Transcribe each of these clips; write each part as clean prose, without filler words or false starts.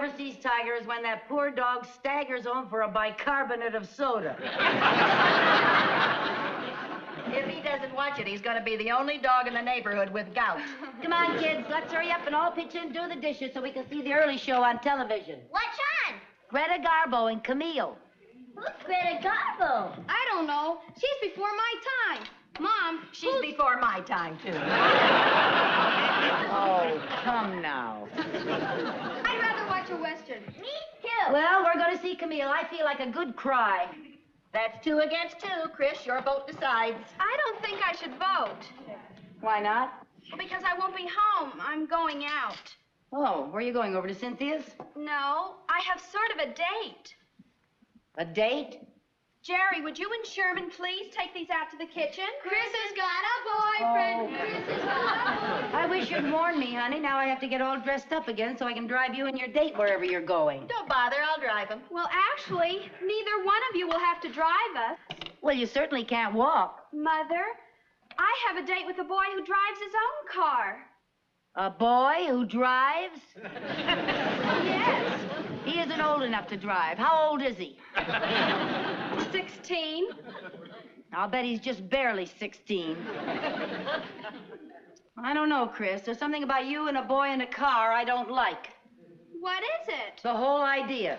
never sees Tiger is when that poor dog staggers home for a bicarbonate of soda. If he doesn't watch it, he's going to be the only dog in the neighborhood with gout. Come on, kids, let's hurry up and all pitch in and do the dishes so we can see the early show on television. What's on? Greta Garbo and Camille. Who's Greta Garbo? I don't know. She's before my time. Mom, She's before my time, too. Oh, come now. I'd rather watch a Western. Me too. Well, we're going to see Camille. I feel like a good cry. That's 2 against 2. Chris, your vote decides. I don't think I should vote. Why not? Because I won't be home. I'm going out. Oh, where are you going? Over to Cynthia's? No, I have sort of a date. A date? Jerry, would you and Sherman please take these out to the kitchen? Chris has got a boyfriend. Chris has got a boyfriend. I wish you'd warned me, honey. Now I have to get all dressed up again so I can drive you and your date wherever you're going. Don't bother, I'll drive him. Well, actually, neither one of you will have to drive us. Well, you certainly can't walk. Mother, I have a date with a boy who drives his own car. A boy who drives? Yes. He isn't old enough to drive. How old is he? 16. I'll bet he's just barely 16. I don't know, Chris. There's something about you and a boy in a car I don't like. What is it? The whole idea.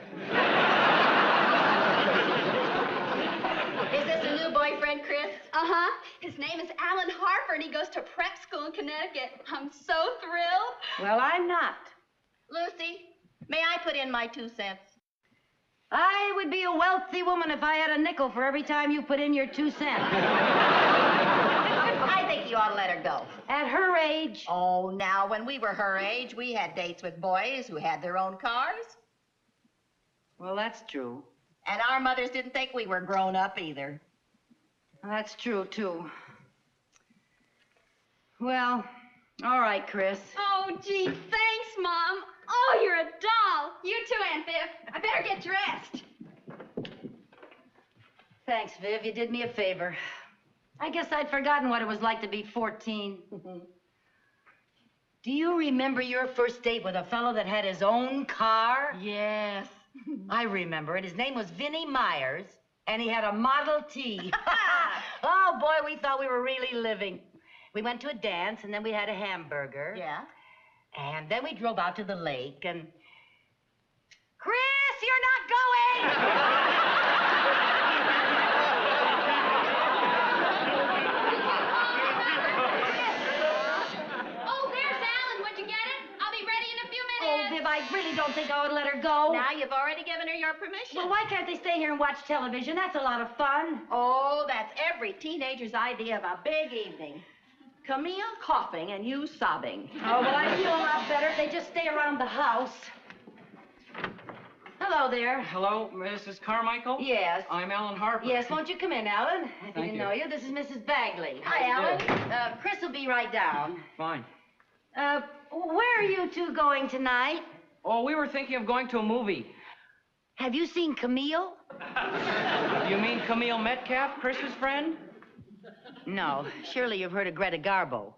Is this a new boyfriend, Chris? Uh-huh. His name is Alan Harper, and he goes to prep school in Connecticut. I'm so thrilled. Well, I'm not. Lucy, may I put in my 2 cents? I would be a wealthy woman if I had a nickel for every time you put in your 2 cents. I think you ought to let her go. At her age. Oh, now, when we were her age, we had dates with boys who had their own cars. Well, that's true. And our mothers didn't think we were grown up either. That's true, too. Well, all right, Chris. Oh, gee, thanks, Mom. Oh, you're a doll. You too, Aunt Viv. I better get dressed. Thanks, Viv. You did me a favor. I guess I'd forgotten what it was like to be 14. Do you remember your first date with a fellow that had his own car? Yes. I remember it. His name was Vinnie Myers, and he had a Model T. Oh, boy, we thought we were really living. We went to a dance, and then we had a hamburger. Yeah? And then we drove out to the lake, and... Chris, you're not going! Oh, there's Alan. Would you get it? I'll be ready in a few Oh, minutes. Viv, I really don't think I would let her go. Now you've already given her your permission. Well, why can't they stay here and watch television? That's a lot of fun. Oh, that's every teenager's idea of a big evening. Camille coughing and you sobbing. Oh, well, I feel a lot better if they just stay around the house. Hello there. Hello, Mrs. Carmichael? Yes. I'm Alan Harper. Yes, won't you come in, Alan? I Thank didn't you. know you. This is Mrs. Bagley. How do you Alan. do? Chris will be right down. Fine. Where are you two going tonight? Oh, we were thinking of going to a movie. Have you seen Camille? You mean Camille Metcalf, Chris's friend? No. Surely you've heard of Greta Garbo.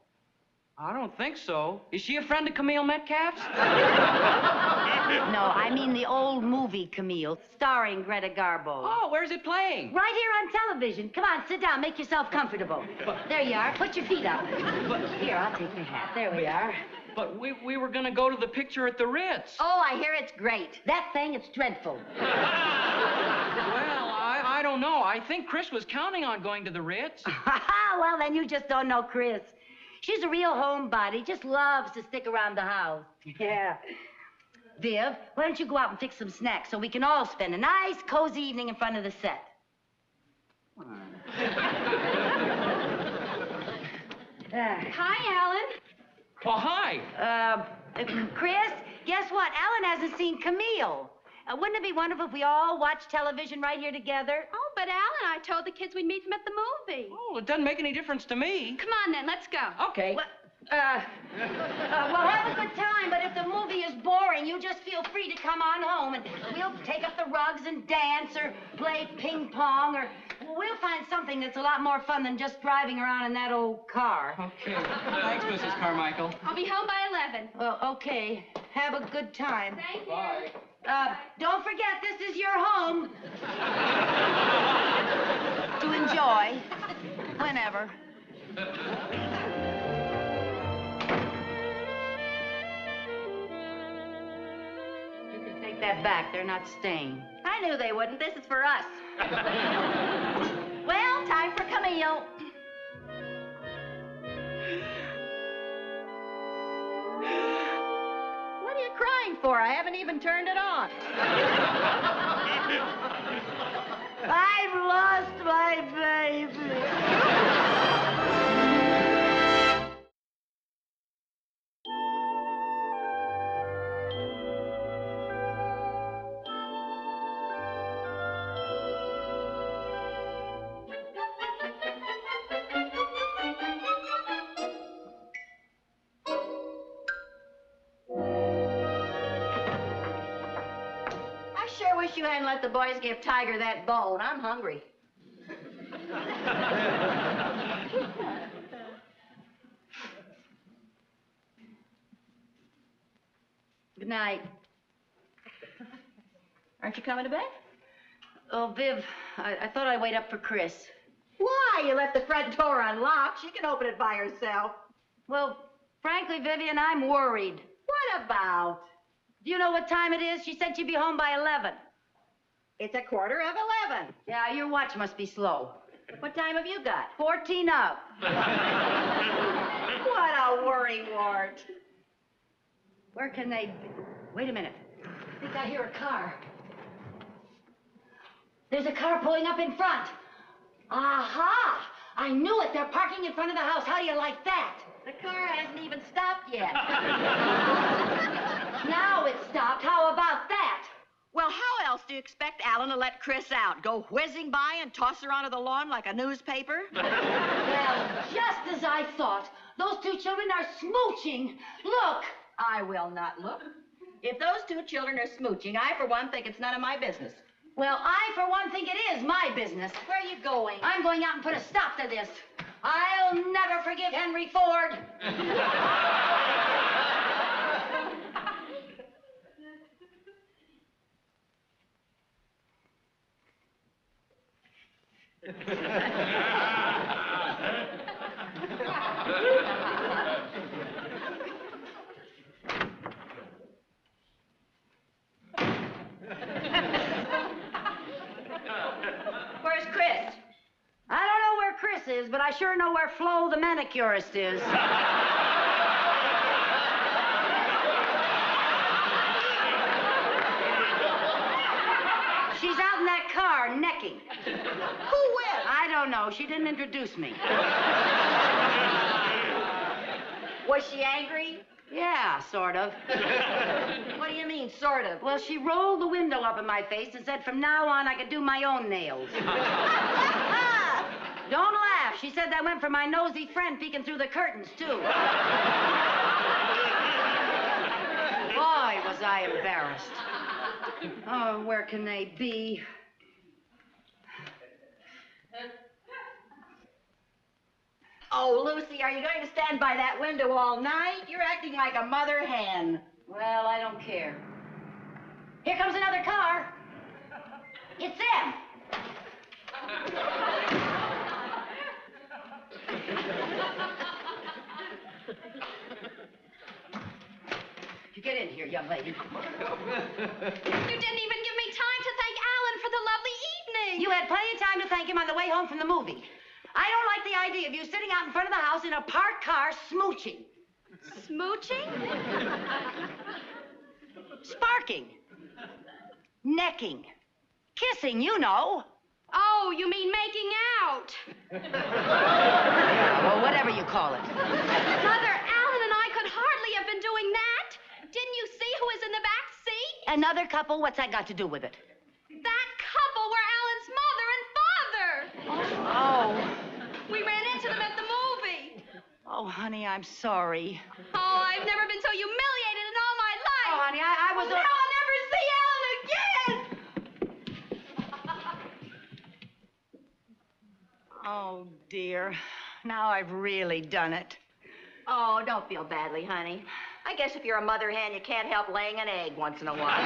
I don't think so. Is she a friend of Camille Metcalf's? No, I mean the old movie Camille, starring Greta Garbo. Oh, where's it playing? Right here on television. Come on, sit down. Make yourself comfortable. There you are. Put your feet up. Here, I'll take your hat. There we are. But we were gonna go to the picture at the Ritz. Oh, I hear it's great. That thing, it's dreadful. Well, I don't know. I think Chris was counting on going to the Ritz. Well, then you just don't know Chris. She's a real homebody. Just loves to stick around the house. Yeah. Viv, why don't you go out and fix some snacks so we can all spend a nice, cozy evening in front of the set? Hi, Alan. Oh, hi. Chris, guess what? Alan hasn't seen Camille. Wouldn't it be wonderful if we all watched television right here together? Oh, but Alan, I told the kids we'd meet them at the movie. Oh, it doesn't make any difference to me. Come on, then. Let's go. Okay. Well, have a good time, but if the movie is boring, you just feel free to come on home, and we'll take up the rugs and dance or play ping pong or Well, we'll find something that's a lot more fun than just driving around in that old car. Okay. Thanks, Mrs. Carmichael. I'll be home by 11. Well, okay. Have a good time. Thank you. Bye. Don't forget, this is your home. To enjoy. Whenever. You can take that back. They're not staying. I knew they wouldn't. This is for us. Well, time for Camille. What are you crying for? I haven't even turned it on. I've lost my baby. I sure wish you hadn't let the boys give Tiger that bone. I'm hungry. Good night. Aren't you coming to bed? Oh, Viv, I thought I'd wait up for Chris. Why? You left the front door unlocked. She can open it by herself. Well, frankly, Vivian, I'm worried. What about? Do you know what time it is? She said she'd be home by 11. It's 11:15. Yeah, your watch must be slow. What time have you got? 14 up. What a worrywart. Where can they be? Wait a minute. I think I hear a car. There's a car pulling up in front. Aha! I knew it. They're parking in front of the house. How do you like that? The car hasn't even stopped yet. Now it's stopped. How about that? Well, how else do you expect Alan to let Chris out? Go whizzing by and toss her onto the lawn like a newspaper? Well, just as I thought. Those two children are smooching. Look. I will not look. If those two children are smooching, I, for one, think it's none of my business. Well, I, for one, think it is my business. Where are you going? I'm going out and put a stop to this. I'll never forgive Henry Ford. Where's Chris? I don't know where Chris is, but I sure know where Flo the manicurist is. She's out in that car, necking. Who with? I don't know. She didn't introduce me. Was she angry? Yeah, sort of. What do you mean, sort of? Well, she rolled the window up in my face and said from now on I could do my own nails. Don't laugh. She said that went for my nosy friend peeking through the curtains, too. Boy, was I embarrassed. Oh, where can they be? Oh, Lucy, are you going to stand by that window all night? You're acting like a mother hen. Well, I don't care. Here comes another car. It's them. You get in here, young lady. You didn't even give me time to thank Alan for the lovely evening. You had plenty of time to thank him on the way home from the movie. I don't like the idea of you sitting out in front of the house in a parked car smooching. Smooching? Sparking. Necking. Kissing, you know. Oh, you mean making out. Well, whatever you call it. Mother, Alan and I could hardly have been doing that. Didn't you see who was in the back seat? Another couple? What's that got to do with it? That couple were Alan's mother and father. Oh. We ran into them at the movie. Oh, honey, I'm sorry. Oh, I've never been so humiliated in all my life. Oh, honey, I was... Now I'll never see Alan again. dear. Now I've really done it. Oh, don't feel badly, honey. I guess if you're a mother hen, you can't help laying an egg once in a while.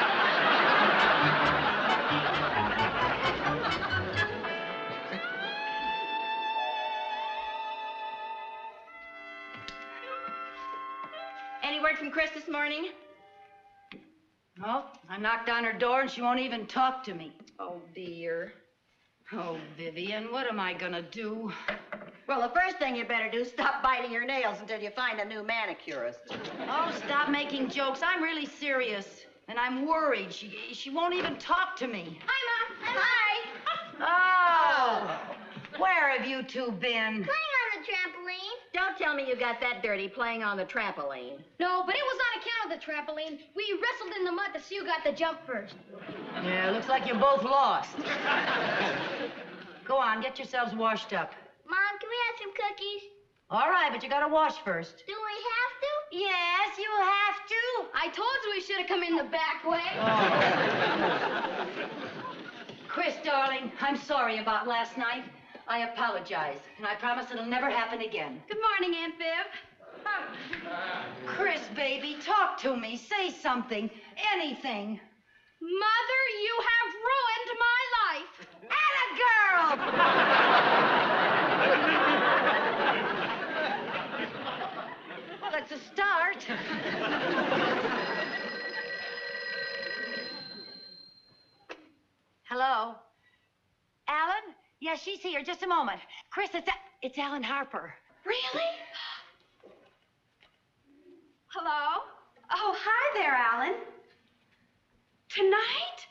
Any word from Chris this morning? Well, I knocked on her door and she won't even talk to me. Oh, dear. Oh, Vivian, what am I gonna do? Well, the first thing you better do is stop biting your nails until you find a new manicurist. Oh, stop making jokes. I'm really serious. And I'm worried. She won't even talk to me. Hi, Mom. Oh! Where have you two been? Playing on the trampoline. Don't tell me you got that dirty playing on the trampoline. No, but it was on account of the trampoline. We wrestled in the mud to see who got the jump first. Yeah, looks like you both lost. Go on, get yourselves washed up. Mom, can we have some cookies? All right, but you gotta wash first. Do we have to? Yes, you have to. I told you we should have come in the back way. Chris, darling, I'm sorry about last night. I apologize, and I promise it'll never happen again. Good morning, Aunt Viv. Chris, baby, talk to me. Say something. Anything. Mother, you have ruined my life. Atta girl! Well, that's a start. Hello? Alan? Yeah, she's here. Just a moment. Chris, it's Alan Harper. Really? Hello? Oh, hi there, Alan. Tonight?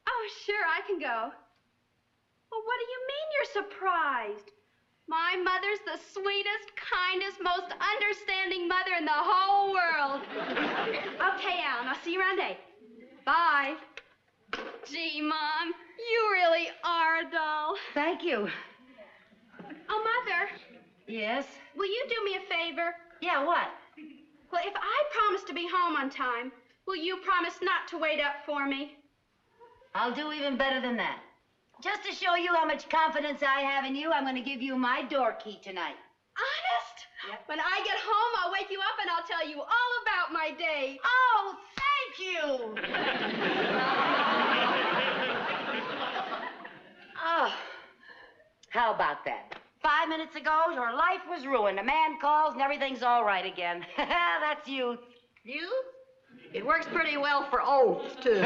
Oh, sure, I can go. Well, what do you mean you're surprised? My mother's the sweetest, kindest, most understanding mother in the whole world. Okay, Alan, I'll see you around 8. Bye. Gee, Mom, you really are a doll. Thank you. Oh, Mother, Yes? will you do me a favor? Yeah, what? Well, if I promise to be home on time, will you promise not to wait up for me? I'll do even better than that. Just to show you how much confidence I have in you, I'm going to give you my door key tonight. Honest? Yep. When I get home, I'll wake you up and I'll tell you all about my day. Oh, thank you! Oh, how about that? 5 minutes ago, your life was ruined. A man calls and everything's all right again. That's you. You? It works pretty well for oaths, too.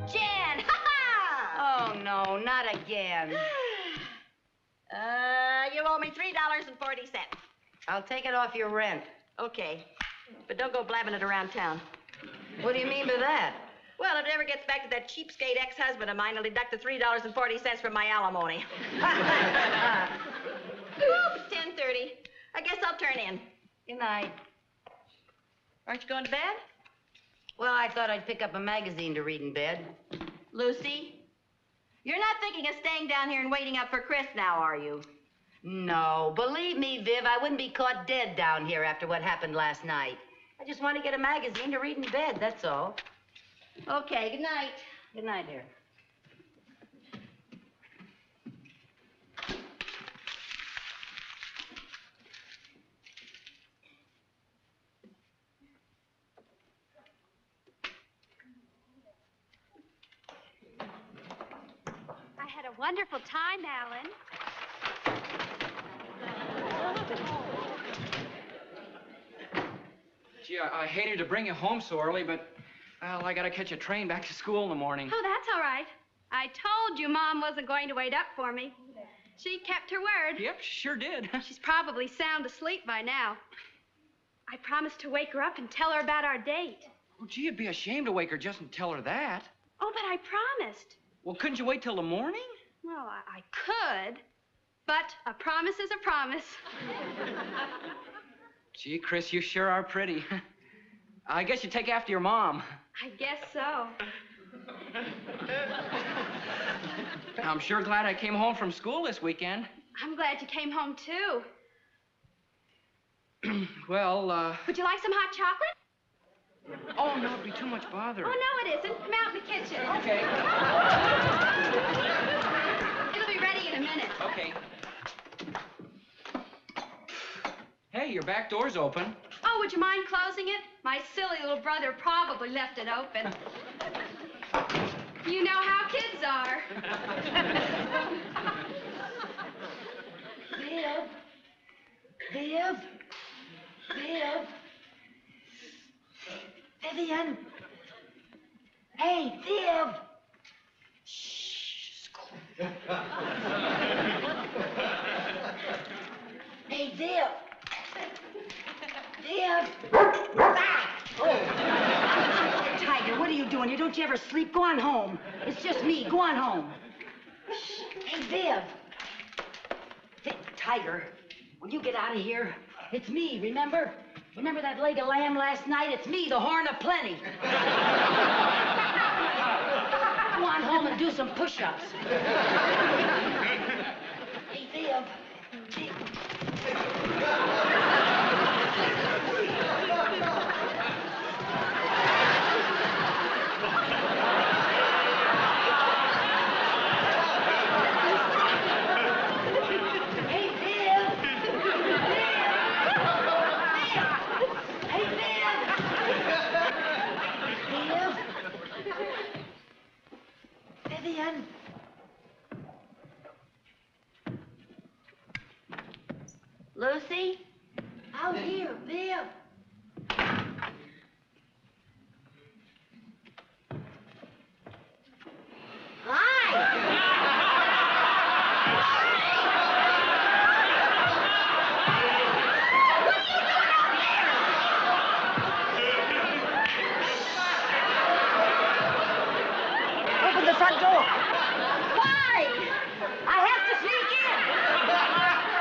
Jan! Ha-ha! Oh, no, not again. You owe me $3.40. I'll take it off your rent. Okay. But don't go blabbing it around town. What do you mean by that? Well, if it ever gets back to that cheapskate ex-husband of mine, I'll deduct the $3.40 from my alimony. Oops, 10:30. I guess I'll turn in. Good night. Aren't you going to bed? Well, I thought I'd pick up a magazine to read in bed. Lucy, you're not thinking of staying down here and waiting up for Chris now, are you? No, believe me, Viv, I wouldn't be caught dead down here after what happened last night. I just want to get a magazine to read in bed, that's all. Okay, good night. Good night, dear. I had a wonderful time, Alan. Gee, I hated to bring you home so early, but, well, I gotta catch a train back to school in the morning. Oh, that's all right. I told you Mom wasn't going to wait up for me. She kept her word. Yep, sure did. She's probably sound asleep by now. I promised to wake her up and tell her about our date. Oh, gee, it'd be a shame to wake her just and tell her that. Oh, but I promised. Well, couldn't you wait till the morning? Well, I could, but a promise is a promise. Gee, Chris, you sure are pretty. I guess you take after your mom. I guess so. I'm sure glad I came home from school this weekend. I'm glad you came home, too. Well, Would you like some hot chocolate? Oh, no, it'd be too much bother. Oh, no, it isn't. Come out in the kitchen. Okay. It'll be ready in a minute. Okay. Hey, your back door's open. Oh, would you mind closing it? My silly little brother probably left it open. You know how kids are. Viv. Viv. Viv. Vivian. Hey, Viv. Shh. Hey, Viv. Viv. Ah! Oh. Tiger, what are you doing here? Don't you ever sleep? Go on home. It's just me. Go on home. Hey, Viv. Tiger, when you get out of here, it's me, remember? Remember that leg of lamb last night? It's me, the horn of plenty. Go on home and do some push-ups. Hey, Viv. Vivian. Lucy? Out here, Viv. Open the front door. Why? I have to sneak in.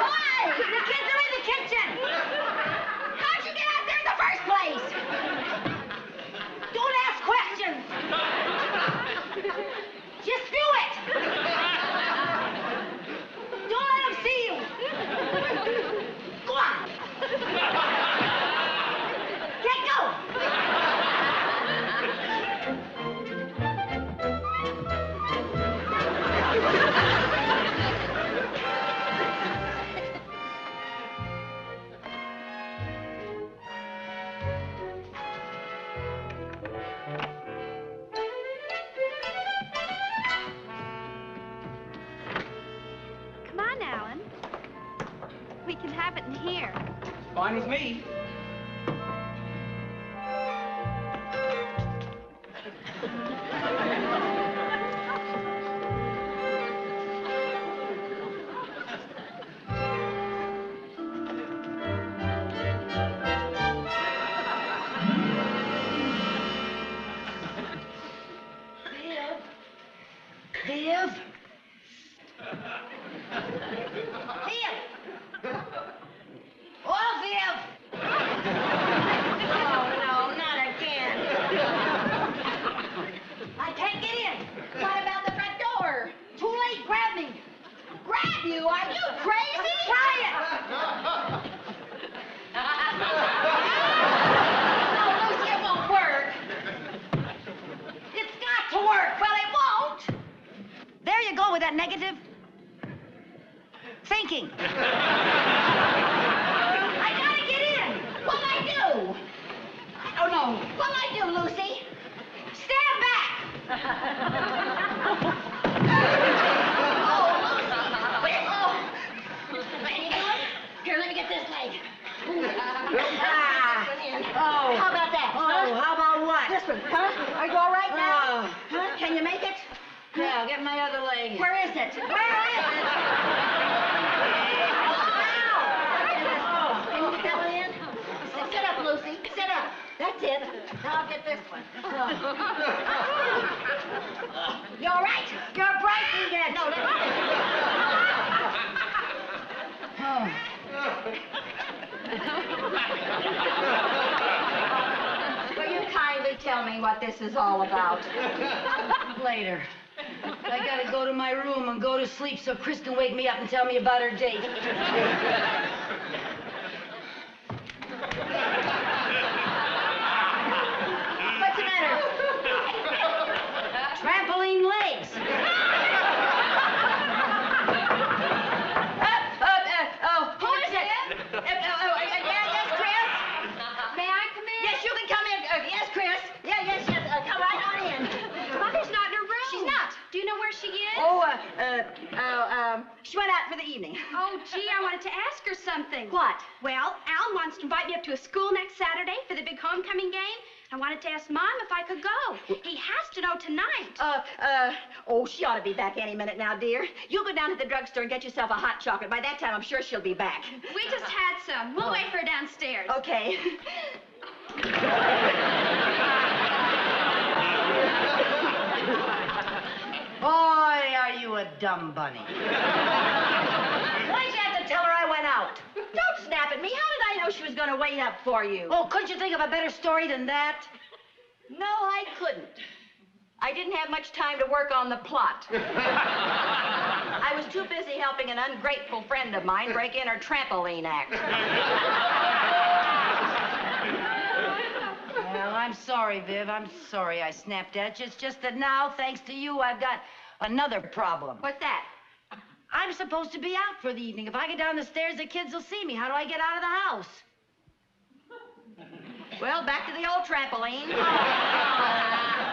Why? The kids are in the kitchen. How'd you get out there in the first place? Don't ask questions. Just do it. Don't let them see you. Go on. Get going. Come on, Alan. We can have it in here. Fine with me. Viv? Viv! Oh, Viv! Oh, no, not again. I can't get in. What about the front door? Too late. Grab me. Grab you? Are you crazy? Try it. No, Lucy, it won't work. It's got to work. Well, it won't. There you go with that negative thinking. I gotta get in. What'll I do? Oh, no. What'll I do, Lucy? Stand back. Here, let me get this leg. Oh. How about that? Oh, how about what? This one, huh? Are you all right now? Oh. Huh? Can you make it? Yeah, get my other leg. Where is it? Where is it? Can you get that one in? Sit up, Lucy. Sit up. That's it. Now I'll get this one. You all right? You're breaking it. No, let me. Oh. Will you kindly tell me what this is all about? Later. I gotta go to my room and go to sleep so Chris can wake me up and tell me about her date. for the evening. Oh, gee, I wanted to ask her something. What? Well, Al wants to invite me up to a school next Saturday for the big homecoming game. I wanted to ask Mom if I could go. He has to know tonight. Oh, she ought to be back any minute now, dear. You go down to the drugstore and get yourself a hot chocolate. By that time, I'm sure she'll be back. We just had some. We'll wait for her downstairs. Okay. Boy, are you a dumb bunny. Why'd you have to tell her I went out? Don't snap at me. How did I know she was going to wait up for you? Oh, couldn't you think of a better story than that? No, I couldn't. I didn't have much time to work on the plot. I was too busy helping an ungrateful friend of mine break in her trampoline act. Well, I'm sorry, Viv. I'm sorry I snapped at you. It's just that now, thanks to you, I've got another problem. What's that? I'm supposed to be out for the evening. If I get down the stairs, the kids will see me. How do I get out of the house? Well, back to the old trampoline.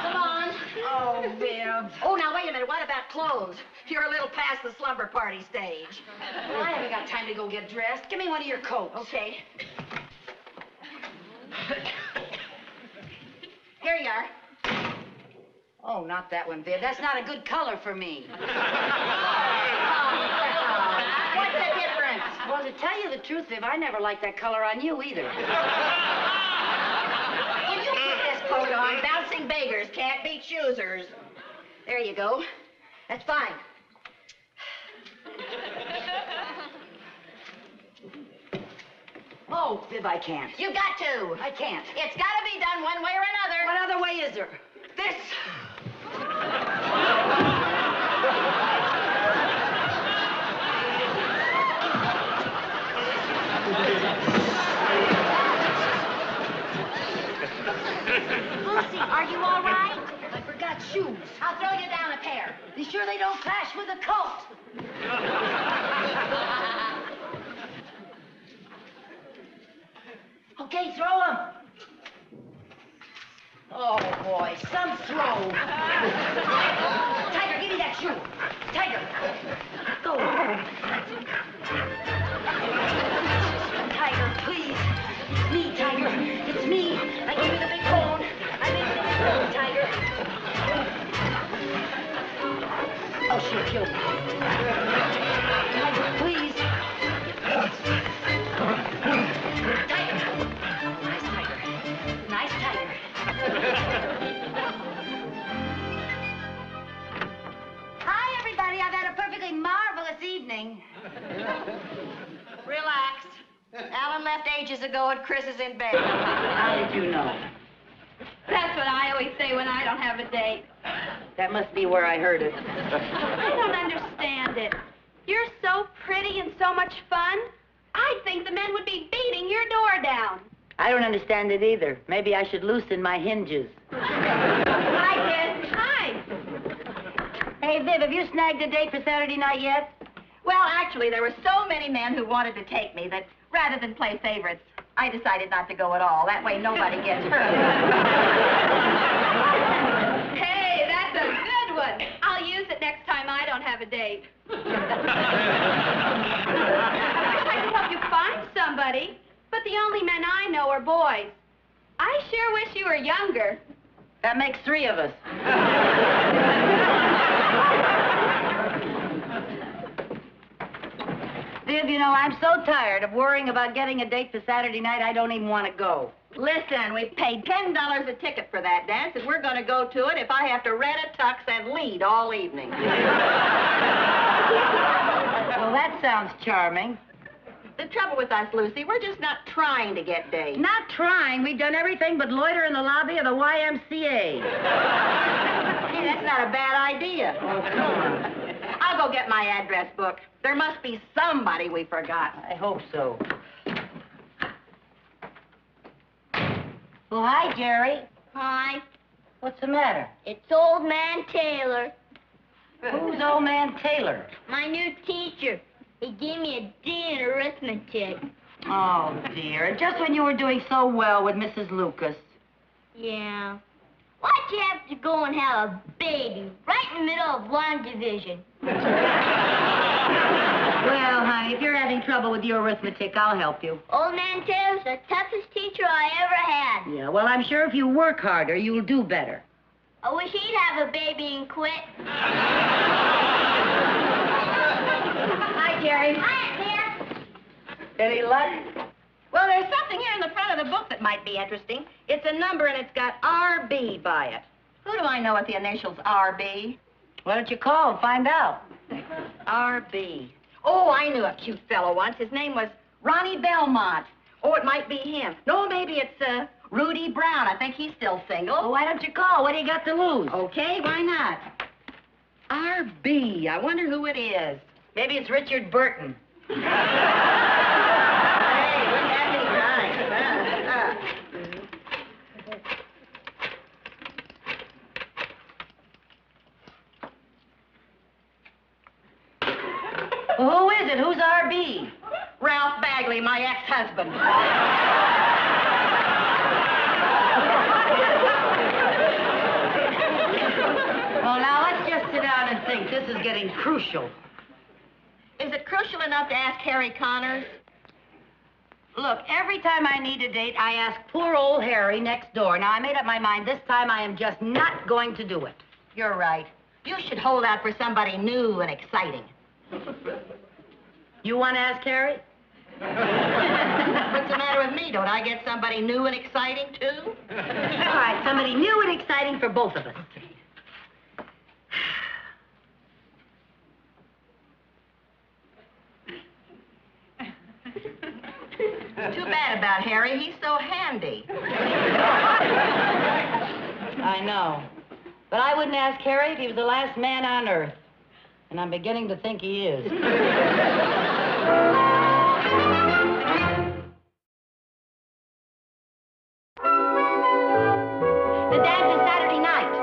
Come on. Oh, Viv. Oh, now, wait a minute. What about clothes? You're a little past the slumber party stage. Well, I haven't got time to go get dressed. Give me one of your coats. Okay. Here you are. Oh, not that one, Viv. That's not a good color for me. What's the difference? Well, to tell you the truth, Viv, I never liked that color on you either. If you put this coat on, bouncing beggars can't beat choosers. There you go. That's fine. Oh, Viv, I can't. You got to. I can't. It's got to be done one way or another. What other way is there? This. Lucy, are you all right? I forgot shoes. I'll throw you down a pair. Be sure they don't clash with the coat. Okay, throw them. Oh, boy, some throw. Tiger, give me that shoe. Tiger. Go. Tiger, please. It's me, Tiger. It's me. I gave you the big bone. I made you the big bone, Tiger. Oh, she'll kill me. Tiger, please. Tiger. Nice tiger. Nice tiger. Hi, everybody. I've had a perfectly marvelous evening. Relax. Alan left ages ago and Chris is in bed. How did you know? That's what I always say when I don't have a date. That must be where I heard it. I don't understand it. You're so pretty and so much fun. I'd think the men would be beating your door down. I don't understand it either. Maybe I should loosen my hinges. Hi, Kid. Hi. Hey, Viv, have you snagged a date for Saturday night yet? Well, actually, there were so many men who wanted to take me that rather than play favorites, I decided not to go at all. That way nobody gets hurt. Hey, that's a good one. I'll use it next time I don't have a date. I can help you find somebody, but the only men I know are boys. I sure wish you were younger. That makes 3 of us. Viv, you know, I'm so tired of worrying about getting a date for Saturday night, I don't even want to go. Listen, we paid $10 a ticket for that dance, and we're going to go to it if I have to rent a tux and lead all evening. Well, that sounds charming. The trouble with us, Lucy, we're just not trying to get dates. Not trying. We've done everything but loiter in the lobby of the YMCA. Hey, that's not a bad idea. Oh, come on. I'll go get my address book. There must be somebody we forgot. I hope so. Well, hi, Jerry. Hi. What's the matter? It's Old Man Taylor, Who's Old Man Taylor? my new teacher. He gave me a D in arithmetic. Oh, dear. Just when you were doing so well with Mrs. Lucas. Yeah. Why'd you have to go and have a baby right in the middle of one division? Well, having trouble with your arithmetic, I'll help you. Old Man Taylor's the toughest teacher I ever had. Yeah, well, I'm sure if you work harder, you'll do better. I wish he'd have a baby and quit. Hi, Jerry. Hi, Dad. Any luck? Well, there's something here in the front of the book that might be interesting. It's a number and it's got RB by it. Who do I know with the initials RB? Why don't you call and find out? RB. Oh, I knew a cute fellow once. His name was Ronnie Belmont. Oh, it might be him. No, maybe it's Rudy Brown. I think he's still single. Well, why don't you call? What do you got to lose? Okay, why not? RB. I wonder who it is. Maybe it's Richard Burton. Hey, look at me, right. Well, who is it? Who's RB? Ralph Bagley, my ex-husband. Well, now, let's just sit down and think. This is getting crucial. Is it crucial enough to ask Harry Connors? Look, every time I need a date, I ask poor old Harry next door. Now, I made up my mind this time I am just not going to do it. You're right. You should hold out for somebody new and exciting. You want to ask Harry? What's the matter with me? Don't I get somebody new and exciting, too? All right, somebody new and exciting for both of us. Too bad about Harry. He's so handy. I know. But I wouldn't ask Harry if he was the last man on Earth. And I'm beginning to think he is. The dance is Saturday night.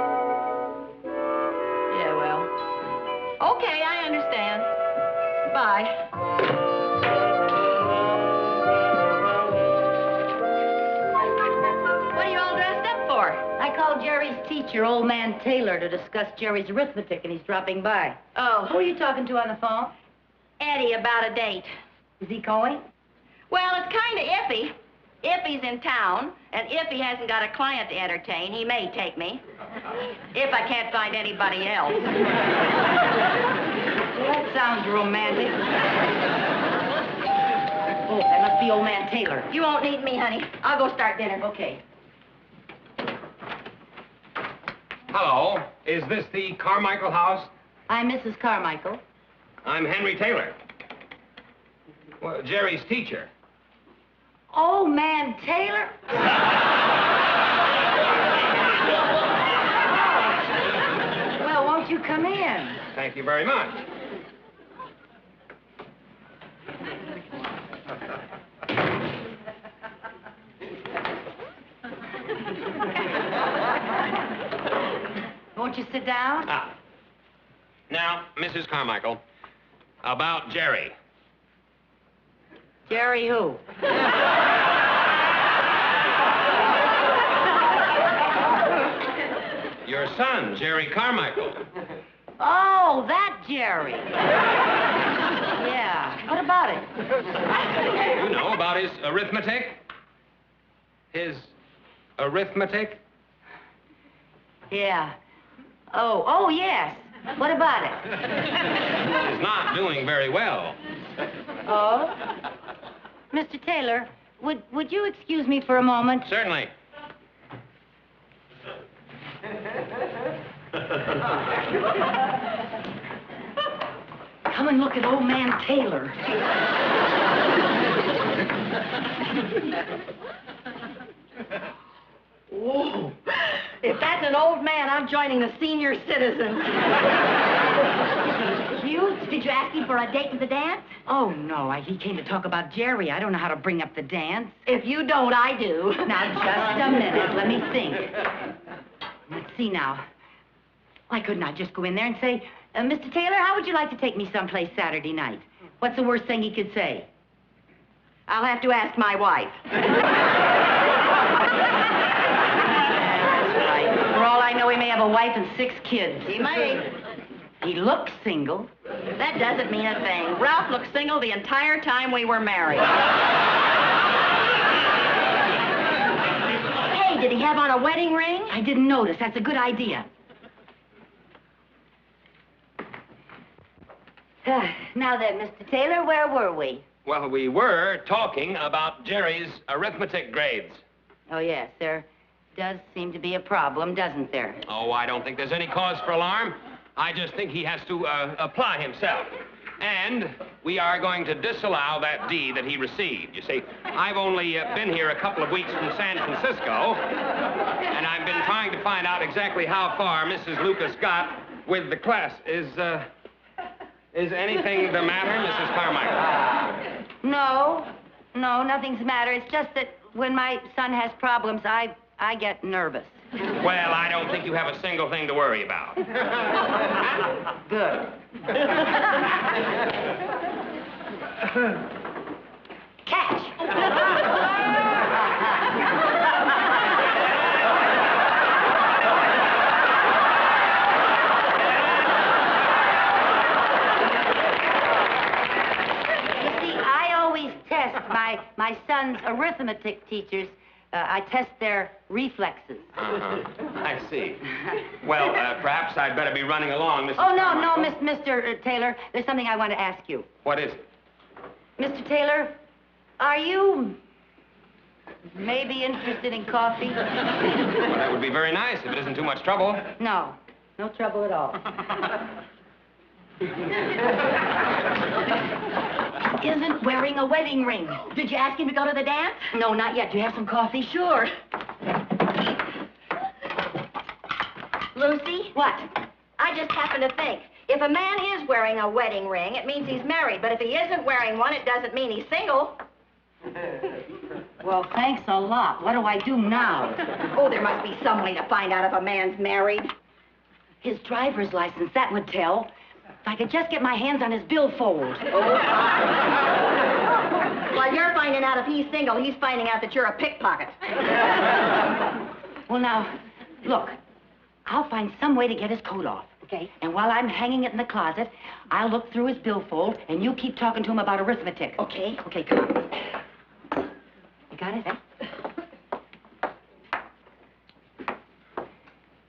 Yeah, well. Okay, I understand. Bye. What are you all dressed up for? I called Jerry's teacher, Old Man Taylor, to discuss Jerry's arithmetic, and he's dropping by. Oh, Who are you talking to on the phone? Eddie, about a date. Is he going? Well, it's kind of iffy. If he's in town, and if he hasn't got a client to entertain, he may take me. If I can't find anybody else. Well, that sounds romantic. Oh, that must be Old Man Taylor. You won't need me, honey. I'll go start dinner. Okay. Hello. Is this the Carmichael house? I'm Mrs. Carmichael. I'm Henry Taylor. Well, Jerry's teacher. Old Man Taylor? Well, won't you come in? Thank you very much. Won't you sit down? Ah. Now, Mrs. Carmichael, about Jerry. Jerry who? Your son, Jerry Carmichael. Oh, that Jerry. Yeah. What about it? You know about his arithmetic? His arithmetic? Yeah. Oh, yes. What about it? He's not doing very well. Oh? Mr. Taylor, would you excuse me for a moment? Certainly. Come and look at Old Man Taylor. Whoa. If that's an old man, I'm joining the senior citizens. Cute? Did you ask him for a date to the dance? Oh, no. He came to talk about Jerry. I don't know how to bring up the dance. If you don't, I do. Now, just a minute. Let me think. Let's see now. Why couldn't I just go in there and say, Mr. Taylor, how would you like to take me someplace Saturday night? What's the worst thing he could say? I'll have to ask my wife. That's right. For all I know, he may have a wife and 6 kids. He may. He looks single. That doesn't mean a thing. Ralph looked single the entire time we were married. Hey, did he have on a wedding ring? I didn't notice. That's a good idea. Now then, Mr. Taylor, where were we? Well, we were talking about Jerry's arithmetic grades. Oh, yes, there does seem to be a problem, doesn't there? Oh, I don't think there's any cause for alarm. I just think he has to apply himself. And we are going to disallow that D that he received. You see, I've only been here a couple of weeks from San Francisco, and I've been trying to find out exactly how far Mrs. Lucas got with the class. Is anything the matter, Mrs. Carmichael? No, nothing's the matter. It's just that when my son has problems, I get nervous. Well, I don't think you have a single thing to worry about. Good. Catch! My son's arithmetic teachers, I test their reflexes. I see. Well, perhaps I'd better be running along, Mrs. Oh, no, Carmichael. Mr. Taylor. There's something I want to ask you. What is it? Mr. Taylor, are you maybe interested in coffee? Well, that would be very nice if it isn't too much trouble. No trouble at all. Isn't wearing a wedding ring. Did you ask him to go to the dance? No, not yet. Do you have some coffee? Sure. Lucy? What? I just happened to think, if a man is wearing a wedding ring, it means he's married. But if he isn't wearing one, it doesn't mean he's single. Well, thanks a lot. What do I do now? Oh, there must be some way to find out if a man's married. His driver's license, that would tell. If I could just get my hands on his billfold. While you're finding out if he's single, he's finding out that you're a pickpocket. Well, now, look. I'll find some way to get his coat off. Okay. And while I'm hanging it in the closet, I'll look through his billfold, and you keep talking to him about arithmetic. Okay. Okay, come on. You got it?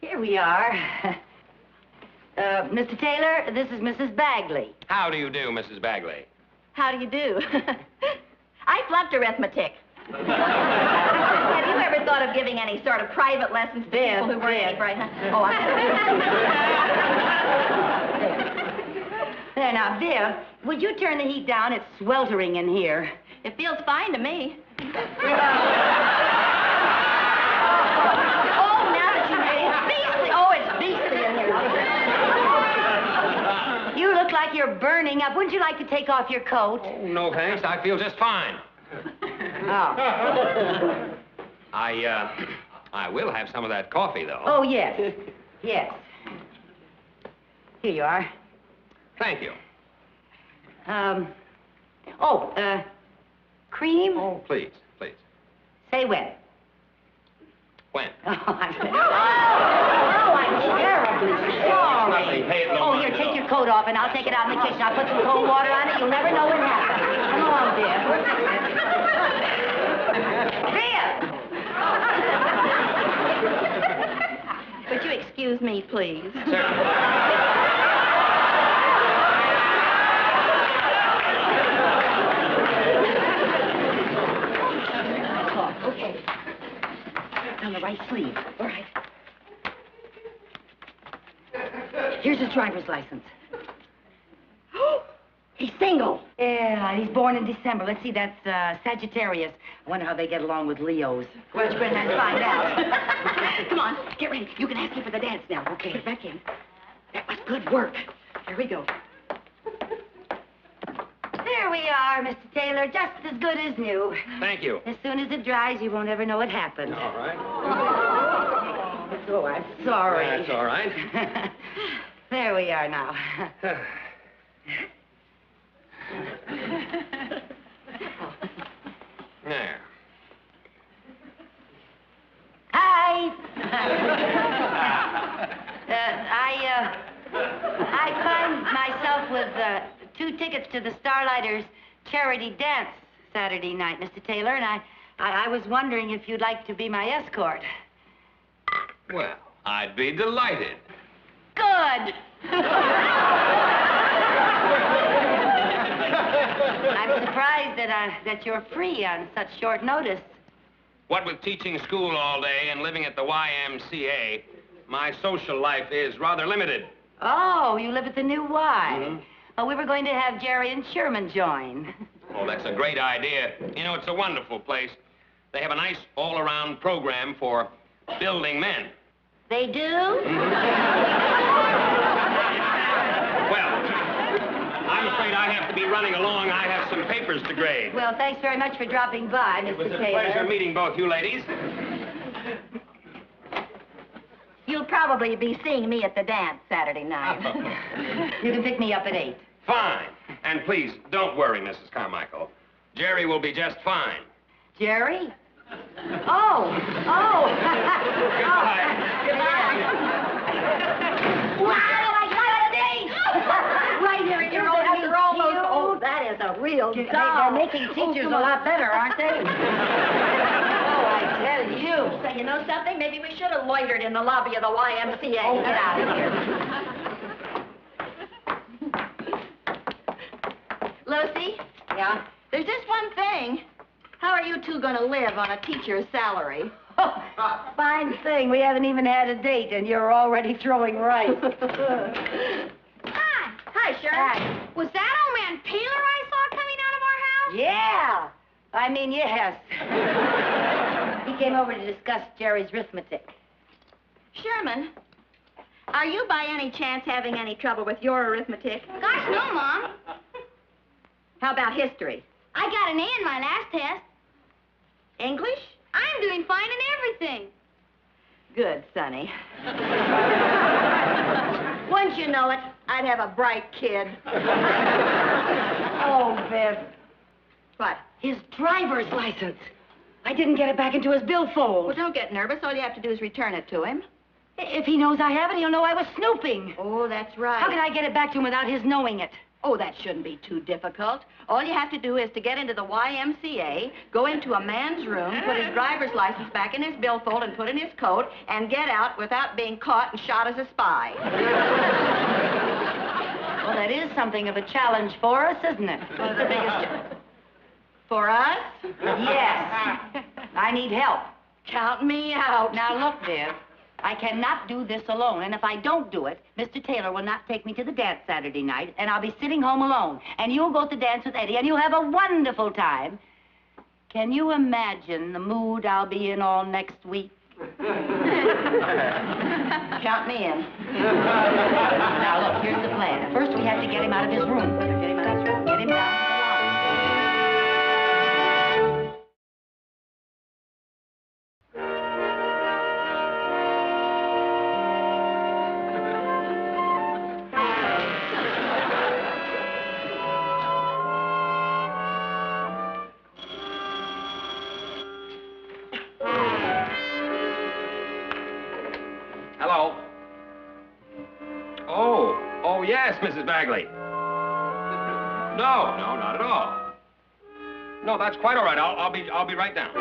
Here we are. Mr. Taylor, this is Mrs. Bagley. How do you do, Mrs. Bagley? How do you do? I flunked arithmetic. Have you ever thought of giving any sort of private lessons to people who weren't any bright? Huh? Oh, I'm There, now, Viv, would you turn the heat down? It's sweltering in here. It feels fine to me. Oh, now that you made it beastly. Oh, it's beastly in here. You look like you're burning up. Wouldn't you like to take off your coat? Oh, no, thanks. I feel just fine. Oh. I will have some of that coffee, though. Oh, yes. Yes. Here you are. Thank you. Cream? Oh, please, please. Say when. When? Oh, I'm terribly sorry. Nothing. Pay it no Oh, mind here, at take all. your coat off, and I'll take it out in the kitchen. I'll put some cold water on it. You'll never know what happened. Come along, dear. Dear! Would you excuse me, please? Okay. It's on the right sleeve. All right. Here's his driver's license. He's single. Yeah, he's born in December. Let's see, that's Sagittarius. I wonder how they get along with Leos. Why don't you go in and find out? Come on, get ready. You can ask him for the dance now. Okay, get back in. That was good work. Here we go. There we are, Mr. Taylor. Just as good as new. Thank you. As soon as it dries, you won't ever know what happened. All right. Oh, I'm sorry. That's all right. There we are now. There. Hi. I find myself with 2 tickets to the Starlighters charity dance Saturday night, Mr. Taylor, and I was wondering if you'd like to be my escort. Well, I'd be delighted. Good. I'm surprised that you're free on such short notice. What with teaching school all day and living at the YMCA, my social life is rather limited. Oh, you live at the New Y. Mm-hmm. Oh, we were going to have Jerry and Sherman join. Oh, that's a great idea. You know, it's a wonderful place. They have a nice all-around program for building men. They do? Well, I'm afraid I have to be running along. I have some papers to grade. Well, thanks very much for dropping by, Mr. It was a Taylor. pleasure meeting both you ladies. You'll probably be seeing me at the dance Saturday night. You can pick me up at 8. Fine. And please, don't worry, Mrs. Carmichael. Jerry will be just fine. Jerry? Oh. Goodbye. Right here in your own after all those... Oh, that is a real doll. They're making teachers a lot better, aren't they? Oh, I tell you. So you know something? Maybe we should have loitered in the lobby of the YMCA. Oh, get out of here. Lucy? Yeah? There's just one thing. How are you two going to live on a teacher's salary? Oh, fine thing. We haven't even had a date, and you're already throwing rice. Hi, Sharon. Was that old man Taylor I saw coming out of our house? Yeah. I mean, yes. He came over to discuss Jerry's arithmetic. Sherman, are you by any chance having any trouble with your arithmetic? Gosh, no, Mom. How about history? I got an A in my last test. English? I'm doing fine in everything. Good, Sonny. Once you know it, I'd have a bright kid. Oh, Viv. What? His driver's license. I didn't get it back into his billfold. Well, don't get nervous. All you have to do is return it to him. If he knows I have it, he'll know I was snooping. Oh, that's right. How can I get it back to him without his knowing it? Oh, that shouldn't be too difficult. All you have to do is to get into the YMCA, go into a man's room, put his driver's license back in his billfold and put in his coat, and get out without being caught and shot as a spy. Well, that is something of a challenge for us, isn't it? One of the biggest... For us? Yes. I need help. Count me out. Now, look, Viv. I cannot do this alone, and if I don't do it, Mr. Taylor will not take me to the dance Saturday night, and I'll be sitting home alone. And you'll go to dance with Eddie, and you'll have a wonderful time. Can you imagine the mood I'll be in all next week? Count me in. Now, look, here's the plan. First, we have to get him out of his room. Get him out of his room. Get him down. Hello. Oh, yes, Mrs. Bagley. No, not at all. No, that's quite all right. I'll be right down.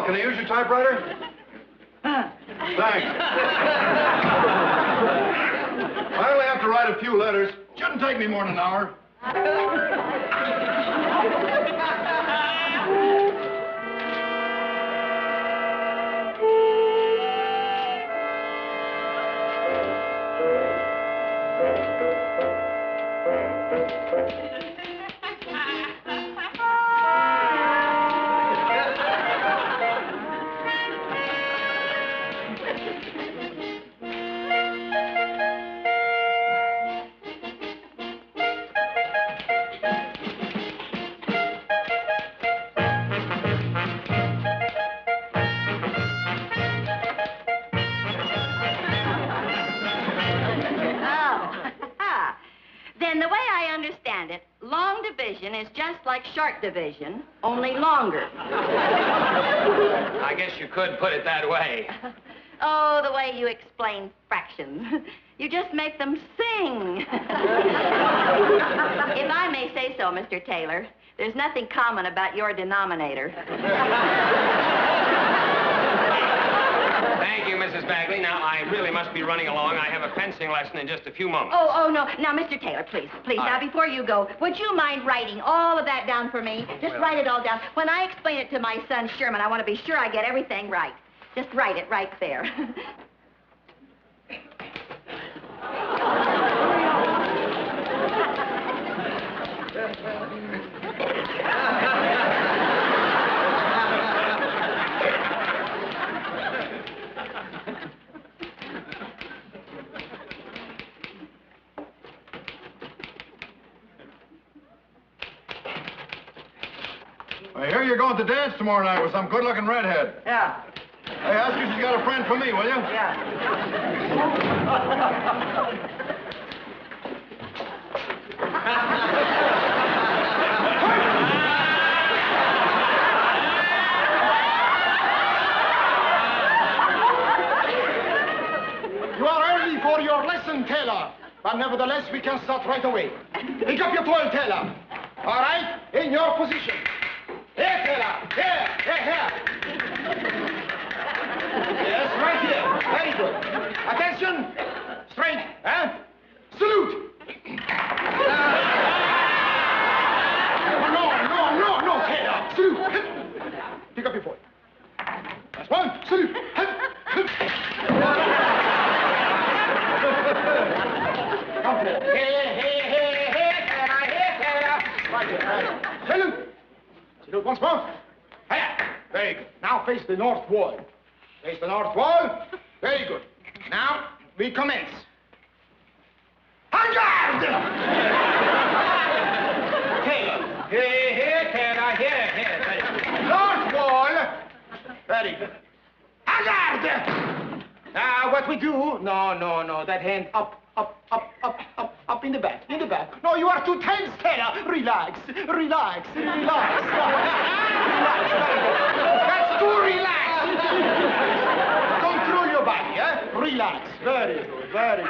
Can I use your typewriter? Thanks. I only have to write a few letters. Shouldn't take me more than an hour. Then the way I understand it, long division is just like short division, only longer. I guess you could put it that way. Oh, the way you explain fractions. You just make them sing. If I may say so, Mr. Taylor, there's nothing common about your denominator. Thank you, Mrs. Bagley. Now, I really must be running along. I have a fencing lesson in just a few moments. Oh, no. Now, Mr. Taylor, please. Now, before you go, would you mind writing all of that down for me? Just write it all down. When I explain it to my son, Sherman, I want to be sure I get everything right. Just write it right there. I hear you're going to dance tomorrow night with some good-looking redhead. Yeah. Hey, ask her if she's got a friend for me, will you? Yeah. You are early for your lesson, Taylor. But nevertheless, we can start right away. Pick up your toy, Taylor. All right? In your position. Here, Taylor. Here. Yes, right here. Very good. Attention. Straight. Huh? Salute. No, Taylor. Salute. Pick up your toy. That's one. Salute. Come here. Salute. Salute once more. Hiya. Very good. Now face the north wall. Face the north wall. Very good. Now we commence. En garde! Taylor. Here, Taylor. Here. Very good. North wall. Very good. En garde! Now what we do? No. That hand up in the back. No, you are too tense, Taylor. Relax. Relax. That's too relaxed. Control your body, Relax. Very good,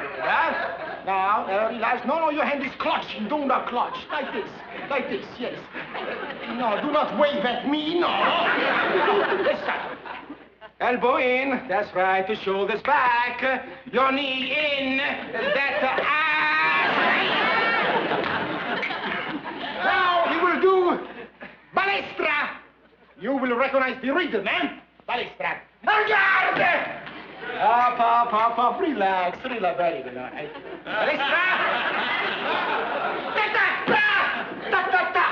Now, relax. No, your hand is clutching. Do not clutch. Like this, yes. No, do not wave at me, no. Let's start. Elbow in, that's right, the shoulders back, your knee in, that Now we will do balestra. You will recognize the rhythm, Balestra. En garde! Up, relax, very good. Balestra. Ta-ta-ta!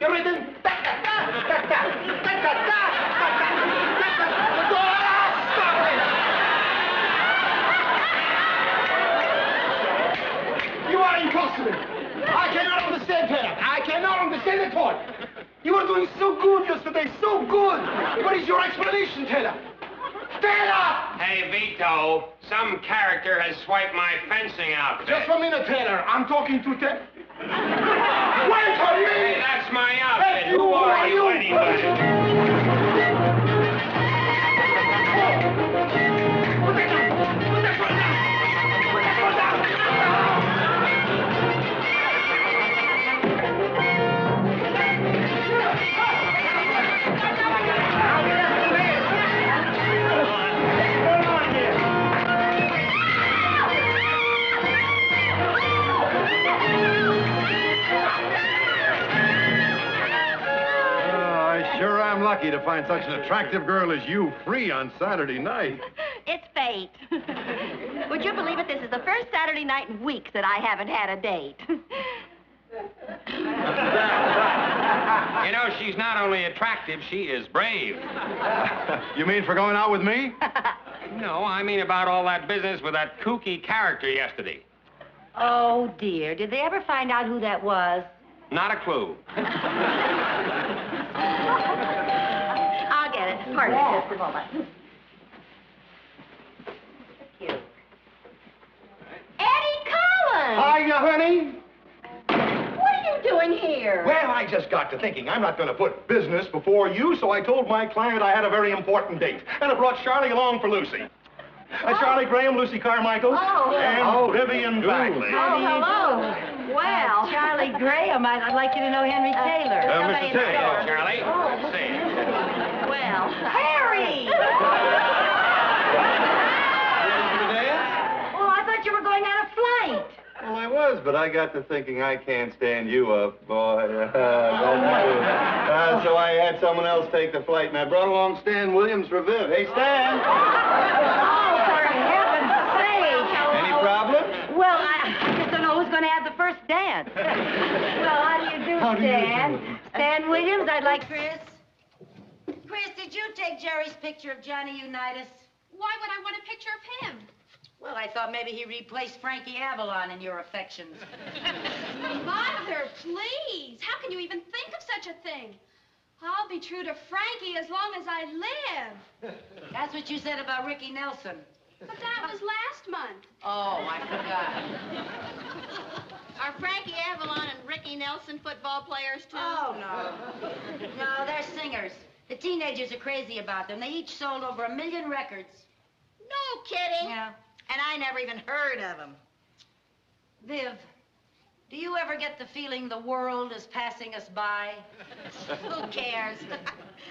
The rhythm. You are impossible. I cannot understand, Taylor. I cannot understand at all. You were doing so good yesterday, so good. What is your explanation, Taylor? Taylor! Hey, Vito, some character has swiped my fencing outfit. Just a minute, Taylor. I'm talking to Taylor. Wait for me! Hey, that's my outfit. Hey, who are you? Anybody? Put that down! Put that one down! Put that one down! I sure am lucky to find such an attractive girl as you free on Saturday night. It's fate. Would you believe it? This is the first Saturday night in weeks that I haven't had a date. You know, she's not only attractive, she is brave. You mean for going out with me? No, I mean about all that business with that kooky character yesterday. Oh, dear. Did they ever find out who that was? Not a clue. I'll get it. Pardon me just a moment. Thank you. Eddie Collins! Hiya, honey. What are you doing here? Well, I just got to thinking I'm not going to put business before you, so I told my client I had a very important date. And I brought Charlie along for Lucy. Charlie Graham, Lucy Carmichael, and Vivian Bagley. Oh, hello. Well, Charlie Graham. I'd like you to know Henry Taylor. Mr. Taylor. Charlie. Say it. well, Harry! Oh, I thought you were going on a flight. Well, I was, but I got to thinking I can't stand you up, boy. So I had someone else take the flight, and I brought along Stan Williams for Viv. Hey, Stan! Oh, for heaven's sake. Any problem? Well, I just don't know who's going to have the first dance. Well, how do you do, Stan? Stan Williams, I'd like Chris. Chris, did you take Jerry's picture of Johnny Unitas? Why would I want a picture of him? Well, I thought maybe he replaced Frankie Avalon in your affections. Mother, please. How can you even think of such a thing? I'll be true to Frankie as long as I live. That's what you said about Ricky Nelson. But that was last month. Oh, I forgot. Are Frankie Avalon and Ricky Nelson football players, too? Oh, no. No, they're singers. The teenagers are crazy about them. They each sold over 1 million records. No kidding. Yeah. And I never even heard of him. Viv, do you ever get the feeling the world is passing us by? Who cares?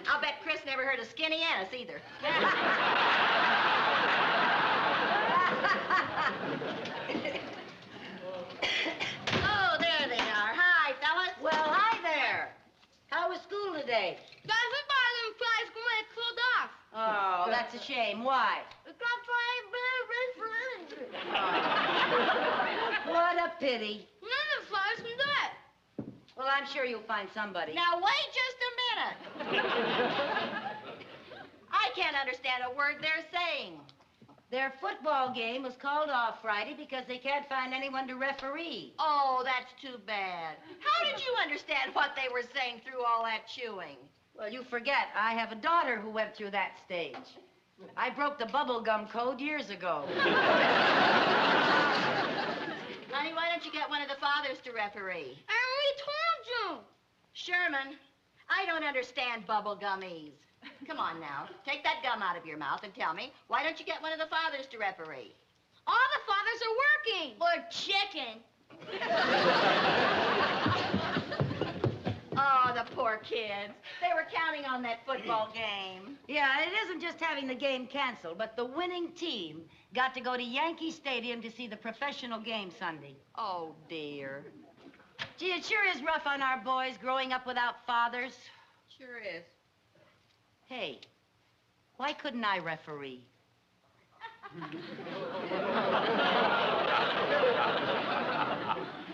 I'll bet Chris never heard of Skinny Ennis either. Oh, there they are. Hi, fellas. Well, hi there. How was school today? Oh, that's a shame. Why? What a pity. Well, I'm sure you'll find somebody. Now, wait just a minute. I can't understand a word they're saying. Their football game was called off Friday because they can't find anyone to referee. Oh, that's too bad. How did you understand what they were saying through all that chewing? Well, you forget, I have a daughter who went through that stage. I broke the bubble gum code years ago. Honey, why don't you get one of the fathers to referee? I already told you. Sherman, I don't understand bubble gummies. Come on now, take that gum out of your mouth and tell me, why don't you get one of the fathers to referee? All the fathers are working. Or chicken. Oh, the poor kids. They were counting on that football game. Yeah, it isn't just having the game canceled, but the winning team got to go to Yankee Stadium to see the professional game Sunday. Oh, dear. Gee, it sure is rough on our boys growing up without fathers. Sure is. Hey, why couldn't I referee?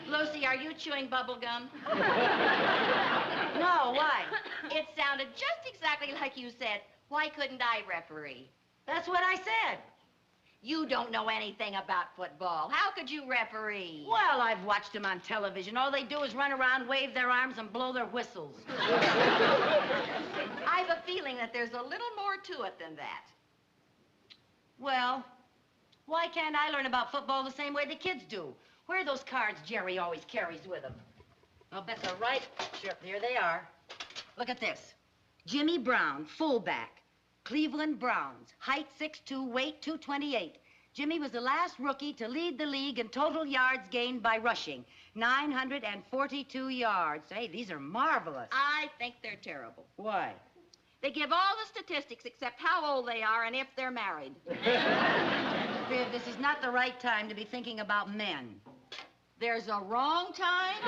Lucy, are you chewing bubble gum? No, why? It sounded just exactly like you said, why couldn't I referee? That's what I said. You don't know anything about football. How could you referee? Well, I've watched them on television. All they do is run around, wave their arms, and blow their whistles. I've a feeling that there's a little more to it than that. Well, why can't I learn about football the same way the kids do? Where are those cards Jerry always carries with him? I'll bet they're right. Sure, here they are. Look at this. Jimmy Brown, fullback. Cleveland Browns, height 6'2", weight 228. Jimmy was the last rookie to lead the league in total yards gained by rushing, 942 yards. Hey, these are marvelous. I think they're terrible. Why? They give all the statistics except how old they are and if they're married. Viv, this is not the right time to be thinking about men. There's a wrong time?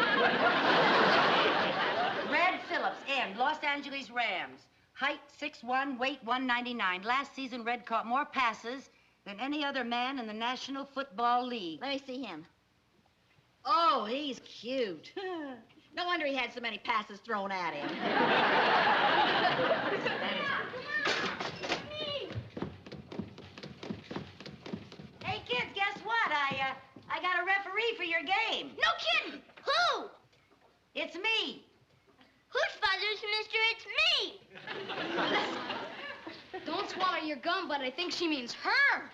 Red Phillips, and Los Angeles Rams. Height 6'1", weight 199. Last season, Red caught more passes than any other man in the National Football League. Let me see him. Oh, he's cute. No wonder he had so many passes thrown at him. Hey, kids, guess what? I got a referee for your game. No kidding. Who? It's me. Whose father's Mr. It's me? Don't swallow your gum, but I think she means her.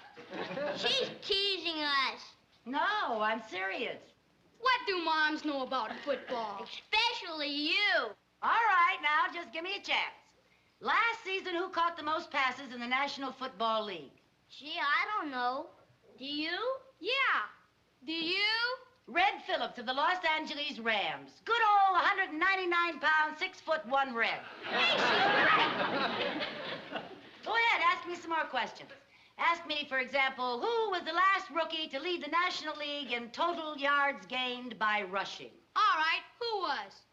She's teasing us. No, I'm serious. What do moms know about football? Especially you. All right, now, just give me a chance. Last season, who caught the most passes in the National Football League? Gee, I don't know. Do you? Yeah. Do you? Red Phillips of the Los Angeles Rams. Good old 199-pound, 6'1" Red. Go ahead, ask me some more questions. Ask me, for example, who was the last rookie to lead the National League in total yards gained by rushing? All right. Who was?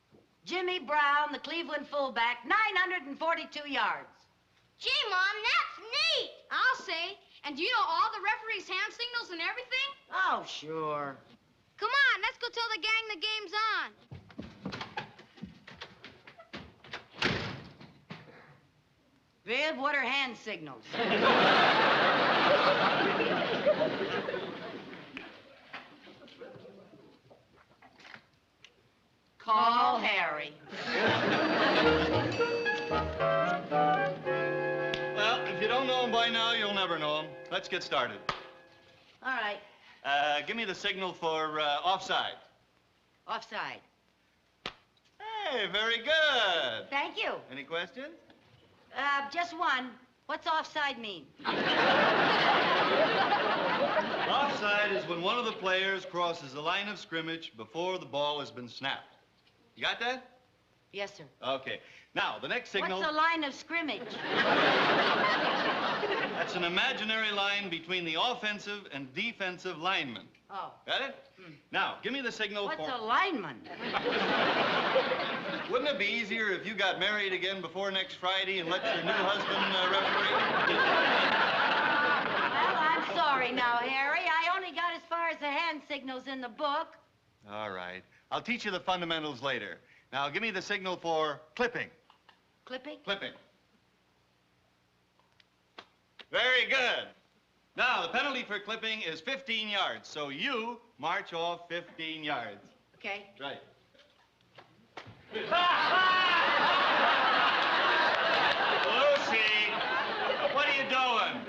Jimmy Brown, the Cleveland fullback, 942 yards. Gee, Mom, that's neat. I'll say. And do you know all the referees' hand signals and everything? Oh, sure. Come on, let's go tell the gang the game's on. Viv, what are hand signals? Call Harry. Well, if you don't know him by now, you'll never know him. Let's get started. All right. Give me the signal for offside. Offside. Hey, very good. Thank you. Any questions? Just one. What's offside mean? Offside is when one of the players crosses the line of scrimmage before the ball has been snapped. You got that? Yes, sir. Okay. Now, the next signal... What's a line of scrimmage? That's an imaginary line between the offensive and defensive linemen. Oh. Got it? Now, give me the signal What's for... a lineman? Wouldn't it be easier if you got married again before next Friday and let your new husband referee? Well, I'm sorry now, Harry. I only got as far as the hand signals in the book. All right. I'll teach you the fundamentals later. Now, give me the signal for clipping. Clipping? Clipping. Very good. Now, the penalty for clipping is 15 yards, so you march off 15 yards. Okay. Right. Lucy, what are you doing?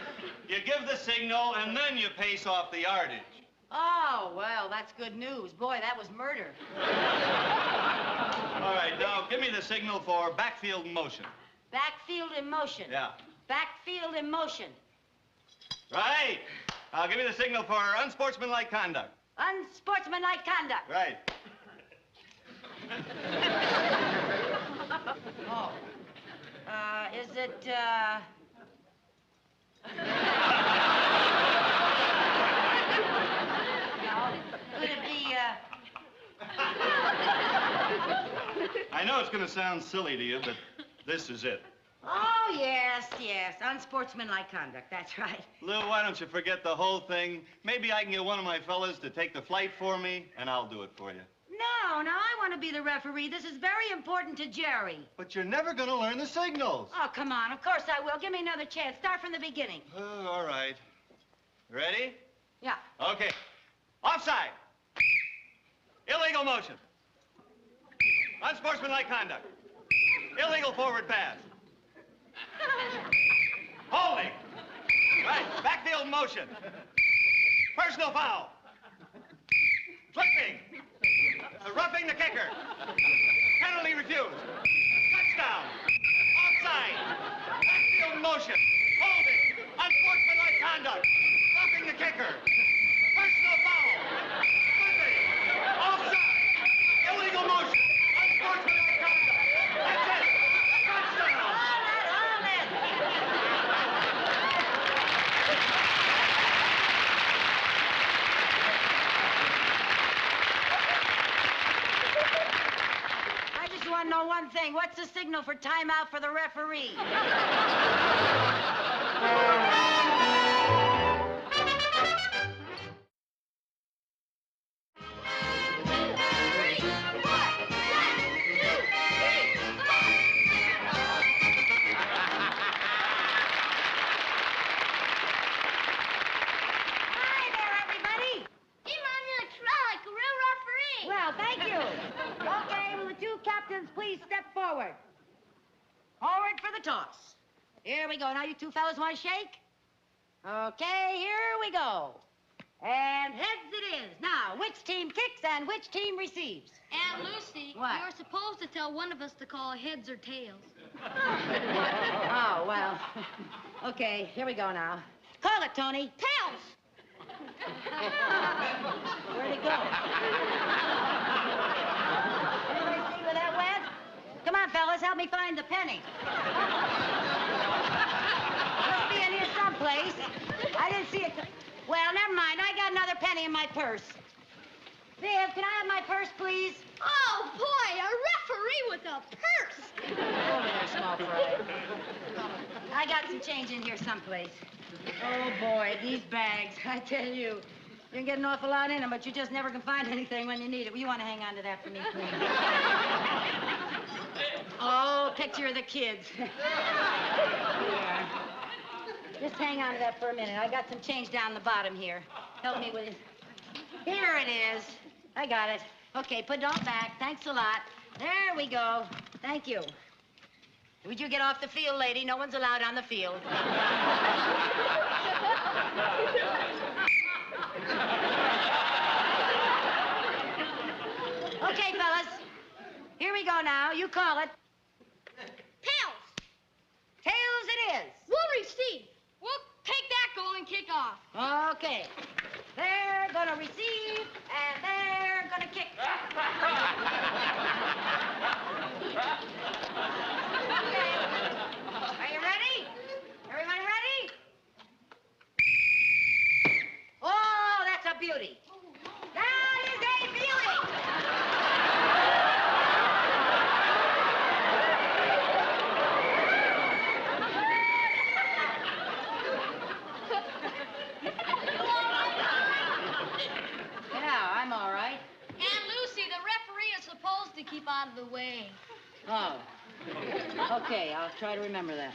You give the signal, and then you pace off the yardage. Oh, well, that's good news. Boy, that was murder. All right, now give me the signal for backfield motion. Backfield in motion. Yeah. Backfield in motion. Right. Now give me the signal for unsportsmanlike conduct. Unsportsmanlike conduct. Right. Oh. Is it, No. Could it be, I know it's going to sound silly to you, but this is it. Oh, yes, yes. Unsportsmanlike conduct. That's right. Lou, why don't you forget the whole thing? Maybe I can get one of my fellas to take the flight for me, and I'll do it for you. No, I want to be the referee. This is very important to Jerry. But you're never going to learn the signals. Oh, come on. Of course I will. Give me another chance. Start from the beginning. Oh, all right. Ready? Yeah. Okay. Offside. Illegal motion. Unsportsmanlike conduct. Illegal forward pass. Holding. Right. Backfield motion. Personal foul. Flipping. Roughing the kicker. Penalty refused. Touchdown. Offside. Backfield motion. Holding. Unsportsmanlike conduct. Roughing the kicker. Personal foul. Flipping. Offside. Illegal motion. Unsportsmanlike conduct. That's it. Touchdown. Hold it. I just want to know one thing. saying, what's the signal for timeout for the referee? Well, thank you. Okay, will the two captains please step forward? Forward for the toss. Here we go. Now you two fellas want to shake? Okay, here we go. And heads it is. Now, which team kicks and which team receives? Aunt Lucy, What? you're supposed to tell one of us to call heads or tails. Oh, well. Okay, here we go now. Call it, Tony. Tails! Where'd it go? Anybody see where that went? Come on, fellas, help me find the penny. Must be in here someplace. I didn't see it. Well, never mind. I got another penny in my purse. Viv, can I have my purse, please? Oh, boy, a referee with a purse! Over there, small fry. I got some change in here someplace. Oh, boy, these bags, I tell you. You can get an awful lot in them, but you just never can find anything when you need it. Well, you want to hang on to that for me, please? Oh, picture of the kids. Yeah. Just hang on to that for a minute. I got some change down the bottom here. Help me with it. Here it is. I got it. Okay, put it all back. Thanks a lot. There we go. Thank you. Would you get off the field, lady? No one's allowed on the field. Okay, fellas. Here we go now. You call it. Tails! Tails it is. We'll receive. We'll take that goal and kick off. Okay. They're gonna receive, and they're gonna kick. Okay. Are you ready? Everybody ready? Oh, that's a beauty. That is a beauty. Yeah, I'm all right. Aunt Lucy, the referee is supposed to keep out of the way. Oh. Okay, I'll try to remember that.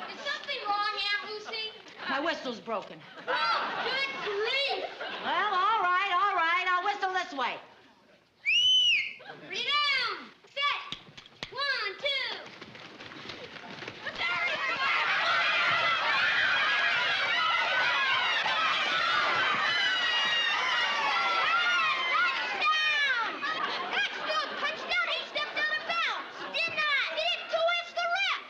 Is something wrong, Aunt Lucy? My whistle's broken. Oh, good grief! Well, all right. I'll whistle this way. Ready down! Set! 1, 2. Touchdown! He stepped out of bounds! Did not! He didn't twist the ref!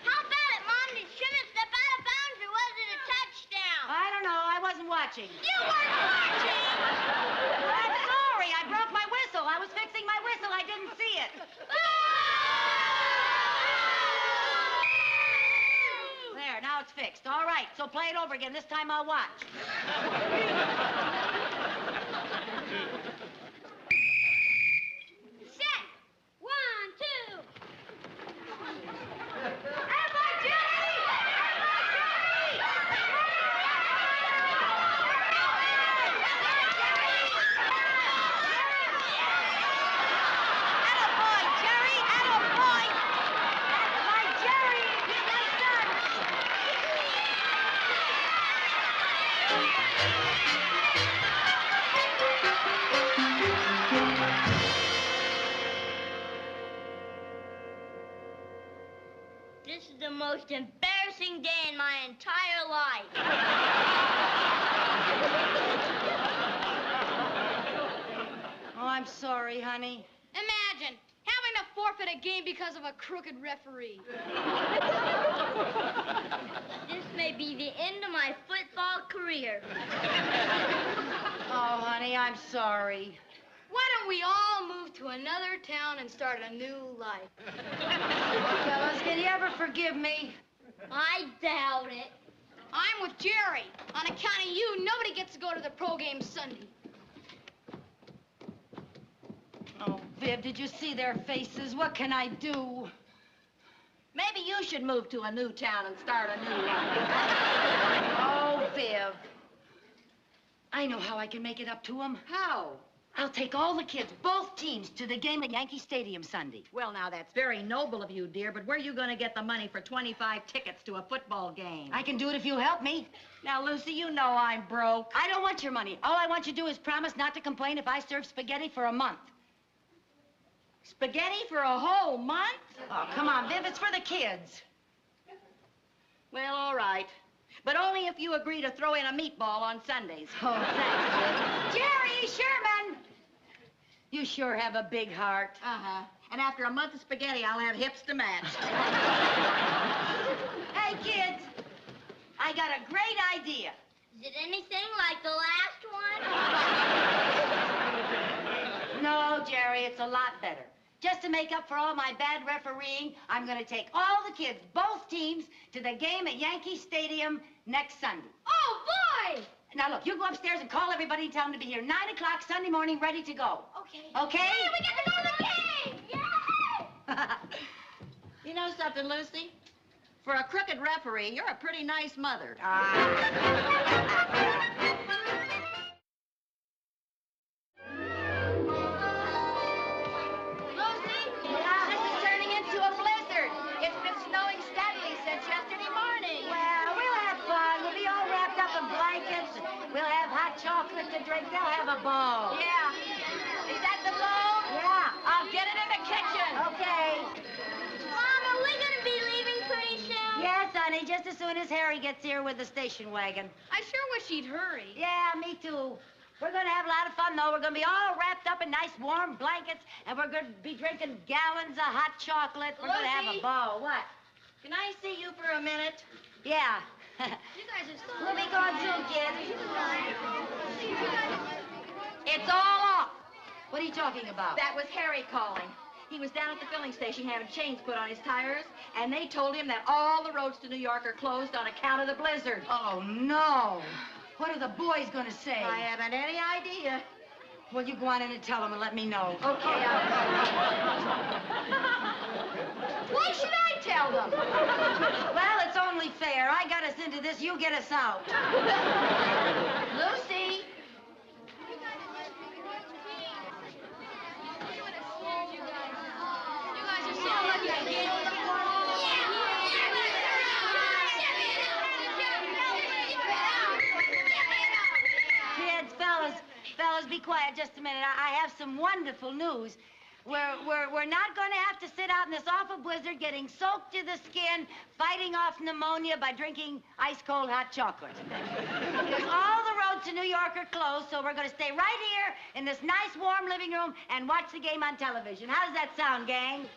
How about it, Mom? Did Shimon step out of bounds or was it a touchdown? I don't know. I wasn't watching. You weren't watching! I'm sorry. I broke my whistle. I was fixing my whistle. I didn't see it. There, now it's fixed. All right, so play it over again. This time I'll watch. Set! 1, 2. This is the most embarrassing day in my entire life. Oh, I'm sorry, honey. Imagine having to forfeit forfeit a game because of a crooked referee. This may be the end of my football career. Oh, honey, I'm sorry. Why don't we all move to another town and start a new life? Fellas, can you ever forgive me? I doubt it. I'm with Jerry. On account of you, nobody gets to go to the pro game Sunday. Oh, Viv, did you see their faces? What can I do? Maybe you should move to a new town and start a new life. Oh, Viv. I know how I can make it up to them. How? I'll take all the kids, both teams, to the game at Yankee Stadium Sunday. Well, now, that's very noble of you, dear, but where are you going to get the money for 25 tickets to a football game? I can do it if you'll help me. Now, Lucy, you know I'm broke. I don't want your money. All I want you to do is promise not to complain if I serve spaghetti for a month. Spaghetti for a whole month? Oh, come on, Viv, it's for the kids. Well, all right. But only if you agree to throw in a meatball on Sundays. Oh, thanks, Viv. Jerry Sherman! You sure have a big heart. Uh-huh. And after a month of spaghetti, I'll have hips to match. Hey, kids, I got a great idea. Is it anything like the last one? No, Jerry, it's a lot better. Just to make up for all my bad refereeing, I'm going to take all the kids, both teams, to the game at Yankee Stadium next Sunday. Oh, boy! Now, look, you go upstairs and call everybody and tell them to be here 9 o'clock Sunday morning, ready to go. Okay. Okay? Hey, we get to go to the game! Yay! You know something, Lucy? For a crooked referee, you're a pretty nice mother. Lucy, this is turning into a blizzard. It's been snowing steadily since yesterday morning. Well, we'll have fun. We'll be all wrapped up in blankets. We'll have hot chocolate to drink. They'll have a ball. Yeah. Is that the bone? Yeah. I'll get it in the kitchen. Okay. Mom, are we going to be leaving pretty soon? Yes, honey, just as soon as Harry gets here with the station wagon. I sure wish he'd hurry. Yeah, me too. We're going to have a lot of fun, though. We're going to be all wrapped up in nice warm blankets, and we're going to be drinking gallons of hot chocolate. We're going to have a Lucy? ball. What? Can I see you for a minute? Yeah. You guys are so... We'll be going soon, kids. It's all off. What are you talking about? That was Harry calling. He was down at the filling station having chains put on his tires, and they told him that all the roads to New York are closed on account of the blizzard. Oh, no. What are the boys going to say? I haven't any idea. Well, you go on in and tell them and let me know. Okay, Why should I tell them? Well, it's only fair. I got us into this. You get us out. Lucy! You guys are so lucky I gave you the Kids, fellas, be quiet just a minute. I have some wonderful news. We're not going to have to sit out in this awful blizzard getting soaked to the skin, fighting off pneumonia by drinking ice-cold hot chocolate. Because all the roads to New York are closed, so we're going to stay right here in this nice, warm living room and watch the game on television. How does that sound, gang?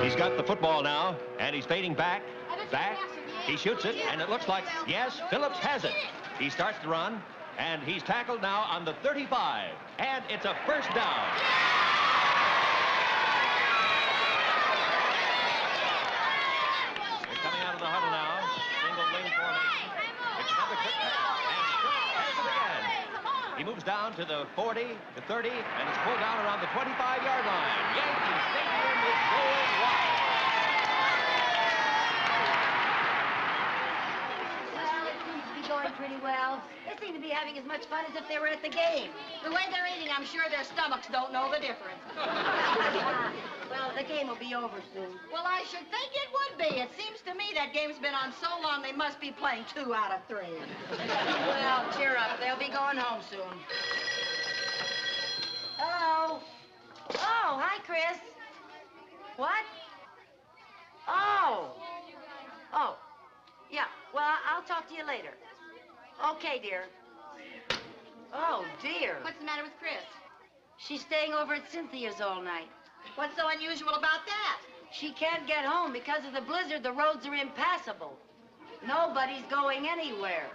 He's got the football now, and he's fading back. He shoots it, and it looks like, yes, Phillips has it. He starts to run, and he's tackled now on the 35, and it's a first down. They're coming out of the huddle now. Single wing formation. It's another quick pass, and Phillips has it again. He moves down to the 40, the 30, and is pulled down around the 25-yard line. Yankee Stadium is going wild. Well, it seems to be going pretty well. They seem to be having as much fun as if they were at the game. The way they're eating, I'm sure their stomachs don't know the difference. Well, the game will be over soon. Well, I should think it would be. It seems to me that game's been on so long they must be playing 2 out of 3. Well, cheer up. They'll be going home soon. Hello. Oh, hi, Chris. What? Oh. Oh. Yeah, well, I'll talk to you later. Okay, dear. Oh, dear. What's the matter with Chris? She's staying over at Cynthia's all night. What's so unusual about that? She can't get home because of the blizzard. The roads are impassable. Nobody's going anywhere.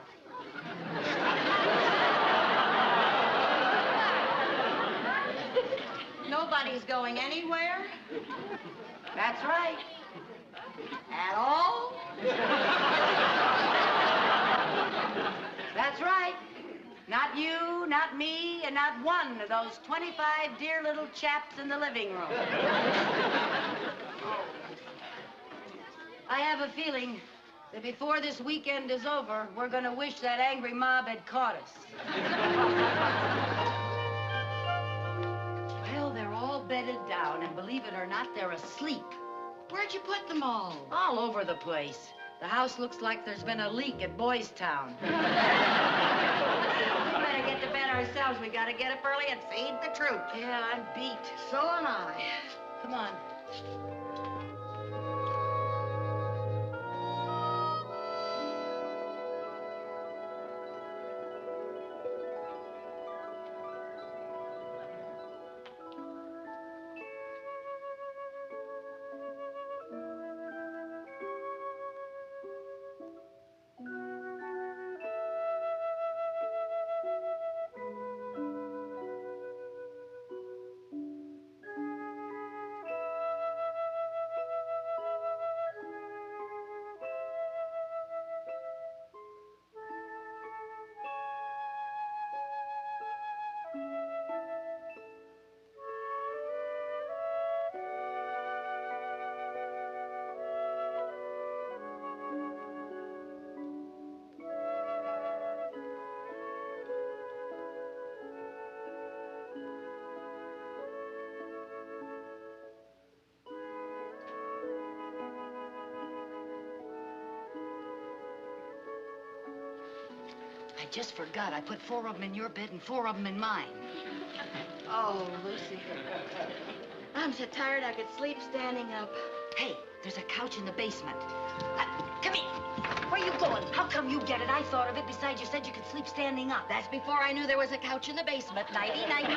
Nobody's going anywhere? That's right. At all? That's right. Not you, not me, and not one of those 25 dear little chaps in the living room. I have a feeling that before this weekend is over, we're going to wish that angry mob had caught us. Well, they're all bedded down, and believe it or not, they're asleep. Where'd you put them all? All over the place. The house looks like there's been a leak at Boys Town. We better get to bed ourselves. We gotta get up early and feed the troops. Yeah, I'm beat. So am I. Come on. I just forgot. I put 4 of them in your bed and 4 of them in mine. Oh, Lucy. I'm so tired I could sleep standing up. Hey, there's a couch in the basement. Come here. Where you going? How come you get it? I thought of it. Besides, you said you could sleep standing up. That's before I knew there was a couch in the basement. Nighty-night.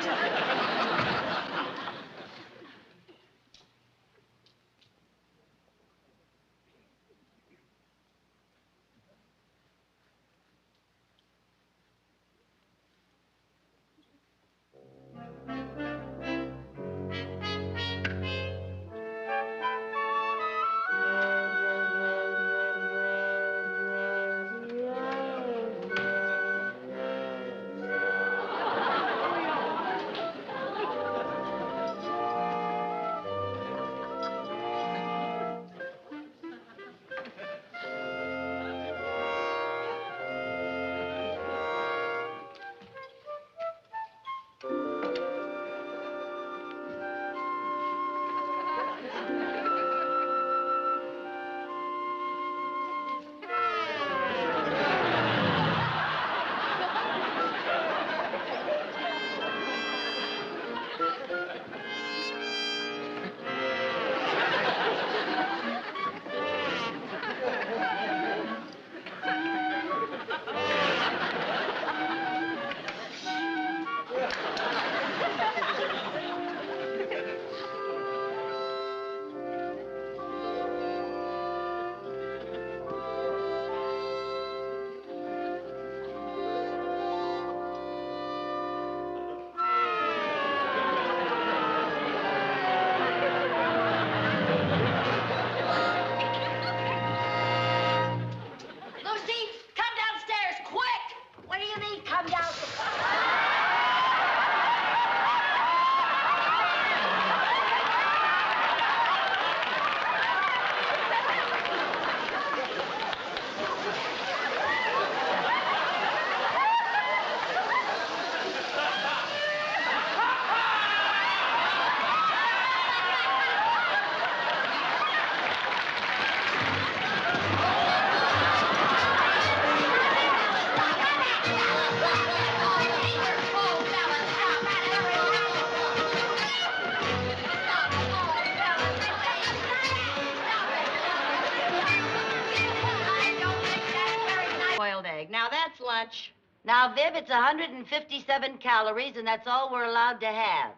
Now, Viv, it's 157 calories, and that's all we're allowed to have.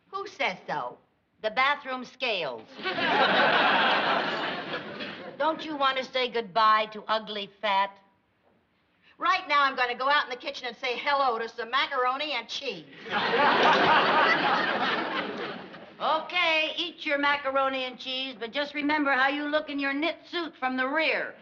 Who says so? The bathroom scales. Don't you want to say goodbye to ugly fat? Right now, I'm going to go out in the kitchen and say hello to some macaroni and cheese. Okay, eat your macaroni and cheese, but just remember how you look in your knit suit from the rear.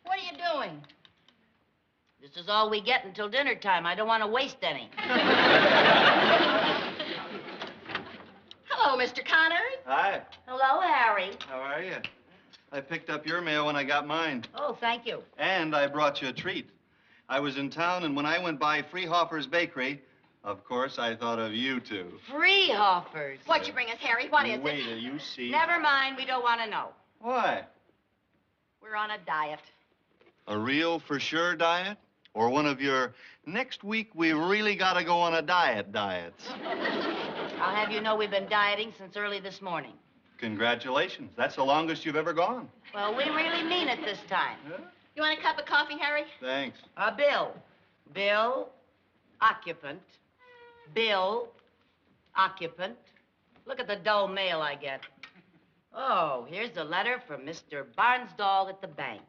What are you doing? This is all we get until dinner time. I don't want to waste any. Hello, Mr. Connors. Hi. Hello, Harry. How are you? I picked up your mail when I got mine. Oh, thank you. And I brought you a treat. I was in town, and when I went by Freehoffer's Bakery, of course, I thought of you two. Freehoffers. What'd you bring us, Harry? What is Wait it? till you see. Never mind. We don't want to know. Why? We're on a diet. A real for sure diet? Or one of your next week we really gotta go on a diets? I'll have you know we've been dieting since early this morning. Congratulations. That's the longest you've ever gone. Well, we really mean it this time. Yeah? You want a cup of coffee, Harry? Thanks. Bill. Bill, occupant. Bill, occupant. Look at the dull mail I get. Oh, here's a letter from Mr. Barnsdall at the bank.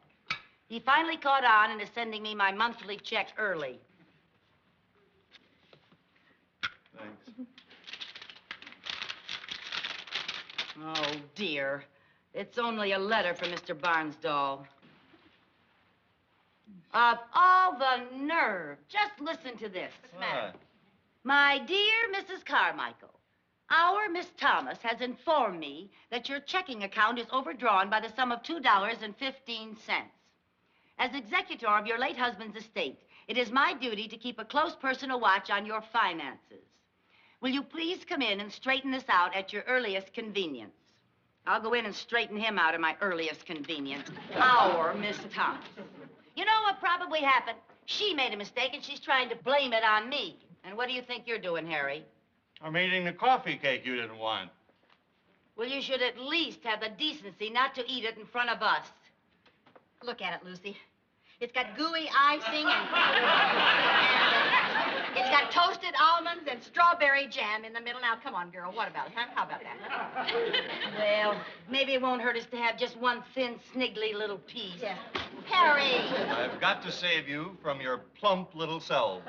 He finally caught on and is sending me my monthly check early. Thanks. Oh, dear. It's only a letter from Mr. Barnsdall. Of all the nerve. Just listen to this. What's the matter? My dear Mrs. Carmichael, our Miss Thomas has informed me that your checking account is overdrawn by the sum of $2.15. As executor of your late husband's estate, it is my duty to keep a close personal watch on your finances. Will you please come in and straighten this out at your earliest convenience? I'll go in and straighten him out at my earliest convenience. Our Miss Thomas. You know what probably happened? She made a mistake, and she's trying to blame it on me. And what do you think you're doing, Harry? I'm eating the coffee cake you didn't want. Well, you should at least have the decency not to eat it in front of us. Look at it, Lucy. It's got gooey icing and it's got toasted almonds and strawberry jam in the middle. Now, come on, girl. What about it, huh? How about that? Well, maybe it won't hurt us to have just one thin, sniggly little piece. Yeah. Harry! I've got to save you from your plump little selves.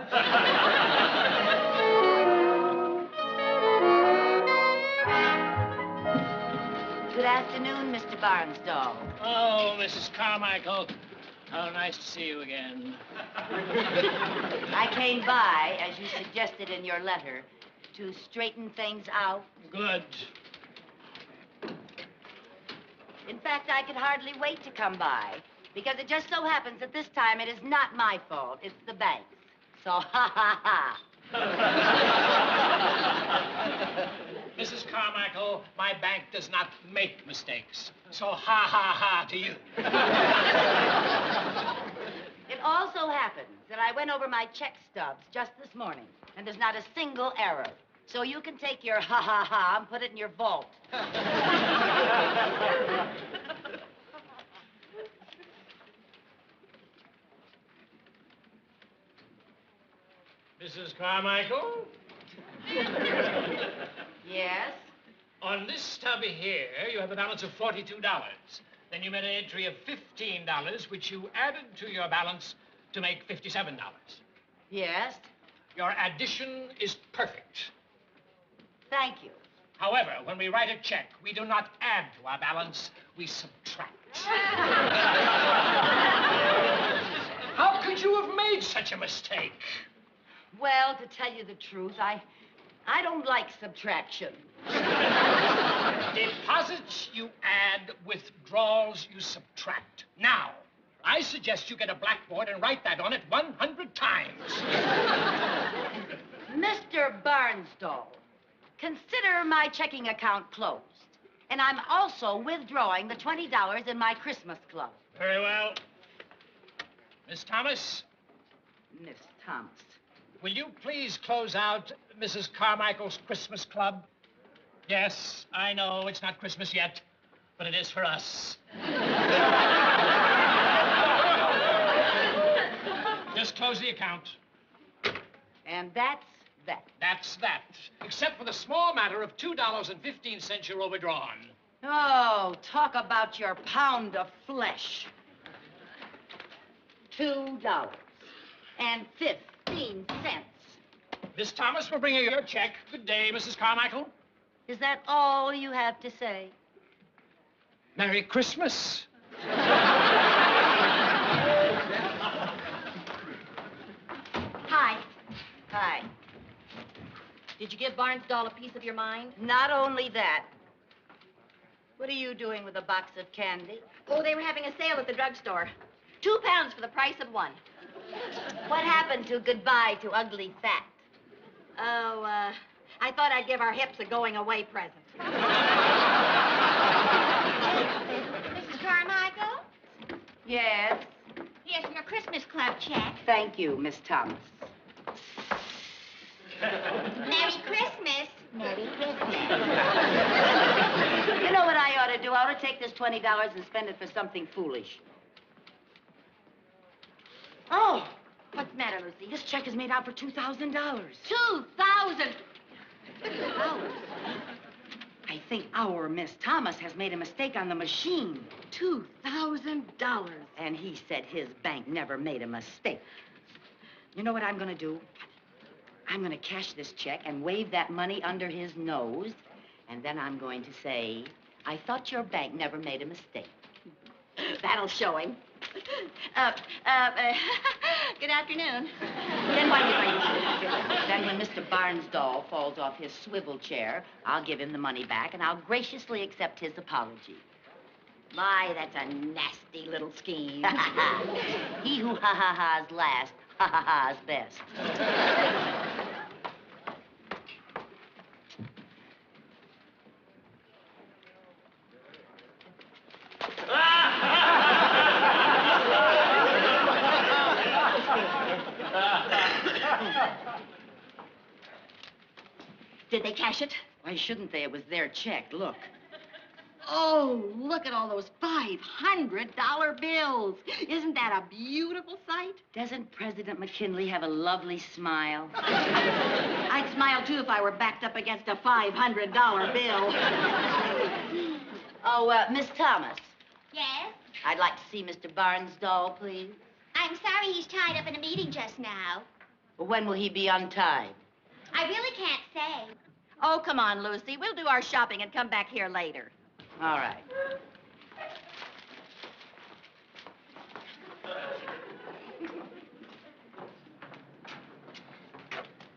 Good afternoon, Mr. Barnsdall. Oh, Mrs. Carmichael. How nice to see you again. I came by, as you suggested in your letter, to straighten things out. Good. In fact, I could hardly wait to come by, because it just so happens that this time it is not my fault. It's the bank's. So, ha, ha, ha. Mrs. Carmichael, my bank does not make mistakes. So ha, ha, ha to you. It also happens that I went over my check stubs just this morning, and there's not a single error. So you can take your ha, ha, ha and put it in your vault. Mrs. Carmichael? Yes? On this stub here, you have a balance of $42. Then you made an entry of $15, which you added to your balance to make $57. Yes? Your addition is perfect. Thank you. However, when we write a check, we do not add to our balance, we subtract. How could you have made such a mistake? Well, to tell you the truth, I don't like subtraction. Deposits you add, withdrawals you subtract. Now, I suggest you get a blackboard and write that on it 100 times. Mr. Barnsdall, consider my checking account closed. And I'm also withdrawing the $20 in my Christmas club. Very well. Miss Thomas? Miss Thomas. will you please close out Mrs. Carmichael's Christmas Club? Yes, I know it's not Christmas yet, but it is for us. Just close the account. And that's that. That's that. Except for the small matter of $2.15 you're overdrawn. Oh, talk about your pound of flesh. $2.15. Miss Thomas will bring you your check. Good day, Mrs. Carmichael. Is that all you have to say? Merry Christmas. Hi. Hi. Did you give Barnsdall a piece of your mind? Not only that. What are you doing with a box of candy? Oh, they were having a sale at the drugstore. 2 pounds for the price of 1. What happened to goodbye to ugly fat? Oh, I thought I'd give our hips a going-away present. Mrs. Carmichael? Yes? Here's your Christmas Club check. Thank you, Miss Thomas. Merry Christmas. Merry Christmas. You know what I ought to do? I ought to take this $20 and spend it for something foolish. Oh, What's the matter, Lucy? this check is made out for $2,000. 2,000. I think our Miss Thomas has made a mistake on the machine. $2,000. And he said his bank never made a mistake. You know what I'm going to do? I'm going to cash this check and wave that money under his nose. And then I'm going to say, I thought your bank never made a mistake. That'll show him. Good afternoon. Then when Mr. Barnsdall falls off his swivel chair, I'll give him the money back, and I'll graciously accept his apology. My, that's a nasty little scheme. He who ha-ha-ha's last, ha-ha-ha's best. Did they cash it? Why shouldn't they? It was their check. Look. Oh, look at all those $500 bills. Isn't that a beautiful sight? Doesn't President McKinley have a lovely smile? I'd smile, too, if I were backed up against a $500 bill. Oh, Miss Thomas. Yes? I'd like to see Mr. Barnsdall, please. I'm sorry he's tied up in a meeting just now. When will he be untied? I really can't say. Oh, come on, Lucy. We'll do our shopping and come back here later. All right.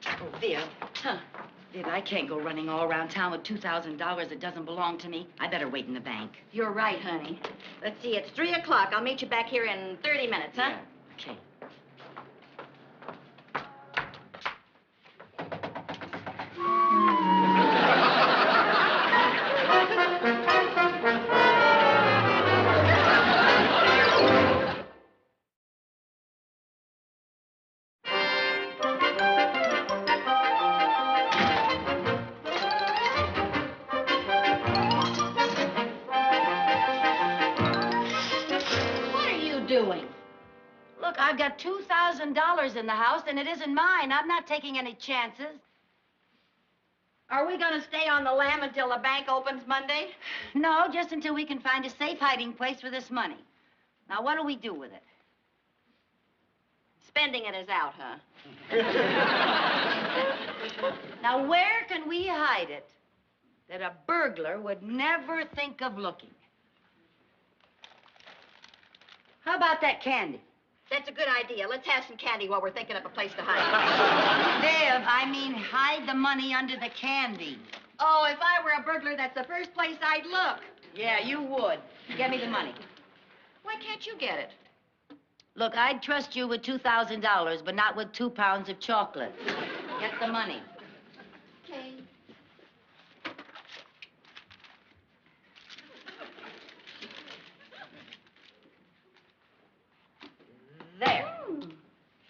Oh, Viv. Huh. Viv, I can't go running all around town with $2,000 that doesn't belong to me. I better wait in the bank. You're right, honey. Let's see, it's 3 o'clock. I'll meet you back here in 30 minutes, huh? Yeah. Okay. Look, I've got $2,000 in the house, and it isn't mine. I'm not taking any chances. Are we going to stay on the lam until the bank opens Monday? No, just until we can find a safe hiding place for this money. Now, what do we do with it? Spending it is out, huh? Now, where can we hide it that a burglar would never think of looking? How about that candy? That's a good idea. Let's have some candy while we're thinking of a place to hide Viv, I mean, hide the money under the candy. Oh, if I were a burglar, that's the first place I'd look. Yeah, you would. Get me the money. Why can't you get it? Look, I'd trust you with $2,000, but not with 2 pounds of chocolate. Get the money. Okay. There.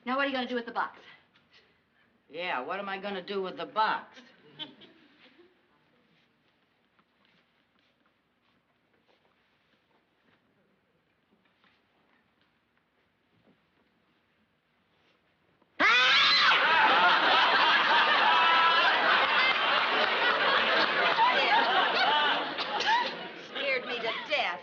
Now, what are you going to do with the box? Yeah, what am I gonna do with the box? Scared me to death.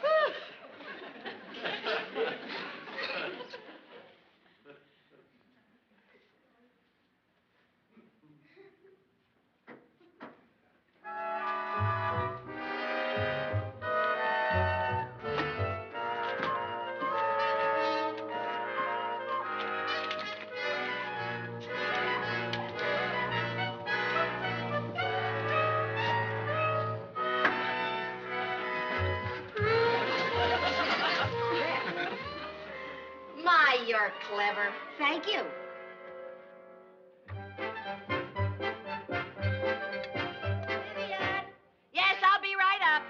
My, you're clever. Thank you. Vivian. Yes, I'll be right up.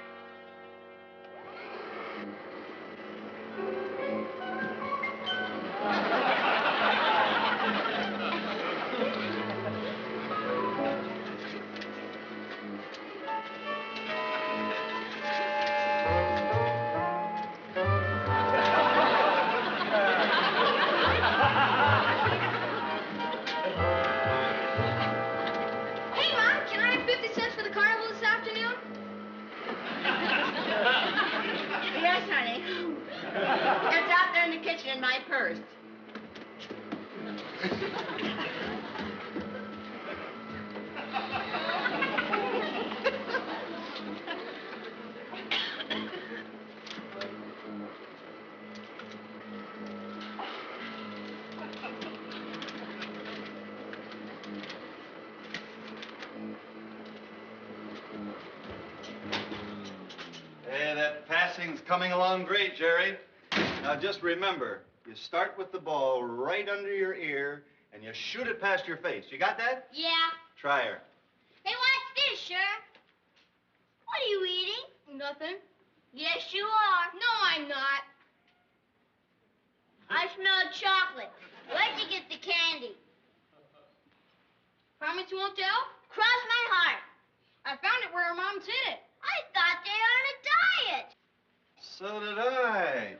Hey, Mom, can I have 50 cents for the carnival this afternoon? Yes, honey. It's out there in the kitchen in my purse. Hey, that passing's coming along great, Jerry. Now just remember, you start with the ball right under your ear and you shoot it past your face. You got that? Yeah. Try her. Hey, what's this, Sheriff? What are you eating? Nothing. Yes, you are. No, I'm not. I smell chocolate. Where'd you get the candy? Promise you won't tell? Cross my heart. I found it where her mom hid it. I thought they were on a diet. So did I.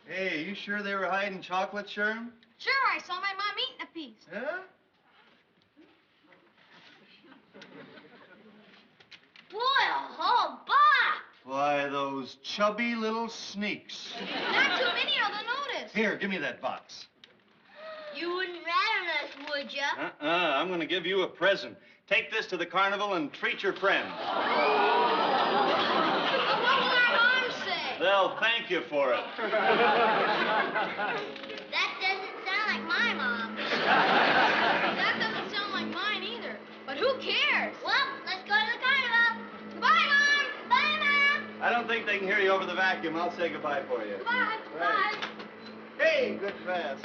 Hey, you sure they were hiding chocolate, Sherm? Sure, I saw my mom eating a piece. Yeah? Boy, a whole box. Why, those chubby little sneaks. Not too many of them notice. Here, give me that box. You wouldn't rat on us, would ya? I'm gonna give you a present. Take this to the carnival and treat your friends. What will our mom say? They'll thank you for it. That doesn't sound like my mom. That doesn't sound like mine either. But who cares? Well, let's go to the carnival. Goodbye, Mom. Bye, Mom. I don't think they can hear you over the vacuum. I'll say goodbye for you. Goodbye. Right. Hey, good pass.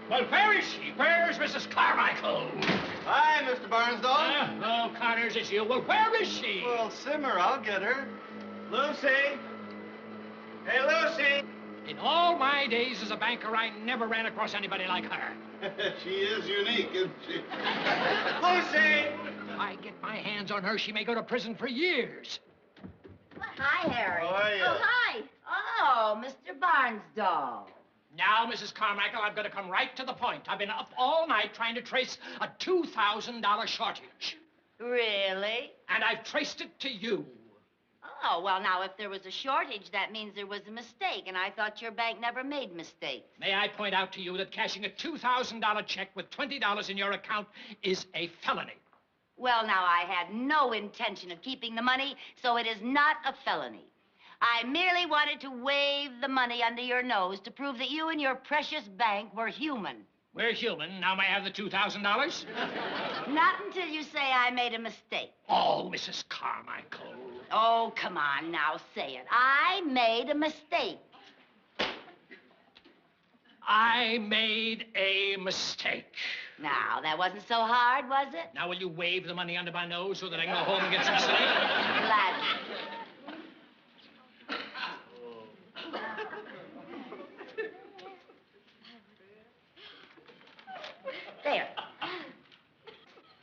Well, where is she? Where's Mrs. Carmichael? Hi, Mr. Barnsdall. Oh, Connors, it's you. Well, where is she? Well, simmer. I'll get her. Lucy. Hey, Lucy. In all my days as a banker, I never ran across anybody like her. She is unique, isn't she? Lucy! If I get my hands on her, she may go to prison for years. Hi, Harry. How are you? Oh, hi. Oh, Mr. Barnsdall. Now, Mrs. Carmichael, I'm going to come right to the point. I've been up all night trying to trace a $2,000 shortage. Really? And I've traced it to you. Oh, well, now, if there was a shortage, that means there was a mistake, and I thought your bank never made mistakes. May I point out to you that cashing a $2,000 check with $20 in your account is a felony. Well, now, I had no intention of keeping the money, so it is not a felony. I merely wanted to wave the money under your nose to prove that you and your precious bank were human. We're human. Now may I have the $2,000? Not until you say I made a mistake. Oh, Mrs. Carmichael. Oh, come on now, say it. I made a mistake. I made a mistake. Now, that wasn't so hard, was it? Now, will you wave the money under my nose so that I can go home and get some sleep? Gladly. There.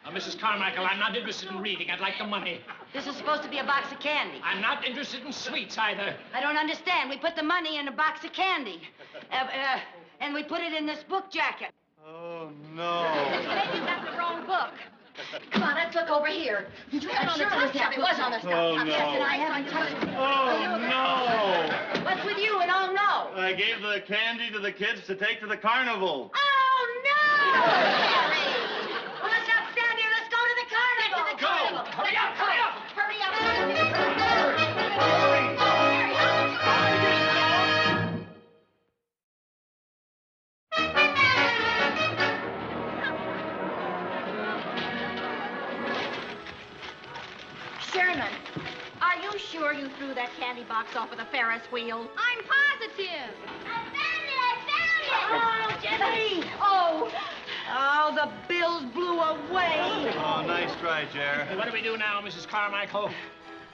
Now, Mrs. Carmichael, I'm not interested in reading. I'd like the money. This is supposed to be a box of candy. I'm not interested in sweets either. I don't understand. We put the money in a box of candy. And we put it in this book jacket. Oh, no. Maybe you got the wrong book. Come on, let's look over here. Did you have it on the top? It was on the top. Oh, no. Yes, and I haven't touched it. Oh, no. What's with you and oh, no? I gave the candy to the kids to take to the carnival. Oh, no! Well, let's not stand here. Let's go to the carnival. Get to the carnival. Hurry up, hurry up! Hurry up. Sherman, are you sure you threw that candy box off of the Ferris wheel? I'm positive. I found it! Oh, Jimmy! Oh, the bills blew away. Oh, nice try, Jer. What do we do now, Mrs. Carmichael?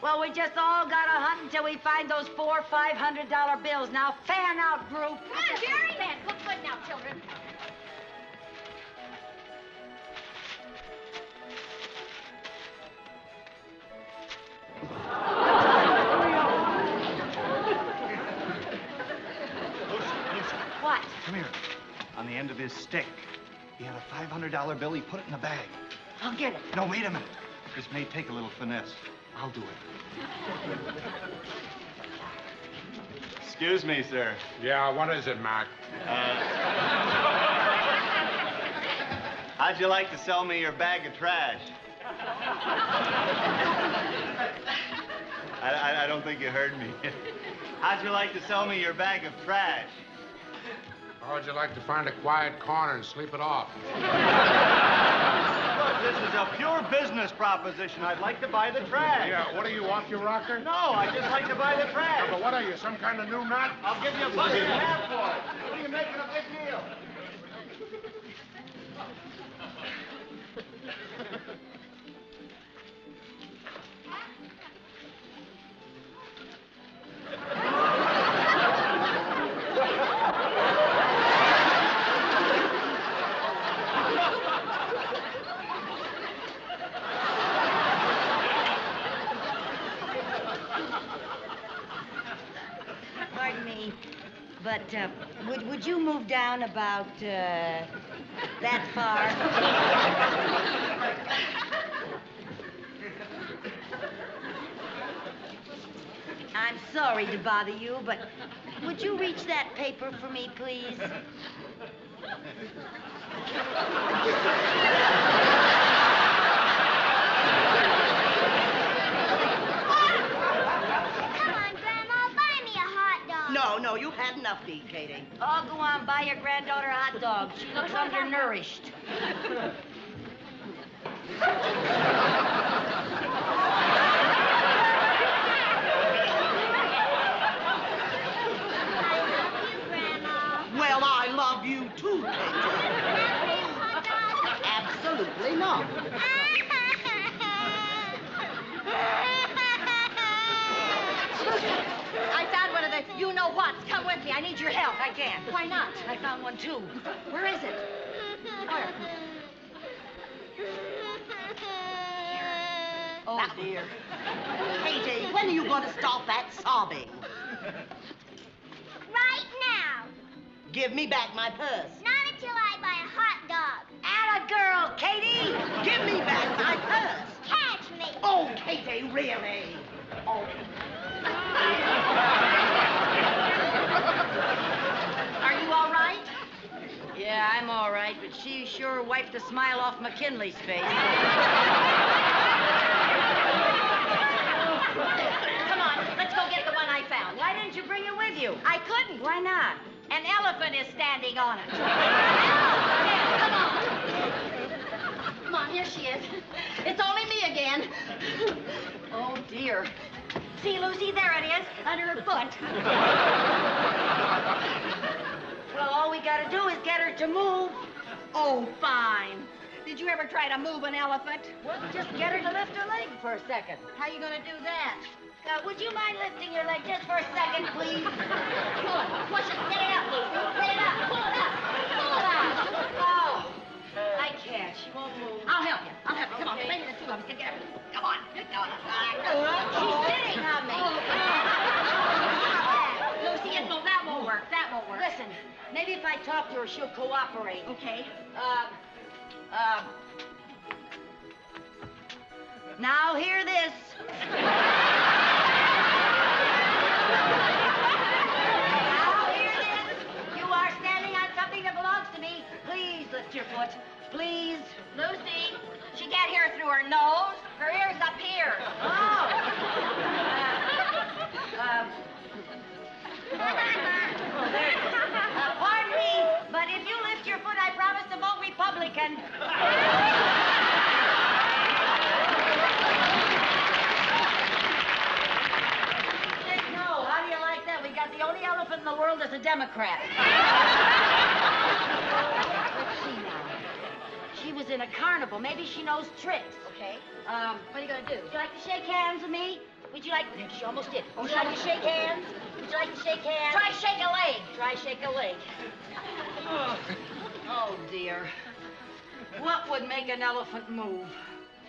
Well, we just all gotta hunt until we find those $400, $500 bills. Now, fan out, group. Come on, Jerry. Man, look good now, children. What? Come here. On the end of his stick, he had a $500 bill. He put it in the bag. I'll get it. No, wait a minute. This may take a little finesse. I'll do it. Excuse me, sir. Yeah, what is it, Mac? How'd you like to sell me your bag of trash? I don't think you heard me. How'd you like to sell me your bag of trash? How would you like to find a quiet corner and sleep it off? Look, this is a pure business proposition. I'd like to buy the trash. Yeah, what are you, off your rocker? No, I'd just like to buy the trash. Yeah, but what are you, some kind of new nut? I'll give you $1.50 for it. What are you making a big deal? Pardon me, but would you move down about that far? I'm sorry to bother you, but would you reach that paper for me, please? No, you've had enough to eat, Katie. Oh, go on, buy your granddaughter a hot dog. She looks undernourished. Well, I love you too, Katie. Absolutely not. I found one of the you-know-whats. Come with me. I need your help. I can't. Why not? I found one, too. Where is it? Where? Oh, dear. Katie, when are you going to stop that sobbing? Right now. Give me back my purse. Not until I buy a hot dog. Atta girl, Katie! Give me back my purse. Catch me. Oh, Katie, really? Oh. Are you all right? Yeah, I'm all right, but she sure wiped the smile off McKinley's face. Come on, let's go get the one I found. Why didn't you bring it with you? I couldn't. Why not? An elephant is standing on it. Come on. Come on, here she is. It's only me again. Oh, dear. See, Lucy, there it is, under her foot. Well, all we gotta do is get her to move. Oh, fine. Did you ever try to move an elephant? Well, just get her to lift her leg for a second. How you gonna do that? Would you mind lifting your leg just for a second, please? Pull it. Push it. Get it up, Lucy. Get it up. Pull it up. Pull it up. Oh, I can't. She won't move. I'll help you. Come on. Maybe the two of us can get her. Come on. She's sitting on me. Lucy, that won't work. That won't work. Listen, maybe if I talk to her, she'll cooperate. Okay. Now hear this. Now hear this. You are standing on something that belongs to me. Please lift your foot. Please. Lucy, she can't hear through her nose. Her ear's up here. Oh, there it is. Pardon me, but if you lift your foot, I promise to vote Republican. No, how do you like that? We got the only elephant in the world that's a Democrat. Let's see now. She was in a carnival. Maybe she knows tricks. Okay. What are you gonna do? Would you like to shake hands with me? Would you like... She almost did. Would you like to shake hands? Would you like to shake hands? Try shake a leg. Try shake a leg. Oh, dear. What would make an elephant move?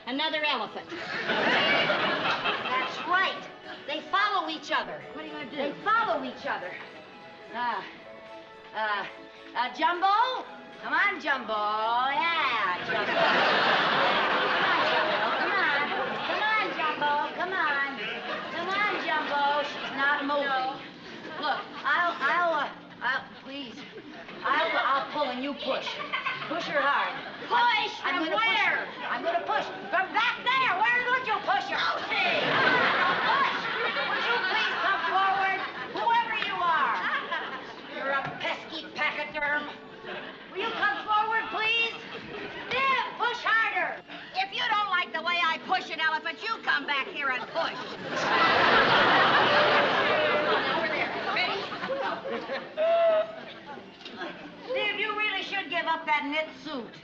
Another elephant. That's right. They follow each other. What are you gonna do? They follow each other. Jumbo? Come on, Jumbo. Yeah, Jumbo. Come on, Jumbo. Come on. Come on, Jumbo. She's not moving. No. Look, please. I'll pull and you push. Push her hard. Push I'm from gonna where? I'm gonna push from back there. Where would you push her? Lucy! Push! Would you please come forward? Whoever you are. You're a pesky pachyderm. Will you come forward, please? Viv, push harder. If you don't like the way I push an elephant, you come back here and push. Over there. Ready? Viv, you really should give up that knit suit.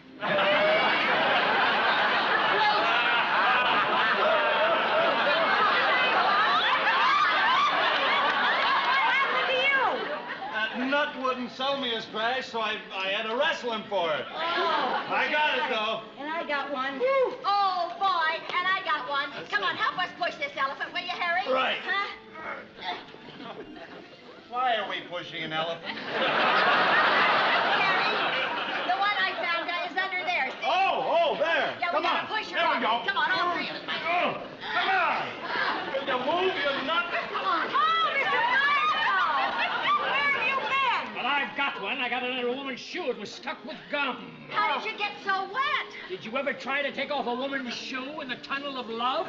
Nut wouldn't sell me his trash, so I had to wrestle him for it. Oh, I got it, though. And I got one. Oh, boy, and I got one. Come on, help us push this elephant, will you, Harry? Right. Huh? Why are we pushing an elephant? Harry, the one I found is under there, see? Oh, there. Yeah, we Come gotta on. push her There we up. go. Come on, all three of us. Oh, come on. Will you move, you nut? Come on. Oh, Mr. Feinstahl! Where have you been? Well, I've got one. I got it in a woman's shoe. It was stuck with gum. How did you get so wet? Did you ever try to take off a woman's shoe in the tunnel of love?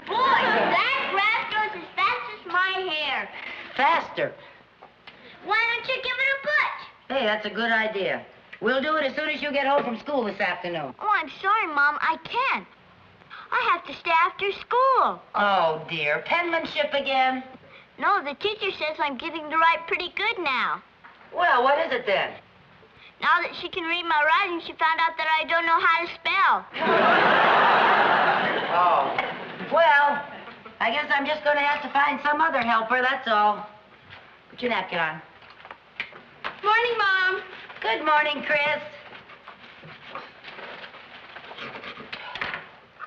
Boy, that grass goes as fast as my hair. Faster. Why don't you give it a push? Hey, that's a good idea. We'll do it as soon as you get home from school this afternoon. Oh, I'm sorry, Mom. I can't. I have to stay after school. Oh, dear. Penmanship again? No, the teacher says I'm getting to write pretty good now. Well, what is it then? Now that she can read my writing, she found out that I don't know how to spell. Oh. Well, I guess I'm just going to have to find some other helper, that's all. Put your napkin on. Morning, Mom. Good morning, Chris.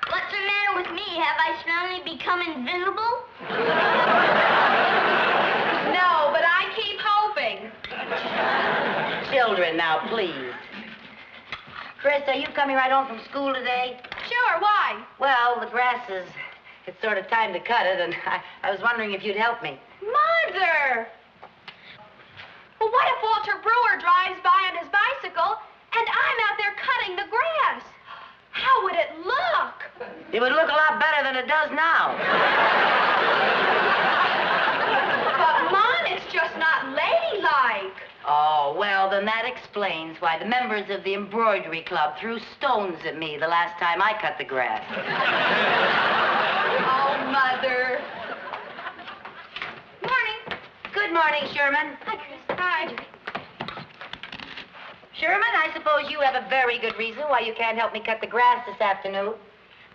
What's the matter with me? Have I suddenly become invisible? No, but I keep hoping. Children, now, please. Chris, are you coming right home from school today? Sure, why? Well, the grass is... It's sort of time to cut it, and I was wondering if you'd help me. Mother! Well, what if Walter Brewer drives by on his bicycle and I'm out there cutting the grass? How would it look? It would look a lot better than it does now. But, Mom, it's just not ladylike. Oh, well, then that explains why the members of the embroidery club threw stones at me the last time I cut the grass. Oh, Mother. Morning. Good morning, Sherman. Hi, Chris. Hi. Sherman, I suppose you have a very good reason why you can't help me cut the grass this afternoon.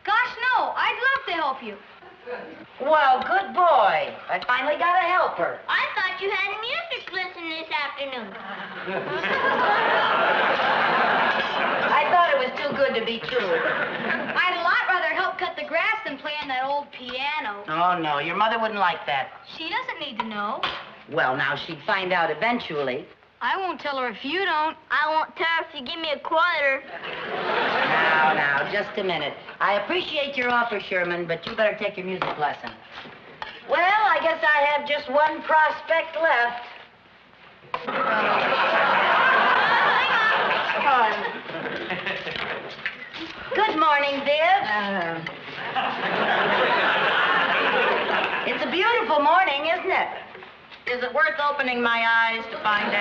Gosh, no. I'd love to help you. Well, good boy. I finally got a helper. I thought you had a music lesson this afternoon. I thought it was too good to be true. I'd a lot rather help cut the grass than play on that old piano. Oh, no, your mother wouldn't like that. She doesn't need to know. Well, now, she'd find out eventually. I won't tell her if you don't. I won't tell her if you give me a quarter. Now, just a minute. I appreciate your offer, Sherman, but you better take your music lesson. Well, I guess I have just one prospect left. Good morning, Viv. It's a beautiful morning, isn't it? Is it worth opening my eyes to find out?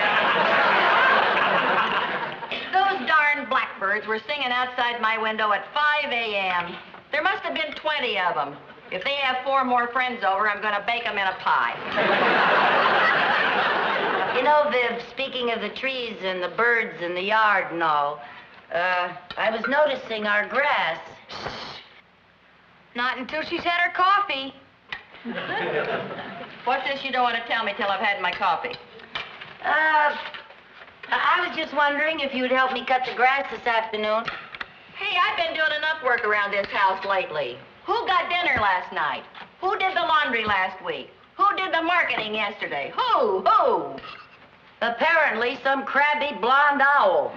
Those darn blackbirds were singing outside my window at 5 a.m. There must have been 20 of them. If they have 4 more friends over, I'm going to bake them in a pie. You know, Viv, speaking of the trees and the birds in the yard and all, I was noticing our grass. Not until she's had her coffee. What's this you don't want to tell me till I've had my coffee? I was just wondering if you'd help me cut the grass this afternoon. Hey, I've been doing enough work around this house lately. Who got dinner last night? Who did the laundry last week? Who did the marketing yesterday? Who? Apparently, some crabby blonde owl.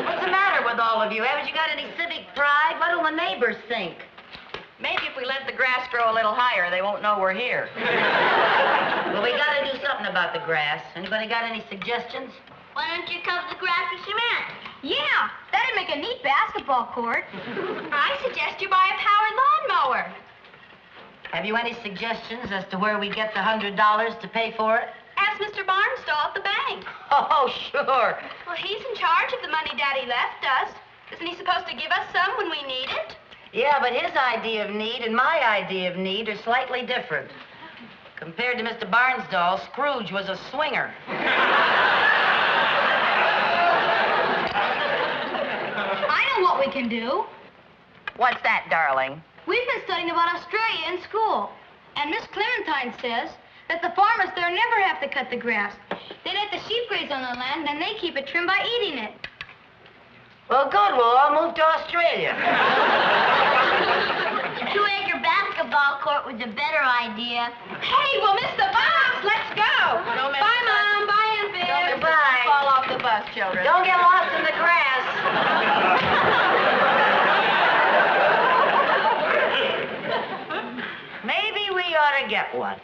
What's the matter with all of you? Haven't you got any civic pride? What'll the neighbors think? Maybe if we let the grass grow a little higher, they won't know we're here. Well, we gotta do something about the grass. Anybody got any suggestions? Why don't you cover the grass with cement? Yeah, that'd make a neat basketball court. I suggest you buy a powered lawnmower. Have you any suggestions as to where we get the $100 to pay for it? Ask Mr. Barnstall at the bank. Oh, sure. Well, he's in charge of the money Daddy left us. Isn't he supposed to give us some when we need it? Yeah, but his idea of need and my idea of need are slightly different. Compared to Mr. Barnsdall, Scrooge was a swinger. I know what we can do. What's that, darling? We've been studying about Australia in school. And Miss Clementine says that the farmers there never have to cut the grass. They let the sheep graze on the land, and they keep it trim by eating it. Well, good. We'll all move to Australia. 2-acre basketball court was a better idea. Hey, we'll miss the bus. Let's go. Don't miss Bye, the bus. Mom. Bye, Aunt Viv. Goodbye. Fall off the bus, children. Don't get lost in the grass. Maybe we ought to get one.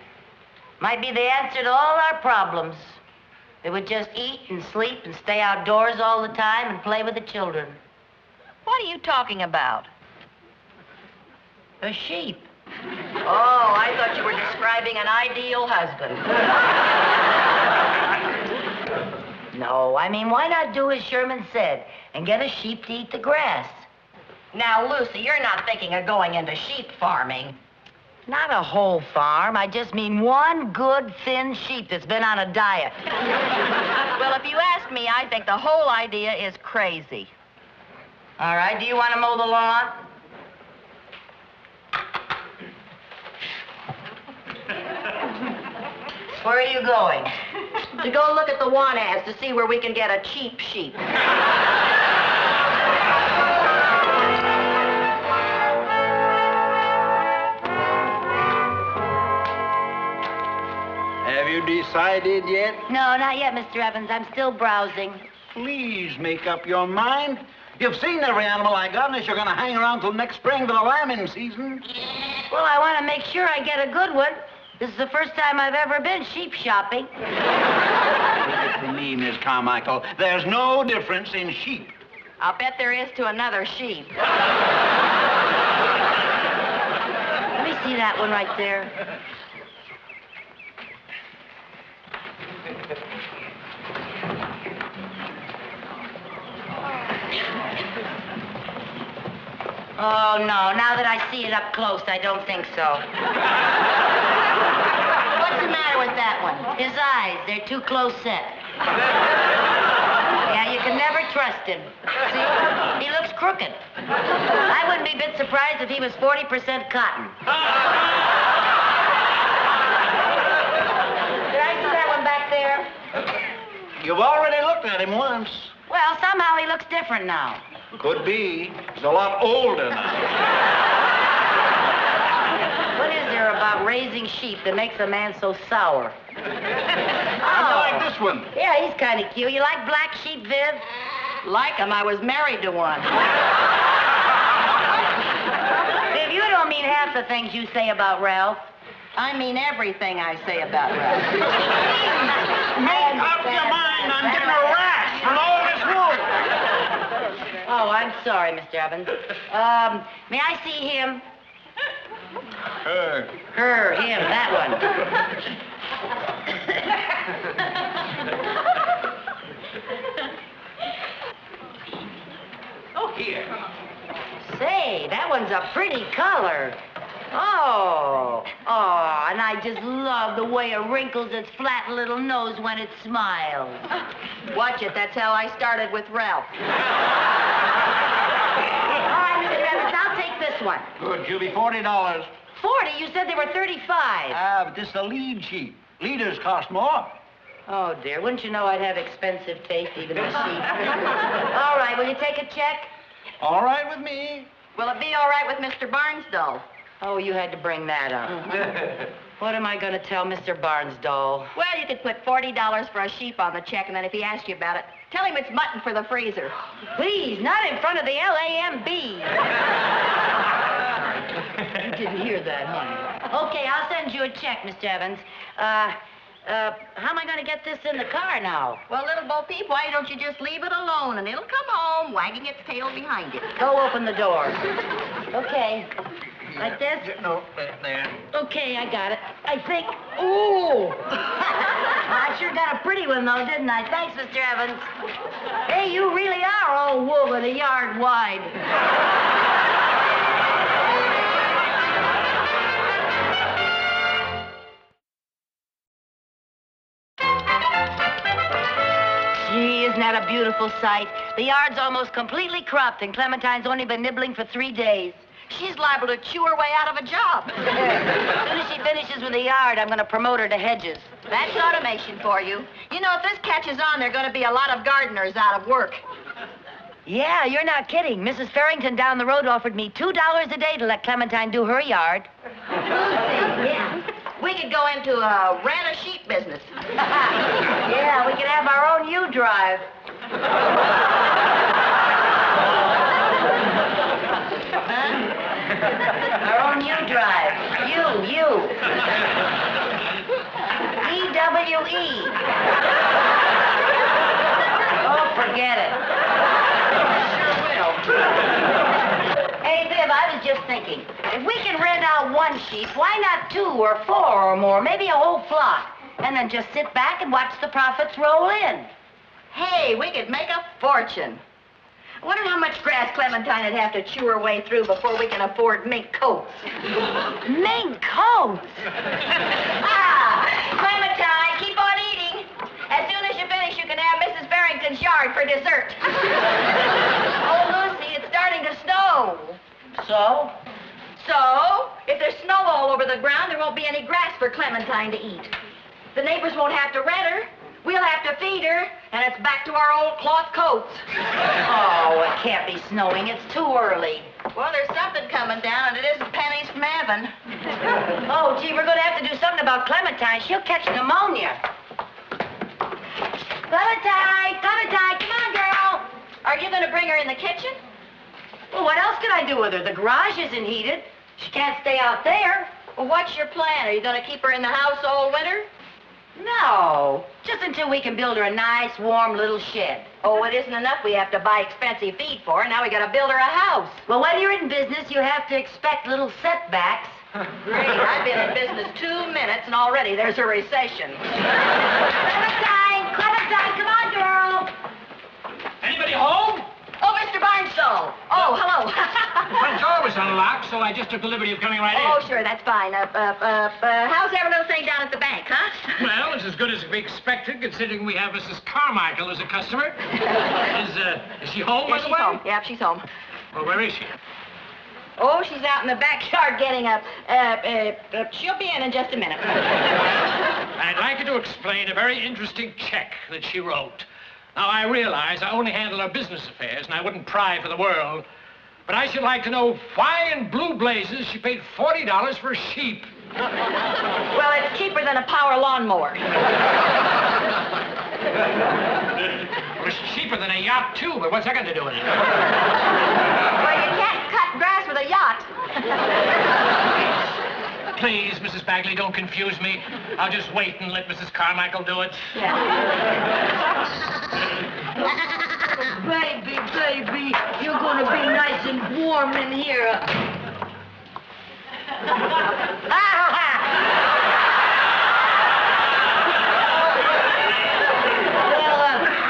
Might be the answer to all our problems. They would just eat and sleep and stay outdoors all the time and play with the children. What are you talking about? A sheep. Oh, I thought you were describing an ideal husband. No, I mean, why not do as Sherman said and get a sheep to eat the grass? Now, Lucy, you're not thinking of going into sheep farming. Not a whole farm. I just mean one good, thin sheep that's been on a diet. Well, if you ask me, I think the whole idea is crazy. All right, do you want to mow the lawn? Where are you going? To go look at the want ads to see where we can get a cheap sheep. Have you decided yet? No, not yet, Mr. Evans. I'm still browsing. Please make up your mind. You've seen every animal I got, unless you're going to hang around till next spring for the lambing season. Well, I want to make sure I get a good one. This is the first time I've ever been sheep shopping. To me, Miss Carmichael, there's no difference in sheep. I'll bet there is to another sheep. Let me see that one right there. Oh, no. Now that I see it up close, I don't think so. What's the matter with that one? His eyes, they're too close set. Yeah, you can never trust him. See? He looks crooked. I wouldn't be a bit surprised if he was 40% cotton. Did I see that one back there? You've already looked at him once. Well, somehow he looks different now. Could be. He's a lot older now. What is there about raising sheep that makes a man so sour? I like this one. Yeah, he's kind of cute. You like black sheep, Viv? Like him, I was married to one. Viv, you don't mean half the things you say about Ralph. I mean everything I say about Ralph. Make up your mind. I'm getting a rash from all this wool. Oh, I'm sorry, Mr. Evans. May I see him? Her. Her, him, that one. Oh, here. Say, that one's a pretty color. Oh, and I just love the way it wrinkles its flat little nose when it smiles. Watch it, that's how I started with Ralph. All right, Mr. Evans, I'll take this one. Good, Juby, $40. 40? You said they were 35. But this is a lead sheep. Leaders cost more. Oh, dear, wouldn't you know I'd have expensive taste, even in sheep? All right, will you take a check? All right with me. Will it be all right with Mr. Barnsdall? Oh, you had to bring that up. What am I going to tell Mr. Barnsdall? Well, you could put $40 for a sheep on the check, and then if he asks you about it, tell him it's mutton for the freezer. Please, not in front of the LAMB. You didn't hear that, honey. Okay, I'll send you a check, Mr. Evans. How am I going to get this in the car now? Well, little Bo Peep, why don't you just leave it alone, and it'll come home, wagging its tail behind it. Go open the door. Okay. Like this? No, there. Okay, I got it. I think. Ooh! I sure got a pretty one, though, didn't I? Thanks, Mr. Evans. Hey, you really are all wool and a yard wide. Gee, isn't that a beautiful sight? The yard's almost completely cropped, and Clementine's only been nibbling for 3 days. She's liable to chew her way out of a job. As soon as she finishes with the yard, I'm going to promote her to hedges. That's automation for you. You know, if this catches on, there are going to be a lot of gardeners out of work. Yeah, you're not kidding. Mrs. Farrington down the road offered me $2 a day to let Clementine do her yard. Yeah. We could go into a rent a sheep business. Yeah, we could have our own U-drive. Our own U-drive. U. E-W-E. Oh, forget it. Sure will. Hey, Viv, I was just thinking, if we can rent out one sheep, why not 2 or 4 or more, maybe a whole flock, and then just sit back and watch the profits roll in? Hey, we could make a fortune. I wonder how much grass Clementine would have to chew her way through before we can afford mink coats. Mink coats? Clementine, keep on eating. As soon as you finish, you can have Mrs. Barrington's yard for dessert. Oh, Lucy, it's starting to snow. So? So, if there's snow all over the ground, there won't be any grass for Clementine to eat. The neighbors won't have to rent her. We'll have to feed her, and it's back to our old cloth coats. Oh, it can't be snowing. It's too early. Well, there's something coming down, and it isn't pennies from heaven. Oh, gee, we're going to have to do something about Clementine. She'll catch pneumonia. Clementine, come on, girl. Are you going to bring her in the kitchen? Well, what else can I do with her? The garage isn't heated. She can't stay out there. Well, what's your plan? Are you going to keep her in the house all winter? No, just until we can build her a nice, warm little shed. Oh, it isn't enough we have to buy expensive feed for. Now we got to build her a house. Well, when you're in business, you have to expect little setbacks. Great, I've been in business 2 minutes, and already there's a recession. Clementine, come on, girl. Anybody home? Oh, Mr. Barnes so. Oh, hello. Front door was unlocked, so I just took the liberty of coming right in. Oh, sure, that's fine. How's every little thing down at the bank, huh? Well, it's as good as we expected, considering we have Mrs. Carmichael as a customer. Is she home, by the way? She's home. Yeah, she's home. Well, where is she? Oh, she's out in the backyard getting she'll be in just a minute. I'd like you to explain a very interesting check that she wrote. Now, I realize I only handle her business affairs, and I wouldn't pry for the world. But I should like to know why in blue blazes she paid $40 for a sheep. Well, it's cheaper than a power lawnmower. Well, it's cheaper than a yacht, too, but what's that got to do with it? Well, you can't cut grass with a yacht. Please, Mrs. Bagley, don't confuse me. I'll just wait and let Mrs. Carmichael do it. Yeah. Baby, you're gonna be nice and warm in here.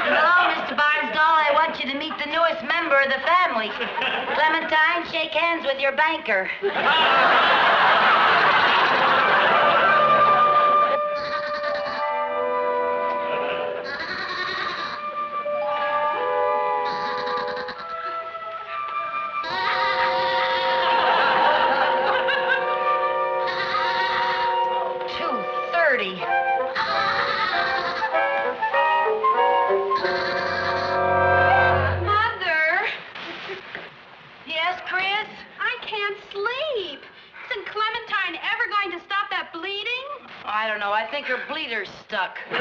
Hello, Mr. Barnsdall. I want you to meet the newest member of the family. Clementine, shake hands with your banker. I don't know. I think her bleeder's stuck. I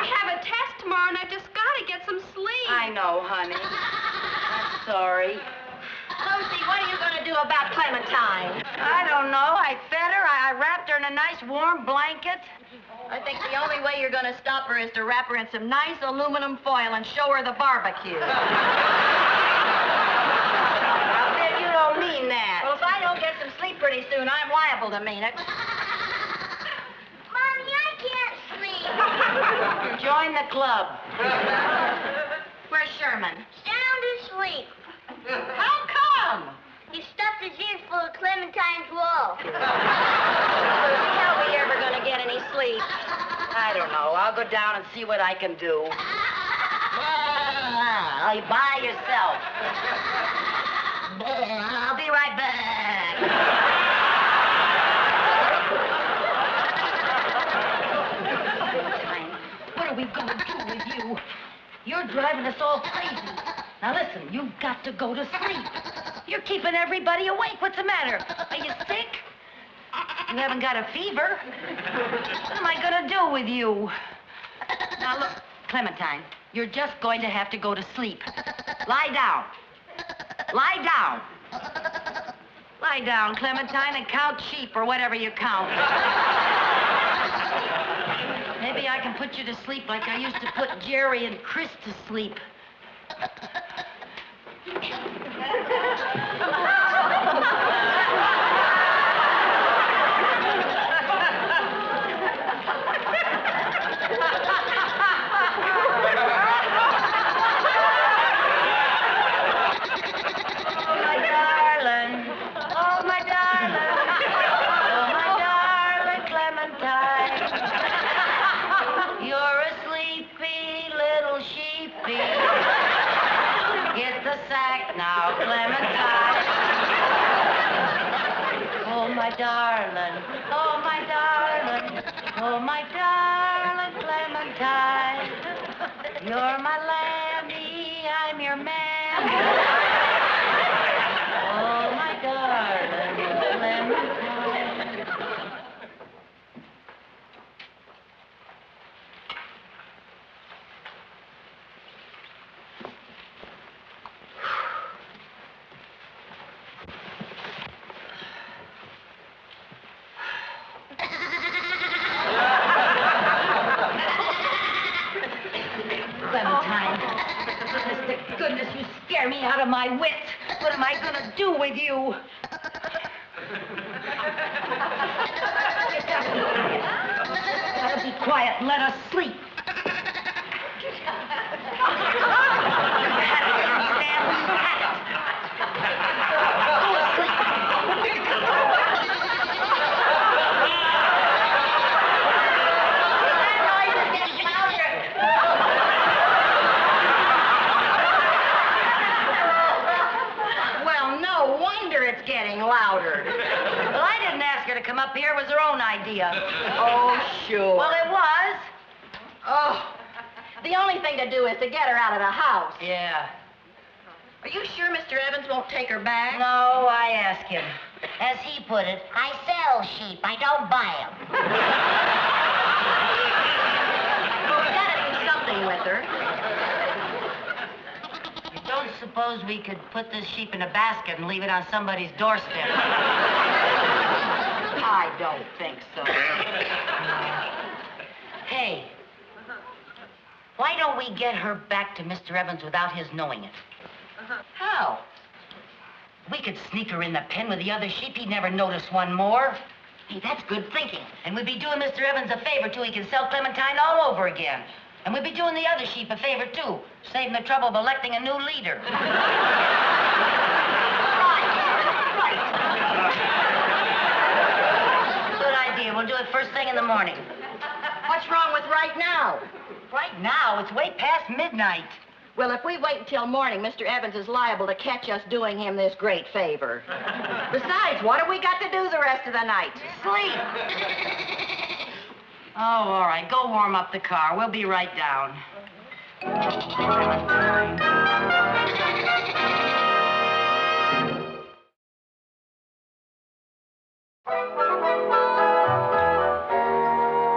have a test tomorrow, and I've just got to get some sleep. I know, honey. I'm sorry. Lucy, what are you going to do about Clementine? I don't know. I fed her. I wrapped her in a nice warm blanket. I think the only way you're going to stop her is to wrap her in some nice aluminum foil and show her the barbecue. I'll bet you don't mean that. Well, if I don't get some sleep pretty soon, I'm liable to mean it. Mommy, I can't sleep. Join the club. Where's Sherman? Sound asleep. How come? He stuffed his ears full of Clementine's wool. How are we ever going to get any sleep? I don't know. I'll go down and see what I can do. By yourself. I'll be right back. What are we going to do with you? You're driving us all crazy. Now listen, you've got to go to sleep. You're keeping everybody awake. What's the matter? Are you sick? You haven't got a fever. What am I going to do with you? Now look, Clementine, you're just going to have to go to sleep. Lie down. Lie down. Lie down, Clementine, and count sheep or whatever you count. Maybe I can put you to sleep like I used to put Jerry and Chris to sleep. Now, Clementine. Oh, my darling. Oh, my darling. Oh, my darling Clementine. You're my lammy, I'm your mammy. Oh, my darling Clementine. Clementine. Honest to goodness, you scare me out of my wits. What am I going to do with you? Gotta be quiet and let us sleep. idea. Oh, sure. Well, it was. Oh, the only thing to do is to get her out of the house. Yeah. Are you sure Mr. Evans won't take her back? No, I asked him. As he put it, I sell sheep, I don't buy them. Well, we gotta do something with her. You don't suppose we could put this sheep in a basket and leave it on somebody's doorstep? I don't think so. Hey, why don't we get her back to Mr. Evans without his knowing it? How? We could sneak her in the pen with the other sheep. He'd never notice one more. Hey, that's good thinking. And we'd be doing Mr. Evans a favor, too. He can sell Clementine all over again. And we'd be doing the other sheep a favor, too, saving the trouble of electing a new leader. Good idea. We'll do it first thing in the morning. What's wrong with right now? Right now, it's way past midnight. Well, if we wait until morning, Mr. Evans is liable to catch us doing him this great favor. Besides, what have we got to do the rest of the night? Sleep. Oh, all right. Go warm up the car. We'll be right down.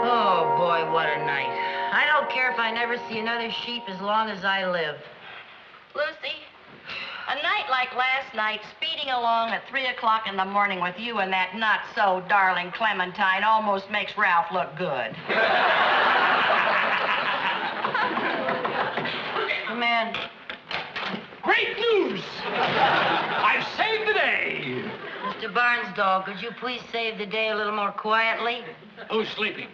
Oh, boy, what a night. I don't care if I never see another sheep as long as I live. Lucy, a night like last night, speeding along at 3 o'clock in the morning with you and that not-so-darling Clementine almost makes Ralph look good. Come in. Great news! I've saved the day. Mr. Barnsdall, could you please save the day a little more quietly? Who's sleeping?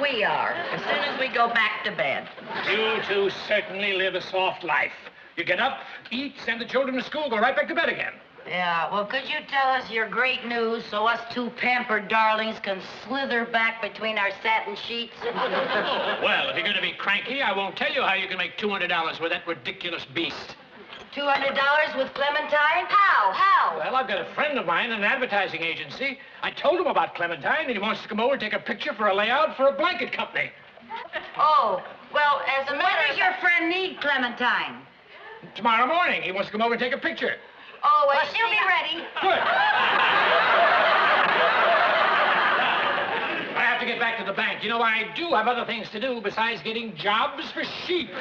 We are, as soon as we go back to bed. You two certainly live a soft life. You get up, eat, send the children to school, go right back to bed again. Yeah, well, could you tell us your great news so us two pampered darlings can slither back between our satin sheets? Well, if you're going to be cranky, I won't tell you how you can make $200 with that ridiculous beast. $200 with Clementine? How? Well, I've got a friend of mine in an advertising agency. I told him about Clementine, and he wants to come over and take a picture for a layout for a blanket company. Oh, well, as a matter of... When does your friend need Clementine? Tomorrow morning, he wants to come over and take a picture. Oh, well, she'll be ready. Good. I have to get back to the bank. You know, I do have other things to do besides getting jobs for sheep.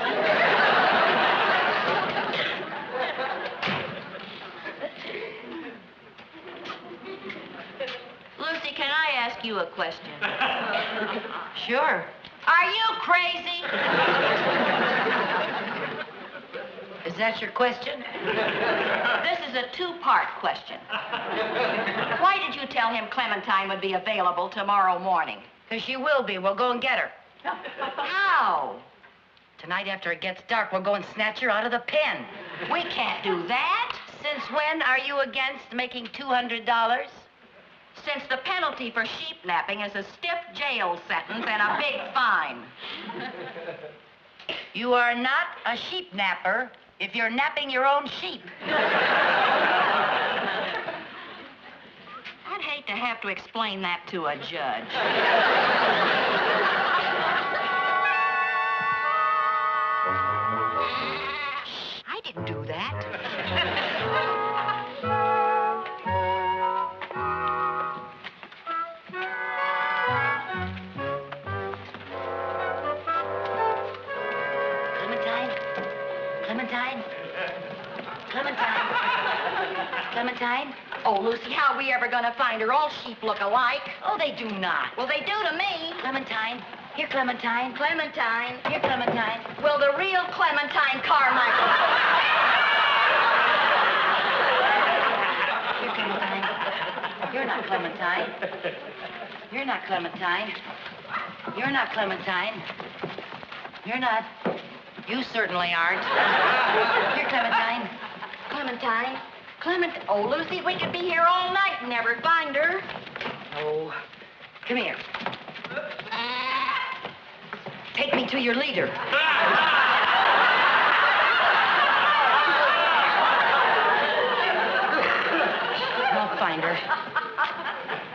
Lucy, can I ask you a question? Sure. Are you crazy? Is that your question? This is a two-part question. Why did you tell him Clementine would be available tomorrow morning? Because she will be. We'll go and get her. How? Tonight after it gets dark, we'll go and snatch her out of the pen. We can't do that. Since when are you against making $200? Since the penalty for sheep napping is a stiff jail sentence and a big fine. You are not a sheep napper if you're napping your own sheep. I'd hate to have to explain that to a judge. I didn't do that. Clementine? Oh, Lucy, how are we ever going to find her? All sheep look alike. Oh, they do not. Well, they do to me. Clementine. Here, Clementine. Clementine. Here, Clementine. Well, the real Clementine Carmichael. Here, Clementine. You're not Clementine. You're not Clementine. You're not Clementine. You're not. You certainly aren't. Here, Clementine. Clementine. Oh, Lucy, we could be here all night and never find her. Oh. Come here. Take me to your leader. I'll find her.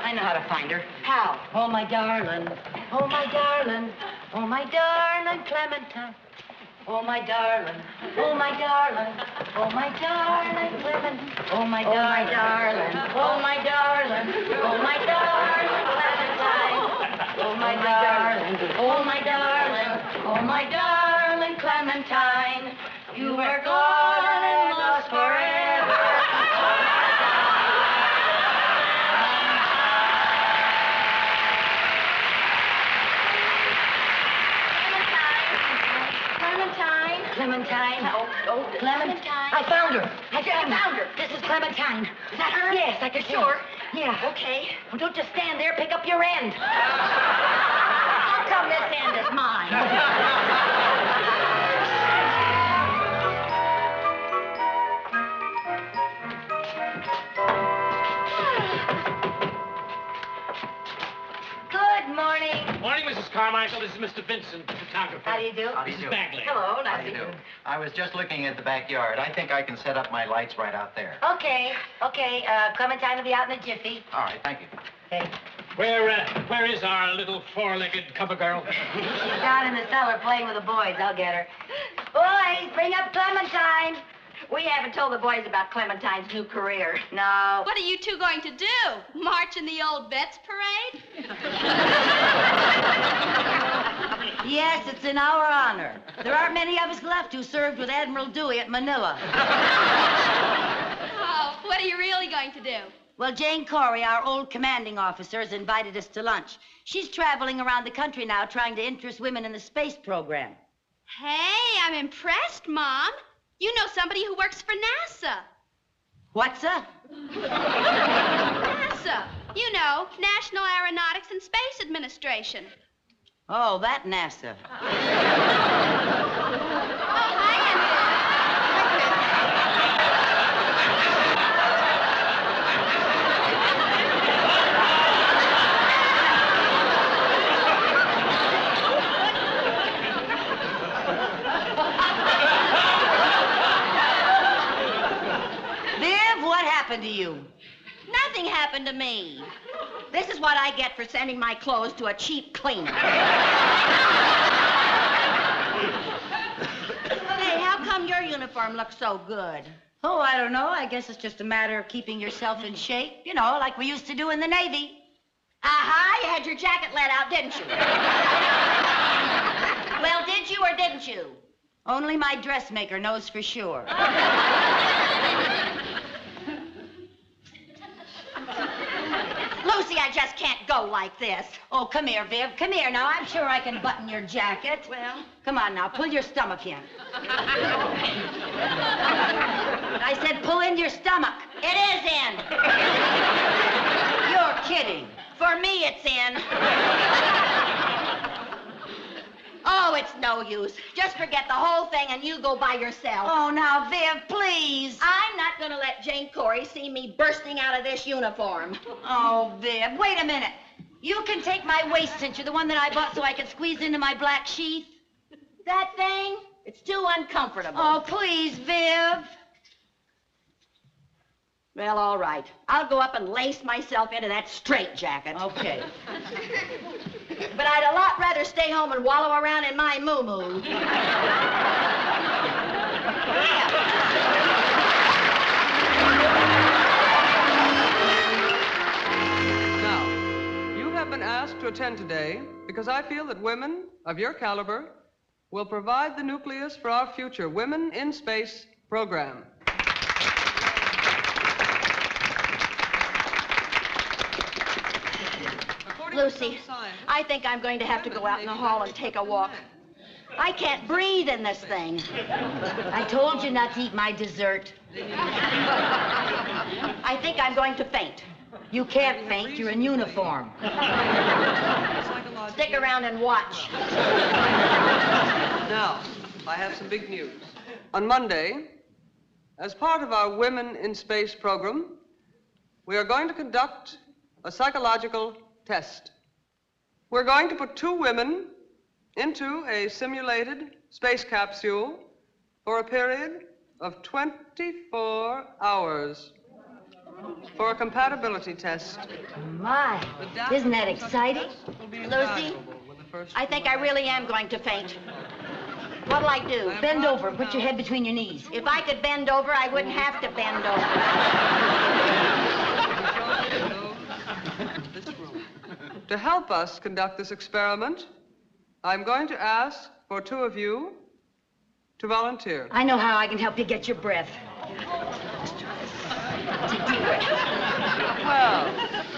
I I know how to find her. How? Oh, my darling. Oh, my darling. Oh, my darling Clementine. Oh, my darling. Oh, my darling. Oh, my darling Clementine. Oh, my darling. Oh, my darling. Oh, my darling Clementine. Oh, my darling. Oh, my darling. Oh, my darling Clementine. You were gone and lost forever. Clementine. Oh, Clementine. I found her. I found her. This is Clementine. Is that her? Yes, I can sure. Yeah. Okay. Well, don't just stand there. Pick up your end. How come this end is mine? Good morning. Morning, Mrs. Carmichael. This is Mr. Vincent, the photographer. How do you do? How do you Mrs. do? Bagley. Hello, How nice do to you meet do? you. I was just looking at the backyard. I think I can set up my lights right out there. Okay. Clementine will be out in a jiffy. All right, thank you. Okay. Where is our little four-legged cover girl? She's down in the cellar playing with the boys. I'll get her. Boys, bring up Clementine. We haven't told the boys about Clementine's new career. No. What are you two going to do? March in the old vets parade? Yes, it's in our honor. There aren't many of us left who served with Admiral Dewey at Manila. Oh, what are you really going to do? Well, Jane Corey, our old commanding officer, has invited us to lunch. She's traveling around the country now trying to interest women in the space program. Hey, I'm impressed, Mom. You know somebody who works for NASA. What's up? NASA. You know, National Aeronautics and Space Administration. Oh, that NASA. Oh, hi, What happened to you? Nothing happened to me. This is what I get for sending my clothes to a cheap cleaner. Hey, how come your uniform looks so good? Oh, I don't know. I guess it's just a matter of keeping yourself in shape. You know, like we used to do in the Navy. Aha, you had your jacket let out, didn't you? Well, did you or didn't you? Only my dressmaker knows for sure. Lucy, I just can't go like this. Oh, come here, Viv. Come here. Now, I'm sure I can button your jacket. Well? Come on now. Pull your stomach in. I said pull in your stomach. It is in. You're kidding. For me, it's in. Oh, it's no use. Just forget the whole thing and you go by yourself. Oh, now, Viv, please. I'm not going to let Jane Corey see me bursting out of this uniform. Oh, Viv, wait a minute. You can take my waist cincher, the one that I bought so I can squeeze into my black sheath. That thing? It's too uncomfortable. Oh, please, Viv. Well, all right. I'll go up and lace myself into that straitjacket. Okay. But I'd a lot rather stay home and wallow around in my moo-moo. Now, you have been asked to attend today because I feel that women of your caliber will provide the nucleus for our future Women in Space program. Lucy, I think I'm going to have to go out in the hall and take a walk. I can't breathe in this thing. I told you not to eat my dessert. I think I'm going to faint. You can't faint. You're in uniform. Stick around and watch. Now, I have some big news. On Monday, as part of our Women in Space program, we are going to conduct a psychological test. We're going to put two women into a simulated space capsule for a period of 24 hours. for a compatibility test. My, isn't that exciting? Lucy, I think I really am going to faint. What'll I do? Bend over and put your head between your knees. If I could bend over, I wouldn't have to bend over. To help us conduct this experiment, I'm going to ask for two of you to volunteer. I know how I can help you get your breath. Well,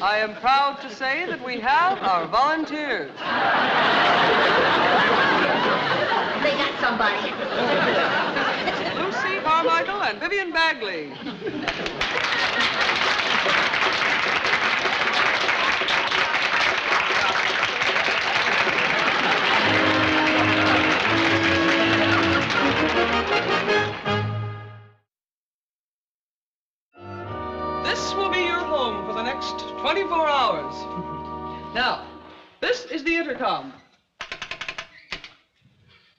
I am proud to say that we have our volunteers. They got somebody. Lucy Carmichael and Vivian Bagley. This will be your home for the next 24 hours. Now, this is the intercom.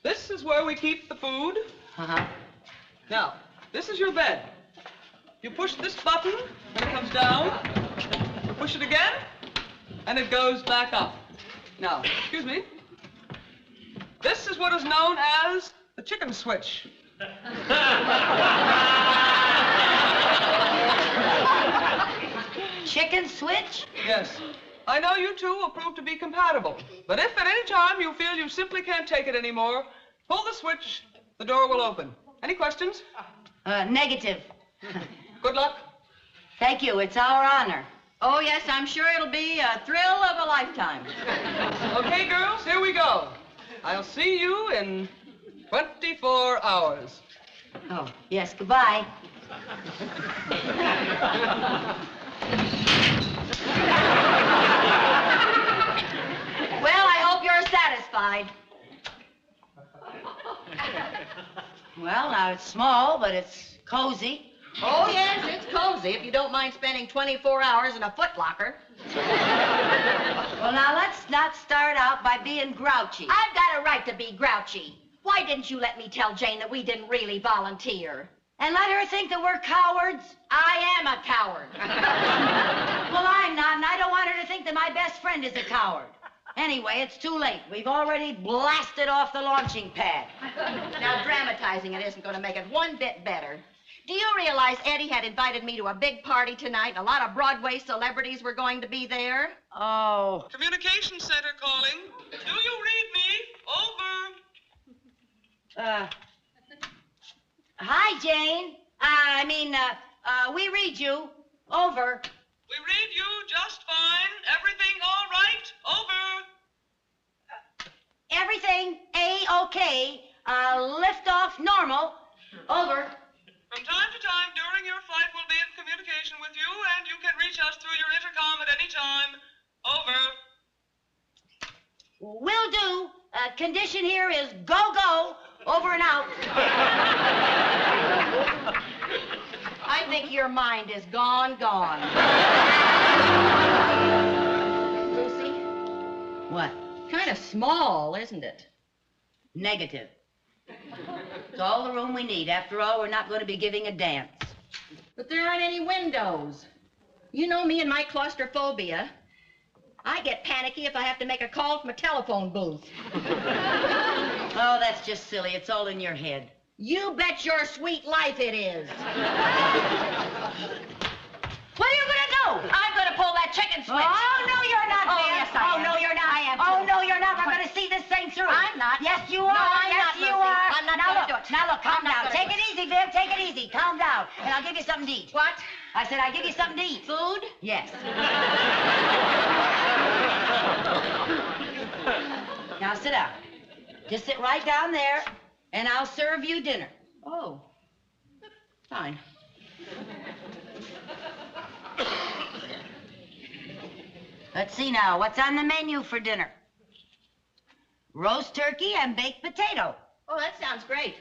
This is where we keep the food. Now, this is your bed. You push this button, and it comes down. You push it again, and it goes back up. Now, excuse me. This is what is known as the chicken switch. Chicken switch? Yes. I know you two will prove to be compatible, but if at any time you feel you simply can't take it anymore, pull the switch, the door will open. Any questions? Negative. Good luck. Thank you, it's our honor. Oh, yes, I'm sure it'll be a thrill of a lifetime. Okay, girls, here we go. I'll see you in 24 hours. Oh, yes, goodbye. Well, I hope you're satisfied. Well, now it's small, but it's cozy. Oh, yes, it's cozy if you don't mind spending 24 hours in a footlocker. Well, now let's not start out by being grouchy. I've got a right to be grouchy. Why didn't you let me tell Jane that we didn't really volunteer? And let her think that we're cowards? I am a coward. Well, I'm not, and I don't want her to think that my best friend is a coward. Anyway, it's too late. We've already blasted off the launching pad. Now, dramatizing it isn't going to make it one bit better. Do you realize Eddie had invited me to a big party tonight, and a lot of Broadway celebrities were going to be there? Oh. Communication center calling. Do you read me? Over. Hi, Jane. We read you. Over. We read you just fine. Everything all right? Over. Everything A-OK. Lift off normal. Over. From time to time during your flight, we'll be in communication with you, and you can reach us through your intercom at any time. Over. Will do. Condition here is go-go. Over and out. I think your mind is gone. Lucy? What? Kind of small, isn't it? Negative. It's all the room we need. After all, we're not going to be giving a dance. But there aren't any windows. You know me and my claustrophobia. I get panicky if I have to make a call from a telephone booth. Oh, that's just silly. It's all in your head. You bet your sweet life it is. What are you going to do? I'm going to pull that chicken switch. Oh, no, you're not, Oh, Viv. yes, I am. Oh, no, you're not. I am, Oh, too. no, you're not. We're going to see this thing through. I'm not. Yes, you are. No, I'm yes, not, you Lucy. are. I'm not now, gonna look, do it. Now, look, calm I'm not down. gonna Take do it easy, Viv. Take it easy. Calm down. And I'll give you something to eat. What? I said I'll give you something to eat. Food? Yes. Now, sit down. Just sit right down there, and I'll serve you dinner. Oh. Fine. Let's see now. What's on the menu for dinner? Roast turkey and baked potato. Oh, that sounds great.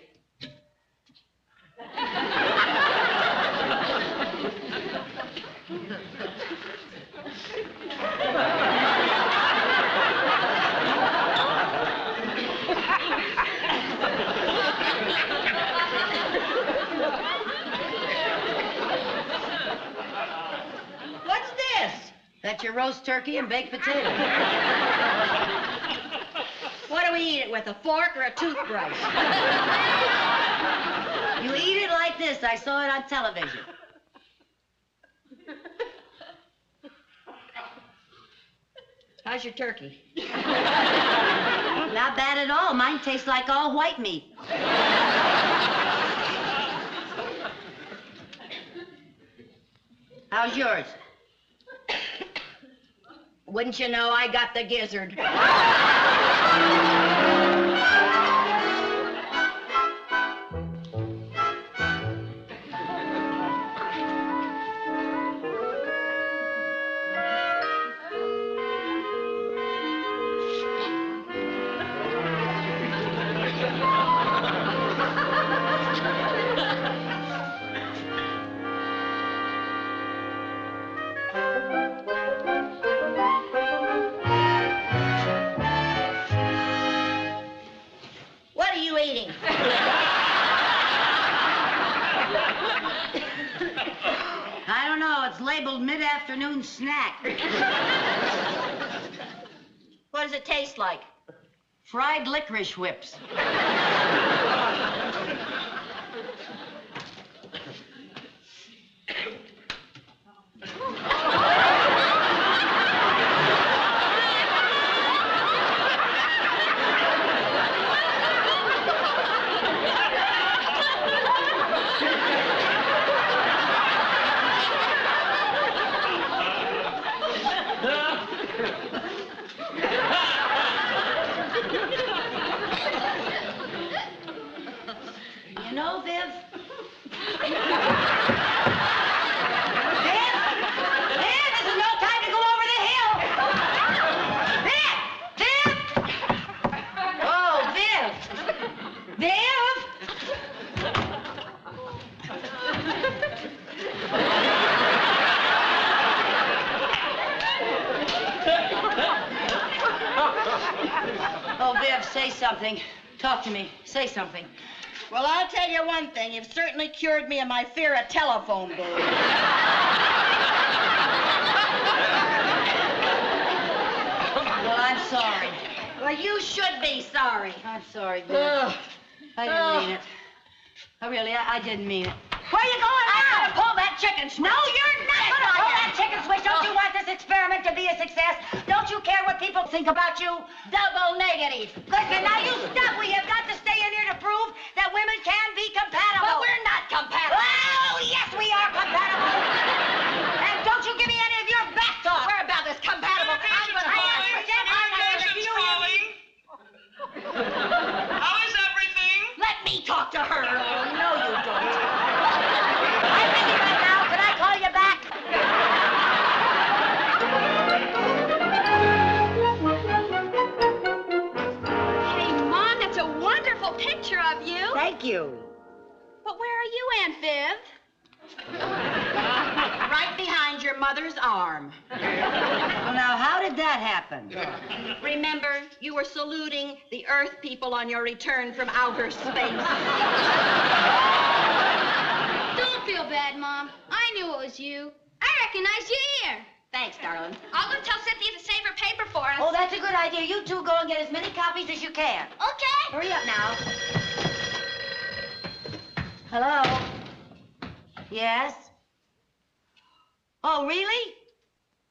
roast turkey and baked potatoes. What do we eat it with, a fork or a toothbrush? You eat it like this. I saw it on television. How's your turkey? Not bad at all. Mine tastes like all white meat. How's yours? Wouldn't you know, I got the gizzard. What are you eating? I don't know. It's labeled mid-afternoon snack. What does it taste like? Fried licorice whips. You know, Viv? Viv, this is no time to go over the hill. Viv! Viv! Oh, Viv! Viv! Oh, Viv, say something. Talk to me. Say something. Well, I'll tell you one thing. You've certainly cured me of my fear of telephone booths. Well, I'm sorry. Well, you should be sorry. I'm sorry, Viv. I didn't mean it. I didn't mean it. Where are you going now? I'm gonna pull that chicken switch. No, you're not going to pull that chicken switch. Don't you want this experiment to be a success? Don't you care what people think about you? Double negative. Listen, now you stop. We have got to stay in here to prove that women can be compatible. But we're not compatible. Oh, yes, we are compatible. And don't you give me any of your back talk. We're about as compatible. I'm gonna pull that switch. How is everything? Let me talk to her. Oh, no, you don't. I'm busy right now. Can I call you back? Hey, Mom, that's a wonderful picture of you. Thank you. But where are you, Aunt Viv? Right behind your mother's arm. Well, now, how did that happen? Remember, you were saluting the Earth people on your return from outer space. Don't feel bad, Mom. I knew it was you. I recognize your ear. Thanks, darling. I'll go tell Cynthia to save her paper for us. Oh, that's a good idea. You two go and get as many copies as you can. Okay. Hurry up now. Hello? Yes? Oh, really?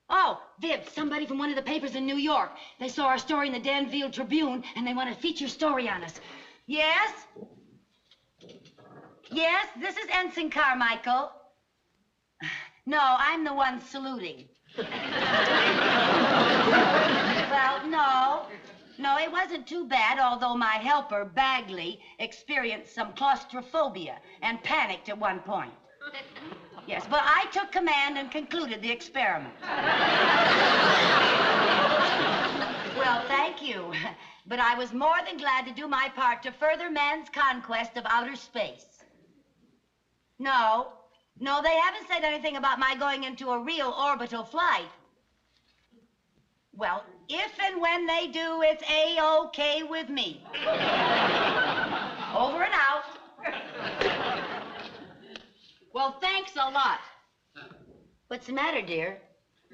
Oh, Viv, somebody from one of the papers in New York. They saw our story in the Danville Tribune, and they want a feature story on us. Yes? Yes, this is Ensign Carmichael. No, I'm the one saluting. Well, no. No, it wasn't too bad, although my helper, Bagley, experienced some claustrophobia and panicked at one point. Yes, but I took command and concluded the experiment. Well, thank you. But I was more than glad to do my part to further man's conquest of outer space. No, they haven't said anything about my going into a real orbital flight. Well, if and when they do, it's A-OK with me. Over and out. Well, thanks a lot. What's the matter, dear?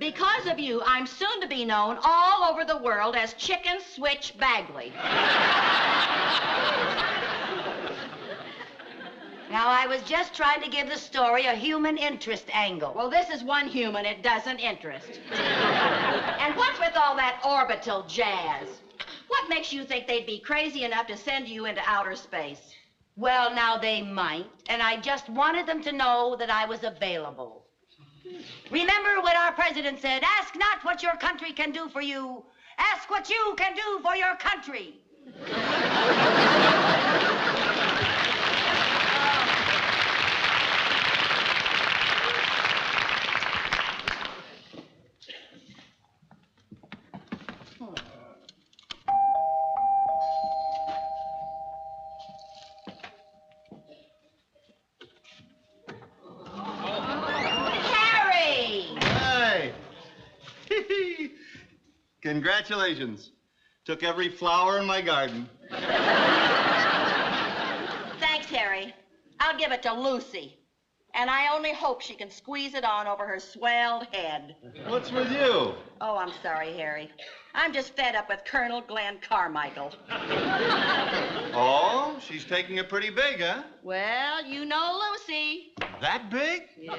Because of you, I'm soon to be known all over the world as Chicken Switch Bagley. Now, I was just trying to give the story a human interest angle. Well, this is one human it doesn't interest. And what's with all that orbital jazz? What makes you think they'd be crazy enough to send you into outer space? Well, now they might, and I just wanted them to know that I was available. Remember what our president said, ask not what your country can do for you, ask what you can do for your country. Congratulations. Took every flower in my garden. Thanks, Harry. I'll give it to Lucy. And I only hope she can squeeze it on over her swelled head. What's with you? Oh, I'm sorry, Harry. I'm just fed up with Colonel Glenn Carmichael. Oh, she's taking it pretty big, huh? Well, you know Lucy. That big? Yeah.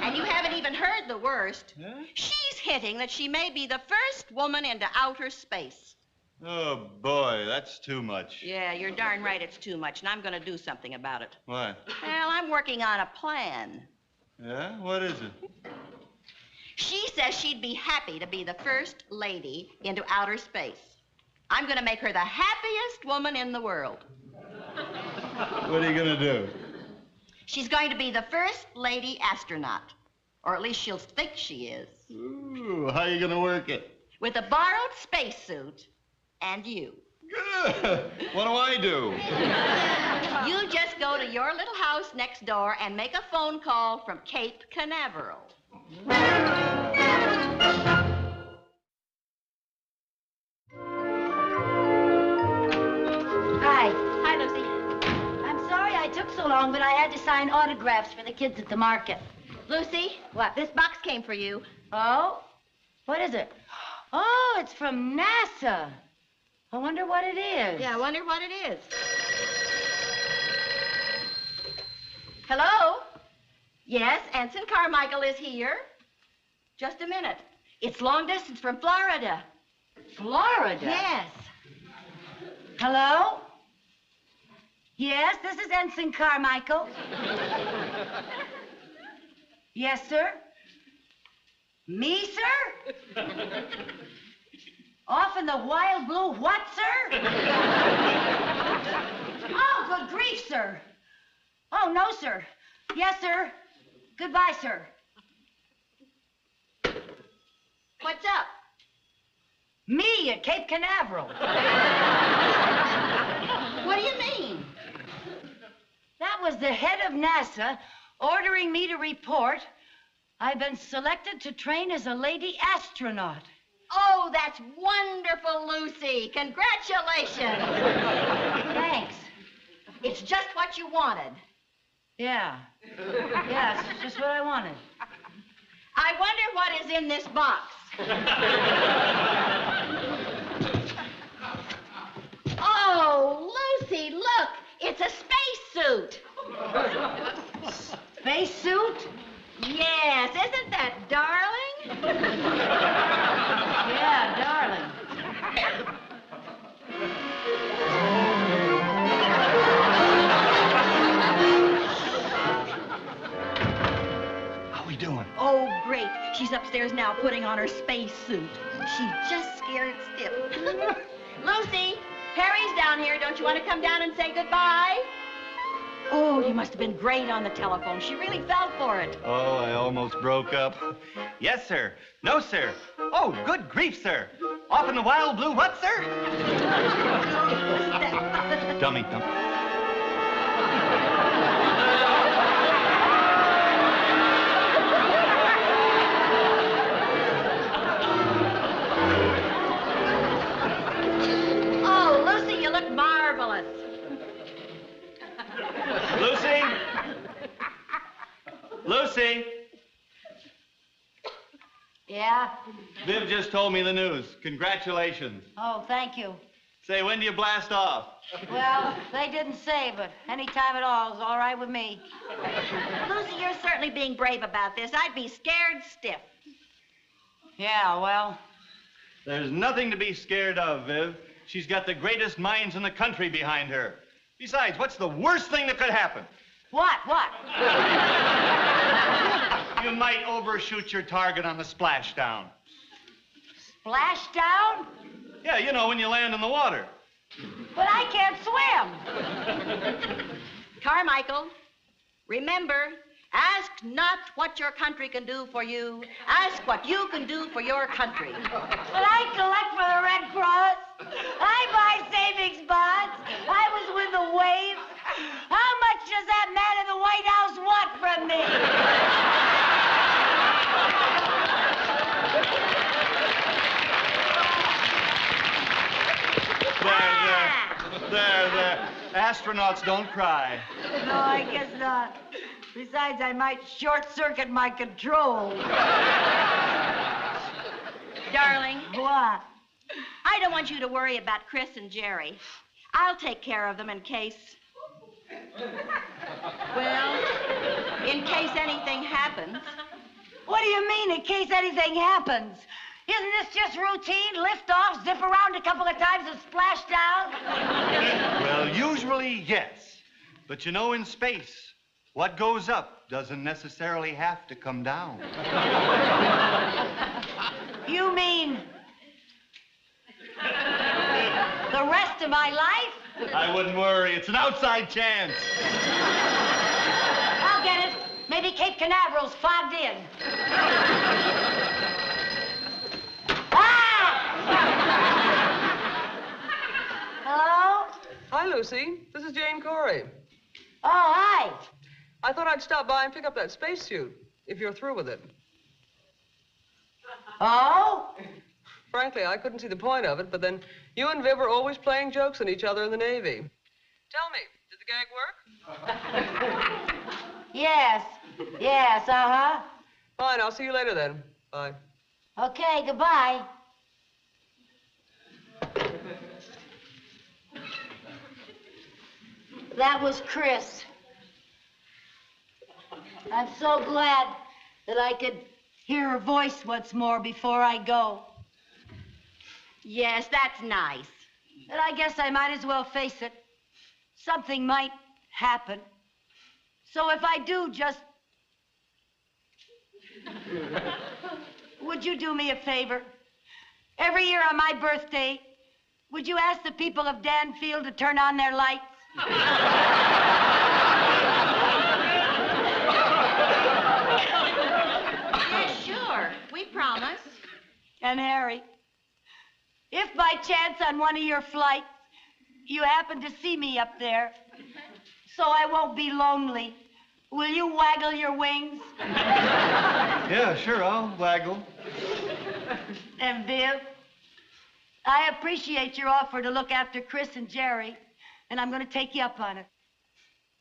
And you haven't even heard the worst. Huh? She's hinting that she may be the first woman into outer space. Oh, boy, that's too much. Yeah, you're darn right it's too much, and I'm going to do something about it. What? Well, I'm working on a plan. Yeah? What is it? She says she'd be happy to be the first lady into outer space. I'm going to make her the happiest woman in the world. What are you going to do? She's going to be the first lady astronaut. Or at least she'll think she is. Ooh, how are you going to work it? With a borrowed spacesuit and you. Good. What do I do? You just go to your little house next door and make a phone call from Cape Canaveral. Hi. Hi, Lucy. I'm sorry I took so long, but I had to sign autographs for the kids at the market. Lucy? What? This box came for you. Oh? What is it? Oh, it's from NASA. I wonder what it is. Yeah, I wonder what it is. Hello? Yes, Ensign Carmichael is here. Just a minute. It's long distance from Florida. Florida? Yes. Hello? Yes, this is Ensign Carmichael. Yes, sir? Me, sir? Off in the wild blue what, sir? Oh, good grief, sir. Oh, no, sir. Yes, sir. Goodbye, sir. What's up? Me at Cape Canaveral. What do you mean? That was the head of NASA ordering me to report I've been selected to train as a lady astronaut. Oh, that's wonderful, Lucy. Congratulations. Thanks. It's just what you wanted. Yeah. Yeah, it's just what I wanted. I wonder what is in this box. Oh, Lucy, look. It's a spacesuit. Spacesuit? Yes, isn't that darling? Yeah, darling. How we doing? Oh, great. She's upstairs now putting on her spacesuit. She's just scared stiff. Lucy, Harry's down here. Don't you want to come down and say goodbye? Oh, you must have been great on the telephone. She really fell for it. Oh, I almost broke up. Yes, sir. No, sir. Oh, good grief, sir. Off in the wild blue what, sir? Dummy, dummy. Oh, Lucy, you look marvelous. Lucy? Lucy? Yeah? Viv just told me the news. Congratulations. Oh, thank you. Say, when do you blast off? Well, they didn't say, but any time at all is all right with me. Lucy, you're certainly being brave about this. I'd be scared stiff. Yeah, well... There's nothing to be scared of, Viv. She's got the greatest minds in the country behind her. Besides, what's the worst thing that could happen? What? You might overshoot your target on the splashdown. Splashdown? Yeah, you know, when you land in the water. But I can't swim. Carmichael, remember, ask not what your country can do for you. Ask what you can do for your country. But I collect for the Red Cross. I buy savings bonds. I was with the Wave. How much does that man in the White House want from me? There. Astronauts don't cry. No, I guess not. Besides, I might short-circuit my control. Darling. What? I don't want you to worry about Chris and Jerry. I'll take care of them in case... Well, in case anything happens. What do you mean, in case anything happens? Isn't this just routine? Lift off, zip around a couple of times, and splash down? Well, usually, yes. But you know, in space, what goes up doesn't necessarily have to come down. You mean... the rest of my life? I wouldn't worry. It's an outside chance. I'll get it. Maybe Cape Canaveral's fogged in. Hello? Hi, Lucy. This is Jane Corey. Oh, hi. I thought I'd stop by and pick up that spacesuit, if you're through with it. Oh? Frankly, I couldn't see the point of it, but then you and Viv were always playing jokes on each other in the Navy. Tell me, did the gag work? Yes, uh-huh. Fine, I'll see you later then. Bye. Okay, goodbye. That was Chris. I'm so glad that I could hear her voice once more before I go. Yes, that's nice. But I guess I might as well face it. Something might happen. So if I do, just... Would you do me a favor? Every year on my birthday, would you ask the people of Danfield to turn on their lights? Yeah, sure. We promise. And Harry, if by chance on one of your flights you happen to see me up there, so I won't be lonely, will you waggle your wings? Yeah, sure, I'll waggle. And Viv, I appreciate your offer to look after Chris and Jerry, and I'm going to take you up on it.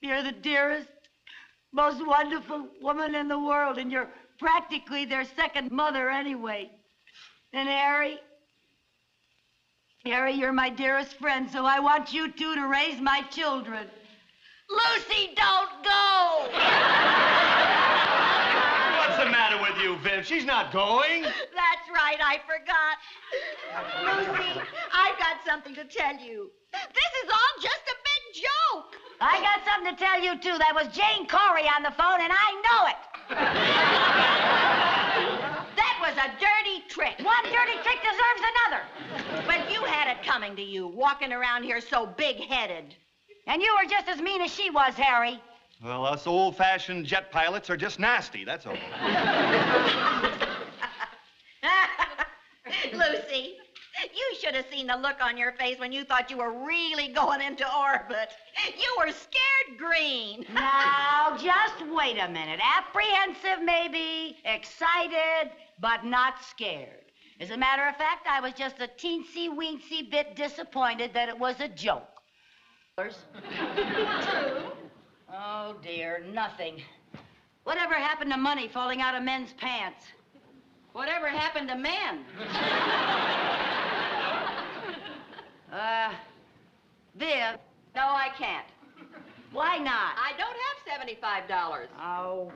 You're the dearest, most wonderful woman in the world, and you're practically their second mother anyway. And Harry, you're my dearest friend, so I want you two to raise my children. Lucy, don't go! What's the matter with you, Viv? She's not going. That's right, I forgot. Lucy, I've got something to tell you. This is all just a big joke. I got something to tell you, too. That was Jane Corey on the phone, and I know it. That was a dirty trick. One dirty trick deserves another. But you had it coming to you, walking around here so big-headed. And you were just as mean as she was, Harry. Well, us old-fashioned jet pilots are just nasty, that's all. Lucy, you should have seen the look on your face when you thought you were really going into orbit. You were scared green. Now, just wait a minute. Apprehensive, maybe, excited, but not scared. As a matter of fact, I was just a teensy-weensy bit disappointed that it was a joke. True. Oh, dear, nothing. Whatever happened to money falling out of men's pants? Whatever happened to men? Viv. No, I can't. Why not? I don't have $75. Oh.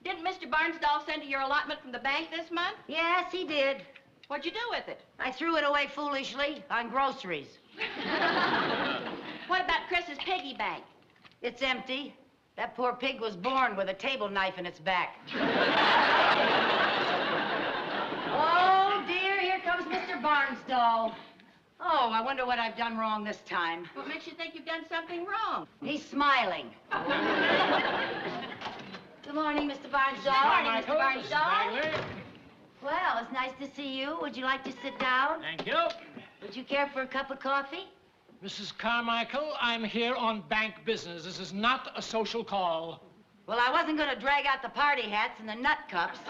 Didn't Mr. Barnsdall send you your allotment from the bank this month? Yes, he did. What'd you do with it? I threw it away foolishly on groceries. What about Chris's piggy bank? It's empty. That poor pig was born with a table knife in its back. Oh, dear, here comes Mr. Barnsdall. Oh, I wonder what I've done wrong this time. What makes you think you've done something wrong? He's smiling. Good morning, Mr. Barnsdall. Good morning, Mr. Barnsdall. Well, Well, it's nice to see you. Would you like to sit down? thank you. Would you care for a cup of coffee? Mrs. Carmichael, I'm here on bank business. This is not a social call. Well, I wasn't going to drag out the party hats and the nut cups.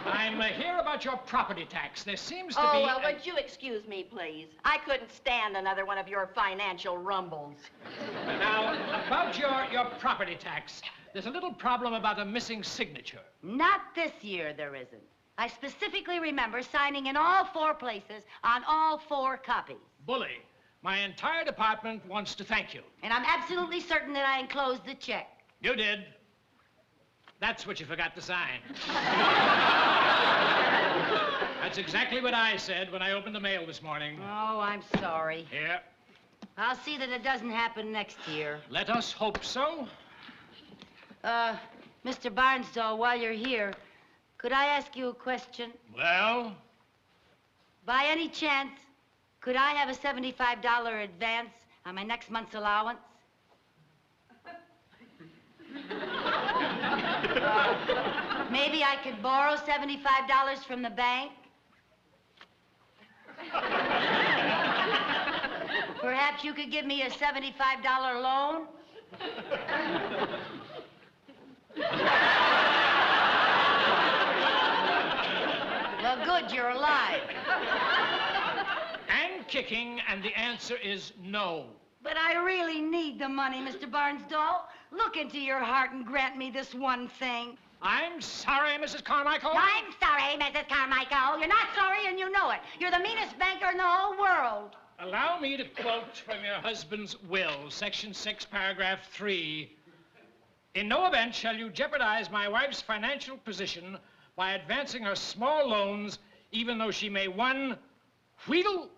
I'm here about your property tax. There seems to be... Oh, well, would you excuse me, please? I couldn't stand another one of your financial rumbles. Now, about your property tax, there's a little problem about a missing signature. Not this year, there isn't. I specifically remember signing in all 4 places on all 4 copies. Bully, my entire department wants to thank you. And I'm absolutely certain that I enclosed the check. You did. That's what you forgot to sign. That's exactly what I said when I opened the mail this morning. Oh, I'm sorry. Here. I'll see that it doesn't happen next year. Let us hope so. Mr. Barnsdall, while you're here, could I ask you a question? Well? By any chance, could I have a $75 advance on my next month's allowance? Maybe I could borrow $75 from the bank? Perhaps you could give me a $75 loan? Well, good, you're alive. And kicking, and the answer is no. But I really need the money, Mr. Barnsdall. Look into your heart and grant me this one thing. I'm sorry, Mrs. Carmichael. I'm sorry, Mrs. Carmichael. You're not sorry, and you know it. You're the meanest banker in the whole world. Allow me to quote from your husband's will, Section 6, Paragraph 3. In no event shall you jeopardize my wife's financial position by advancing her small loans, even though she may, 1, wheedle,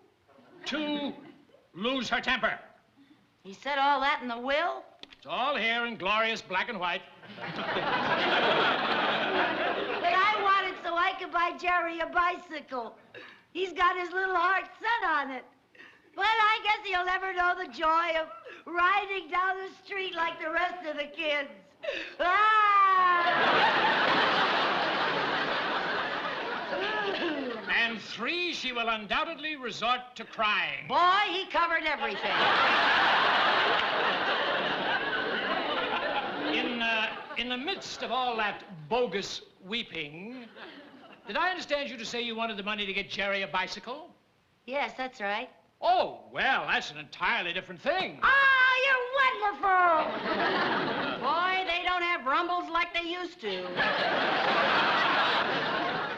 2, lose her temper. He said all that in the will? It's all here in glorious black and white. But I want it so I could buy Jerry a bicycle. He's got his little heart set on it. But I guess he'll never know the joy of riding down the street like the rest of the kids. And 3, she will undoubtedly resort to crying. Boy, he covered everything. In the midst of all that bogus weeping, did I understand you to say you wanted the money to get Jerry a bicycle? Yes, that's right. Oh, well, that's an entirely different thing. Oh, you're wonderful! Boy, they don't have rumbles like they used to.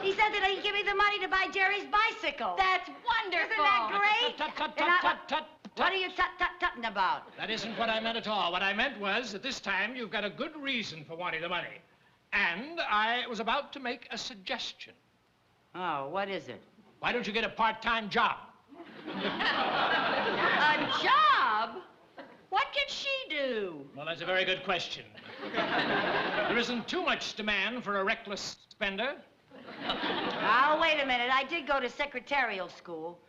He said that he'd give me the money to buy Jerry's bicycle. That's wonderful. Isn't that great? Tut. What are you tut-tut-tutting about? That isn't what I meant at all. What I meant was that this time you've got a good reason for wanting the money. And I was about to make a suggestion. Oh, what is it? Why don't you get a part-time job? A job? What can she do? Well, that's a very good question. There isn't too much demand for a reckless spender. Oh, wait a minute. I did go to secretarial school.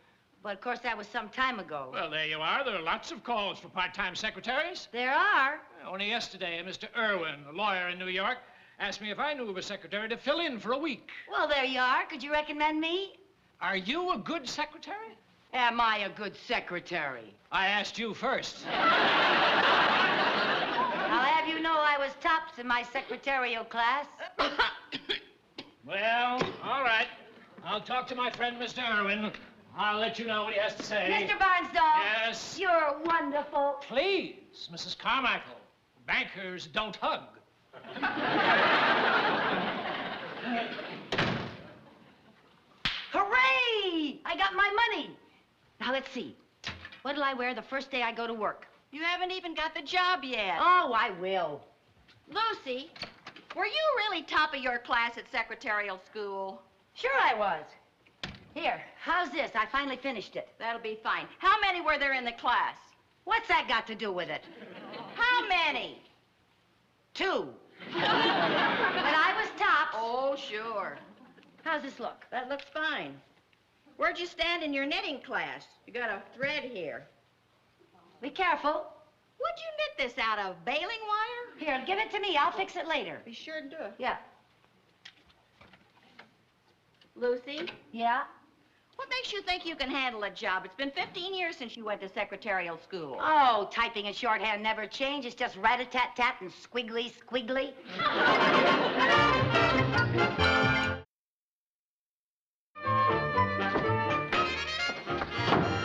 But, of course, that was some time ago. Well, there you are. There are lots of calls for part-time secretaries. There are? Only yesterday, Mr. Irwin, a lawyer in New York, asked me if I knew of a secretary to fill in for a week. Well, there you are. Could you recommend me? Are you a good secretary? Am I a good secretary? I asked you first. I'll have you know I was tops in my secretarial class. Well, all right. I'll talk to my friend, Mr. Irwin. I'll let you know what he has to say. Mr. Barnsdall. Yes? You're wonderful. Please, Mrs. Carmichael. Bankers don't hug. Hooray! I got my money. Now, let's see. What'll I wear the first day I go to work? You haven't even got the job yet. Oh, I will. Lucy, were you really top of your class at secretarial school? Sure I was. Here, how's this? I finally finished it. That'll be fine. How many were there in the class? What's that got to do with it? How many? 2. But I was top. Oh, sure. How's this look? That looks fine. Where'd you stand in your knitting class? You got a thread here. Be careful. What'd you knit this out of, baling wire? Here, give it to me. I'll fix it later. Be sure to do it. Yeah. Lucy? Yeah? What makes you think you can handle a job? It's been 15 years since you went to secretarial school. Oh, typing and shorthand never change. It's just rat-a-tat-tat and squiggly, squiggly.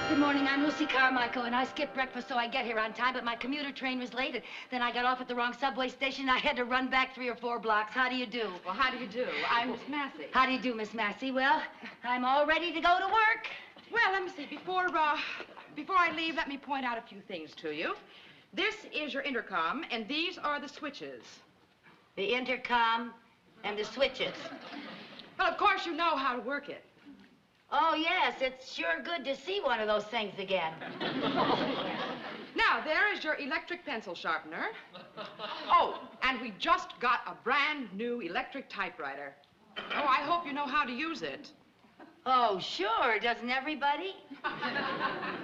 Good morning, I'm Lucy Carmichael, and I skipped breakfast so I get here on time, but my commuter train was late, and then I got off at the wrong subway station, and I had to run back 3 or 4 blocks. How do you do? Well, how do you do? I'm Miss Massey. How do you do, Miss Massey? Well, I'm all ready to go to work. Well, let me see. Before I leave, let me point out a few things to you. This is your intercom, and these are the switches. The intercom and the switches. Well, of course, you know how to work it. Oh, yes, it's sure good to see one of those things again. Now, there is your electric pencil sharpener. Oh, and we just got a brand new electric typewriter. Oh, I hope you know how to use it. Oh, sure, doesn't everybody?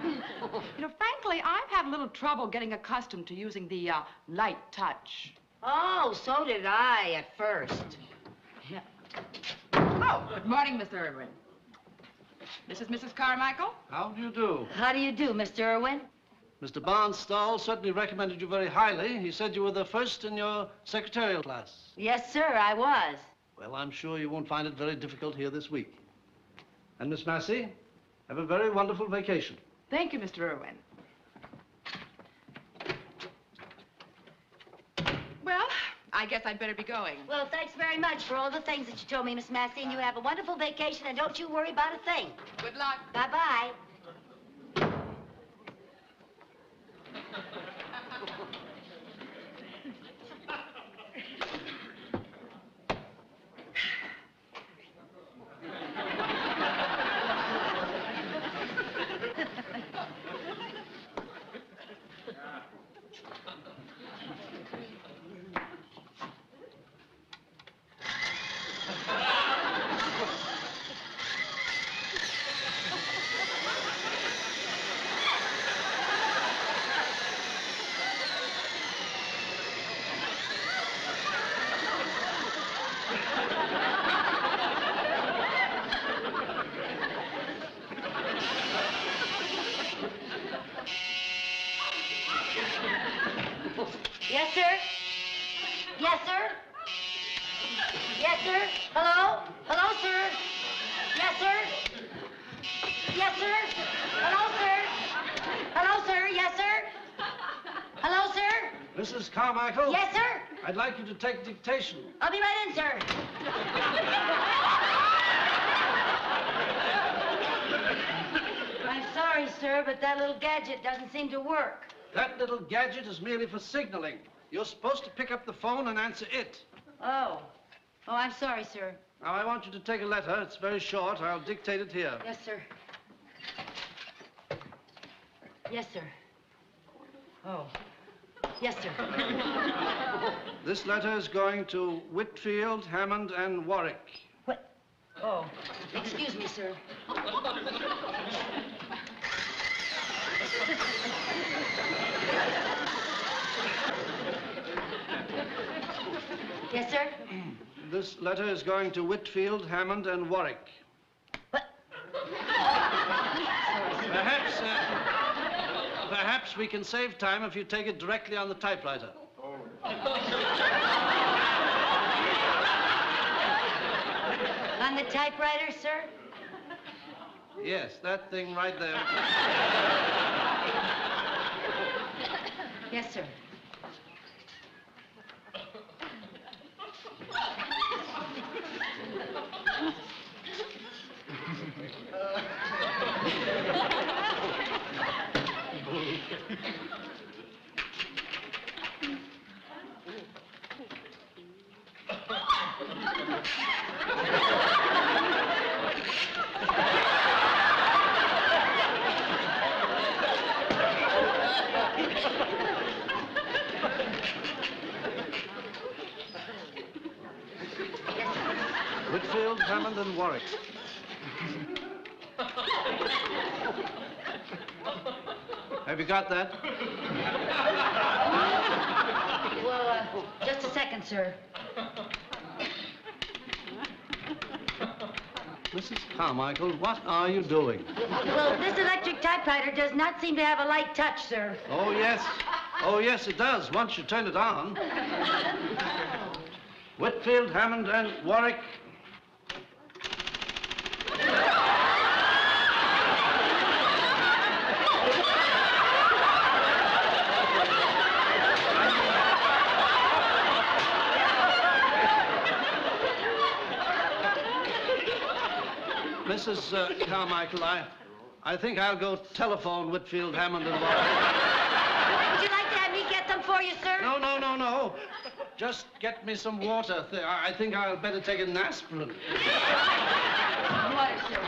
You know, frankly, I've had a little trouble getting accustomed to using the light touch. Oh, so did I at first. Yeah. Oh, good morning, Mr. Irwin. This is Mrs. Carmichael. How do you do? How do you do, Mr. Irwin? Mr. Barnstall certainly recommended you very highly. He said you were the first in your secretarial class. Yes, sir, I was. Well, I'm sure you won't find it very difficult here this week. And Miss Massey, have a very wonderful vacation. Thank you, Mr. Irwin. Well, I guess I'd better be going. Well, thanks very much for all the things that you told me, Miss Massey, and you have a wonderful vacation, and don't you worry about a thing. Good luck. Bye-bye. Yes, sir? Yes, sir? Yes, sir? Hello? Hello, sir? Yes, sir? Yes, sir? Hello, sir? Hello, sir? Yes, sir? Hello, sir? Mrs. Carmichael? Yes, sir? I'd like you to take dictation. I'll be right in, sir. I'm sorry, sir, but that little gadget doesn't seem to work. That little gadget is merely for signaling. You're supposed to pick up the phone and answer it. Oh. Oh, I'm sorry, sir. Now, I want you to take a letter. It's very short. I'll dictate it here. Yes, sir. Yes, sir. Oh. Yes, sir. This letter is going to Whitfield, Hammond, and Warwick. What? Oh. Excuse me, sir. Yes, sir? This letter is going to Whitfield, Hammond, and Warwick. What? Perhaps we can save time if you take it directly on the typewriter. On the typewriter, sir? Yes, that thing right there. Yes, sir. Whitfield, Hammond, and Warwick. Have you got that? Well, just a second, sir. Mrs. Carmichael, what are you doing? Well, this electric typewriter does not seem to have a light touch, sir. Oh, yes. Oh, yes, it does, once you turn it on. Whitfield, Hammond, and Warwick. Mrs. Carmichael, I think I'll go telephone Whitfield, Hammond, and Warwick. Would you like to have me get them for you, sir? No, no, no, no. Just get me some water. I think I'll better take an aspirin. Water, sir.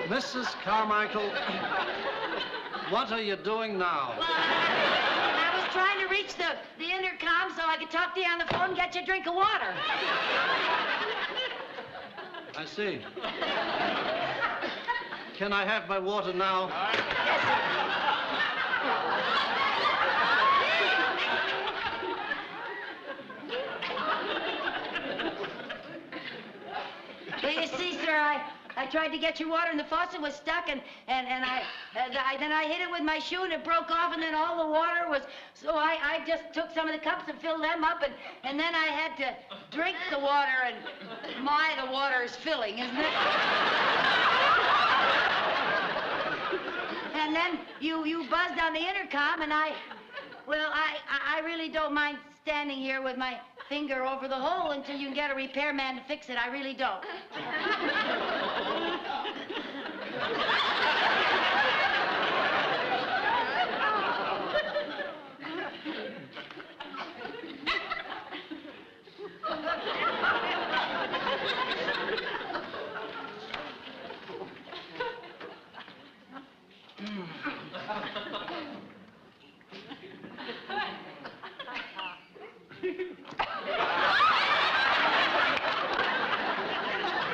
Mrs. Carmichael, what are you doing now? I was trying to reach the intercom so I could talk to you on the phone and get you a drink of water. I see. Can I have my water now? Well, you see, sir, I tried to get your water and the faucet was stuck and then I hit it with my shoe and it broke off and then all the water was, so I just took some of the cups and filled them up and then I had to drink the water and the water is filling, isn't it? And then you buzzed on the intercom and I really don't mind standing here with my finger over the hole until you can get a repairman to fix it. I really don't.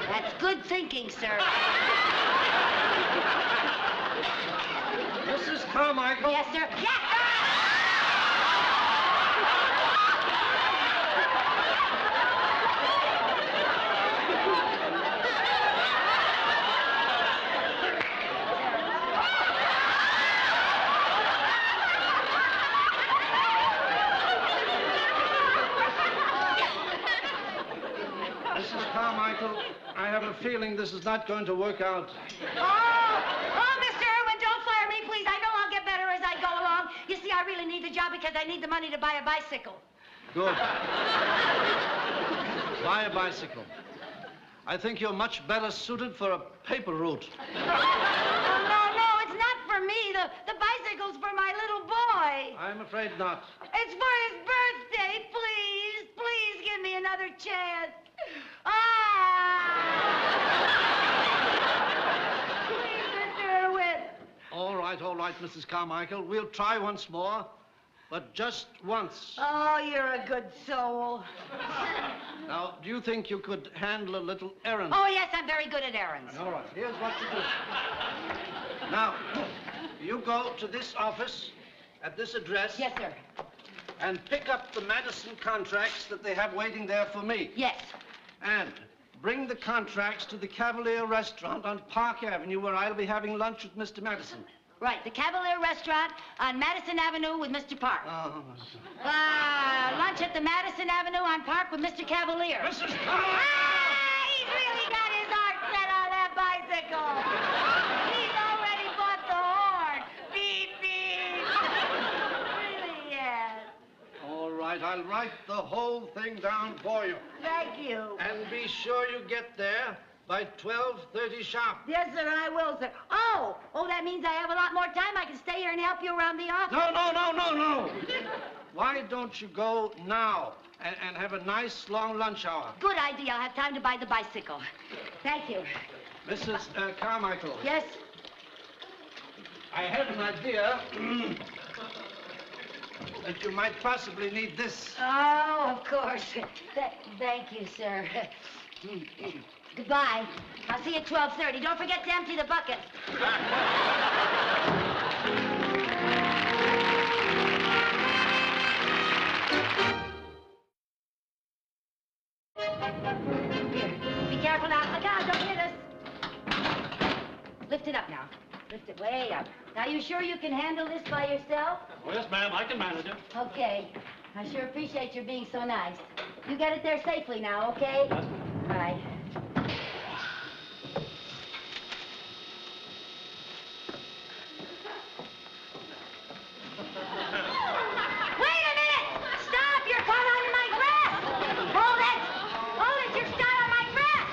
That's good thinking, sir. Mrs. Carmichael? Yes, sir. Yes, sir! Mrs. Carmichael, I have a feeling this is not going to work out. Oh, Mr. Irwin, don't fire me, please. I know I'll get better as I go along. You see, I really need the job because I need the money to buy a bicycle. Good. Buy a bicycle. I think you're much better suited for a paper route. No, it's not for me. The bicycle's for my little boy. I'm afraid not. It's for his birthday, please. Please give me another chance. Please, Mr. Irwin. All right, Mrs. Carmichael. We'll try once more, but just once. Oh, you're a good soul. Now, do you think you could handle a little errand? Oh, yes, I'm very good at errands. All right, here's what you do. Now, you go to this office at this address. Yes, sir. And pick up the Madison contracts that they have waiting there for me. Yes. And bring the contracts to the Cavalier Restaurant on Park Avenue, where I'll be having lunch with Mr. Madison. Right, the Cavalier Restaurant on Madison Avenue with Mr. Park. Oh. Lunch at the Madison Avenue on Park with Mr. Cavalier. Mrs. Park! He's really got his heart set on that bicycle. He's already bought the horn. Beep, beep. Really, yes. All right, I'll write the whole thing down for you. Thank you. And be sure you get there by 12:30 sharp. Yes, sir, I will, sir. Oh, that means I have a lot more time. I can stay here and help you around the office. No. Why don't you go now and have a nice long lunch hour? Good idea. I'll have time to buy the bicycle. Thank you. Mrs. Carmichael. Yes? I have an idea that you might possibly need this. Oh, of course. Thank you, sir. Goodbye. I'll see you at 12:30. Don't forget to empty the bucket. Here. Be careful now. Look out, don't hit us. Lift it up now. Lift it way up. Now, you sure you can handle this by yourself? Oh, yes, ma'am. I can manage it. Okay. I sure appreciate your being so nice. You get it there safely now, okay? Yes. All right. Wait a minute! Stop! You're caught on my dress! Hold it! Hold it! You're stuck on my dress!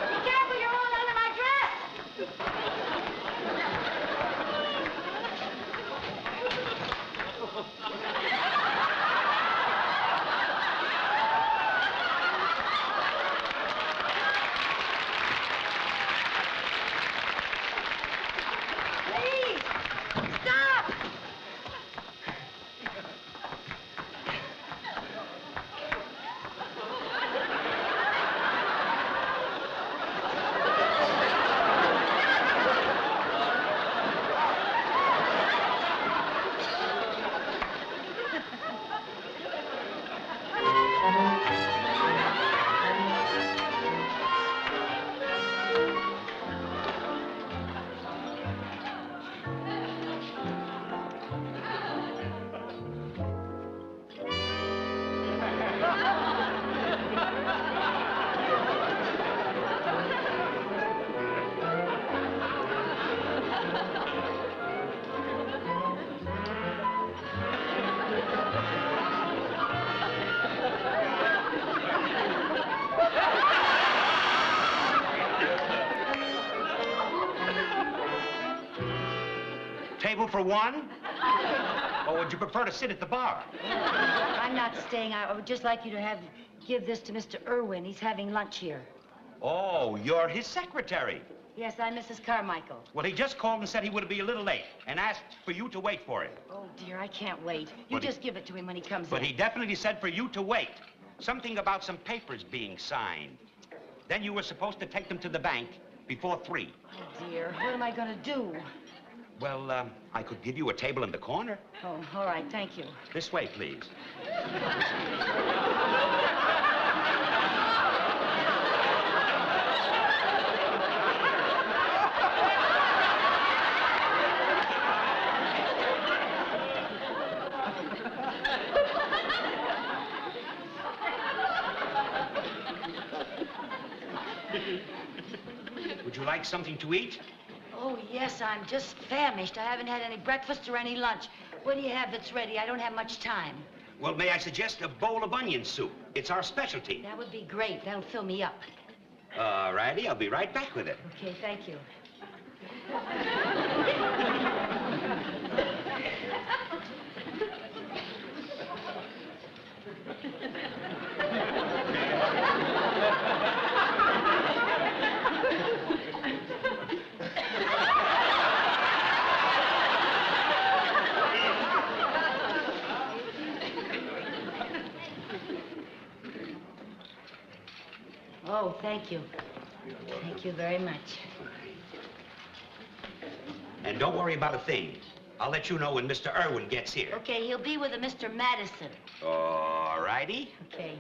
Be careful! You're holding onto my dress! Please! Stop! Table for one? Or would you prefer to sit at the bar? I'm not staying. I would just like you to give this to Mr. Irwin. He's having lunch here. Oh, you're his secretary. Yes, I'm Mrs. Carmichael. Well, he just called and said he would be a little late and asked for you to wait for him. Oh, dear, I can't wait. You just give it to him when he comes But in. he definitely said for you to wait. Something about some papers being signed. Then you were supposed to take them to the bank before 3. Oh, dear, what am I going to do? Well, I could give you a table in the corner. Oh, all right, thank you. This way, please. Would you like something to eat? Oh, yes, I'm just famished. I haven't had any breakfast or any lunch. What do you have that's ready? I don't have much time. Well, may I suggest a bowl of onion soup? It's our specialty. That would be great. That'll fill me up. All righty, I'll be right back with it. Okay, thank you. Oh, thank you. Thank you very much. And don't worry about a thing. I'll let you know when Mr. Irwin gets here. Okay, he'll be with a Mr. Madison. All righty. Okay.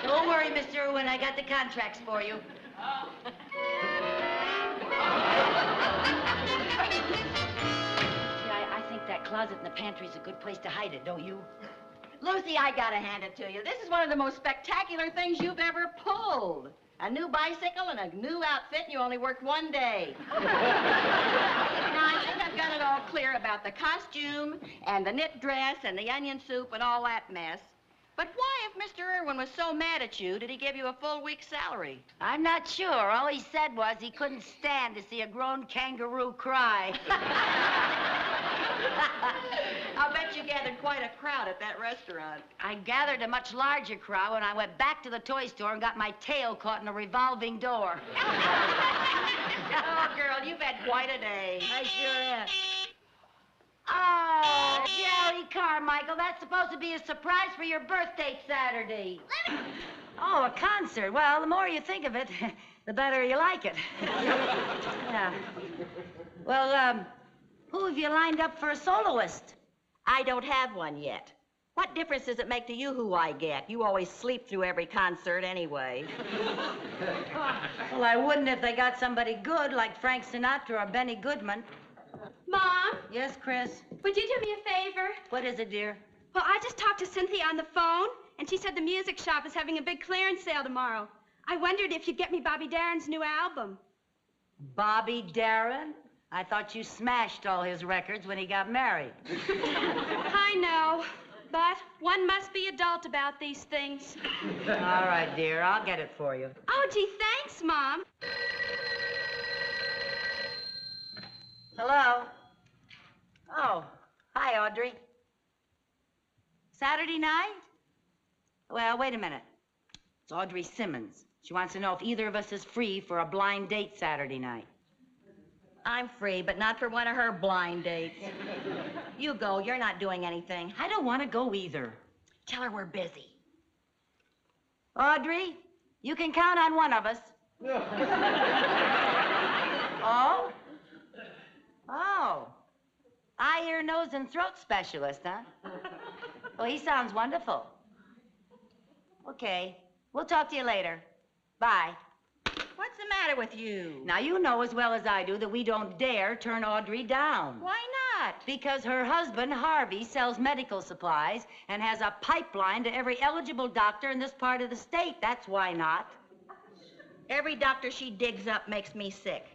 Don't worry, Mr. Irwin. I got the contracts for you. I think that closet in the pantry is a good place to hide it, don't you? Lucy, I gotta hand it to you. This is one of the most spectacular things you've ever pulled. A new bicycle and a new outfit, and you only worked one day. Now, I think I've got it all clear about the costume and the knit dress and the onion soup and all that mess. But why, if Mr. Irwin was so mad at you, did he give you a full week's salary? I'm not sure. All he said was he couldn't stand to see a grown kangaroo cry. I'll bet you gathered quite a crowd at that restaurant. I gathered a much larger crowd when I went back to the toy store and got my tail caught in a revolving door. Oh, girl, you've had quite a day. I sure have. Oh, Jerry Carmichael, that's supposed to be a surprise for your birthday Saturday. Oh, a concert. Well, the more you think of it, the better you like it. Yeah. Well, who have you lined up for a soloist? I don't have one yet. What difference does it make to you who I get? You always sleep through every concert anyway. Well, I wouldn't if they got somebody good like Frank Sinatra or Benny Goodman. Mom? Yes, Chris? Would you do me a favor? What is it, dear? Well, I just talked to Cynthia on the phone, and she said the music shop is having a big clearance sale tomorrow. I wondered if you'd get me Bobby Darin's new album. Bobby Darin? I thought you smashed all his records when he got married. I know, but one must be adult about these things. All right, dear, I'll get it for you. Oh, gee, thanks, Mom. Hello? Oh, hi, Audrey. Saturday night? Well, wait a minute. It's Audrey Simmons. She wants to know if either of us is free for a blind date Saturday night. I'm free, but not for one of her blind dates. You go. You're not doing anything. I don't want to go either. Tell her we're busy. Audrey, you can count on one of us. Oh? Oh. Eye, ear, nose, and throat specialist, huh? Well, he sounds wonderful. Okay. We'll talk to you later. Bye. What's the matter with you? Now, you know as well as I do that we don't dare turn Audrey down. Why not? Because her husband, Harvey, sells medical supplies and has a pipeline to every eligible doctor in this part of the state. That's why not. Every doctor she digs up makes me sick.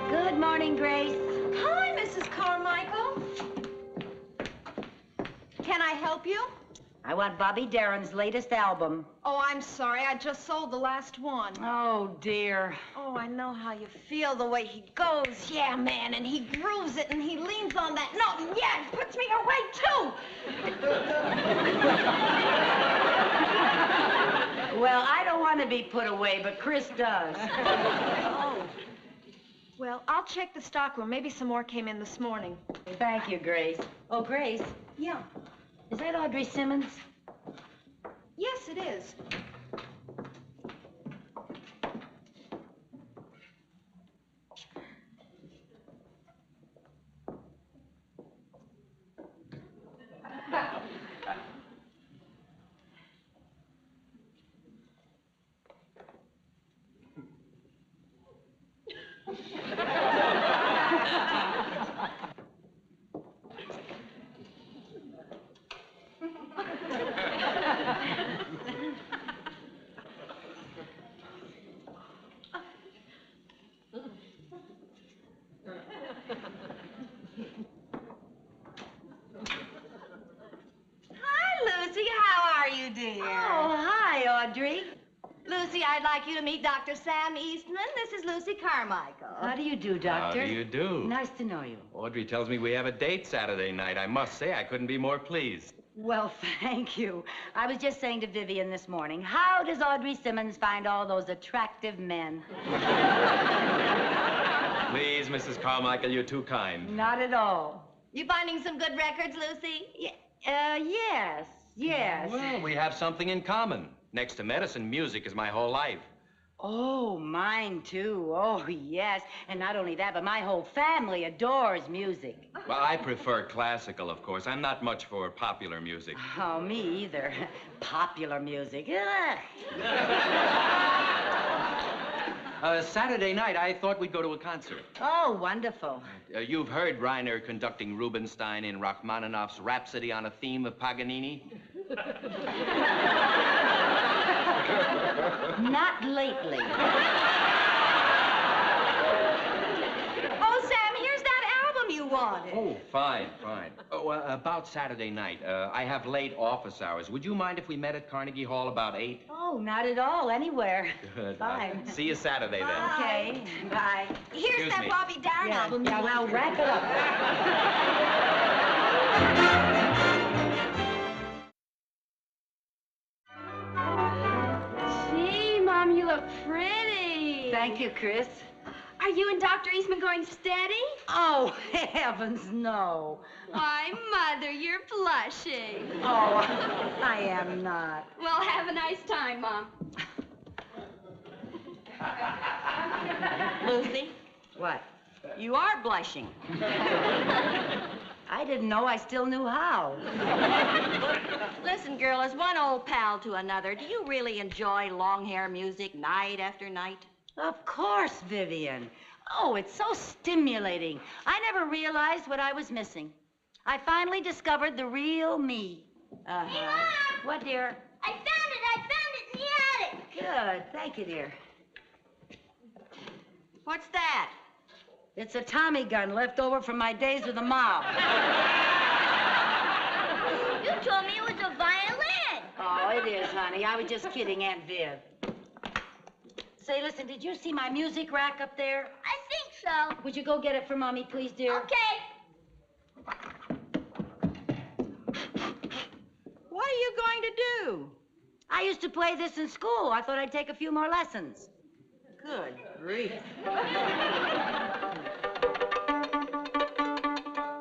Good morning, Grace. Hi, Mrs. Carmichael. Can I help you? I want Bobby Darin's latest album. Oh, I'm sorry. I just sold the last one. Oh, dear. Oh, I know how you feel the way he goes. Yeah, man, and he grooves it, and he leans on that note, and yeah, it puts me away, too. Well, I don't want to be put away, but Chris does. Oh. Well, I'll check the stockroom. Maybe some more came in this morning. Thank you, Grace. Oh, Grace. Yeah. Is that Audrey Simmons? Yes, it is. Dear. Oh, hi, Audrey. Lucy, I'd like you to meet Dr. Sam Eastman. This is Lucy Carmichael. How do you do, Doctor? How do you do? Nice to know you. Audrey tells me we have a date Saturday night. I must say, I couldn't be more pleased. Well, thank you. I was just saying to Vivian this morning, how does Audrey Simmons find all those attractive men? Please, Mrs. Carmichael, you're too kind. Not at all. You finding some good records, Lucy? Yes. Yes. Well, we have something in common. Next to medicine, music is my whole life. Oh, mine too. Oh, yes. And not only that, but my whole family adores music. Well, I prefer classical, of course. I'm not much for popular music. Oh, me either. Popular music. Saturday night, I thought we'd go to a concert. Oh, wonderful. You've heard Reiner conducting Rubinstein in Rachmaninoff's Rhapsody on a Theme of Paganini? Not lately. Oh, Sam, here's that album you wanted. Oh, fine, fine. Oh, about Saturday night, I have late office hours. Would you mind if we met at Carnegie Hall about 8? Oh, not at all. Anywhere. Good. Fine. See you Saturday, then. Okay. Bye. Here's Excuse that me. Bobby Darin album. Yeah, well, wrap it up. Gee, Mom, you look pretty. Thank you, Chris. Are you and Dr. Eastman going steady? Oh, heavens, no. Why, Mother, you're blushing. Oh, I am not. Well, have a nice time, Mom. Lucy, What? you are blushing. I didn't know I still knew how. Listen, girl, as one old pal to another, do you really enjoy long hair music night after night? Of course, Vivian. Oh, it's so stimulating. I never realized what I was missing. I finally discovered the real me. Hey, Mom! What, dear? I found it in the attic. Good. Thank you, dear. What's that? It's a Tommy gun left over from my days with the mob. You told me it was a violin. Oh, it is, honey. I was just kidding, Aunt Viv. Say, listen, did you see my music rack up there? I think so. Would you go get it for Mommy, please, dear? Okay. What are you going to do? I used to play this in school. I thought I'd take a few more lessons. Good grief.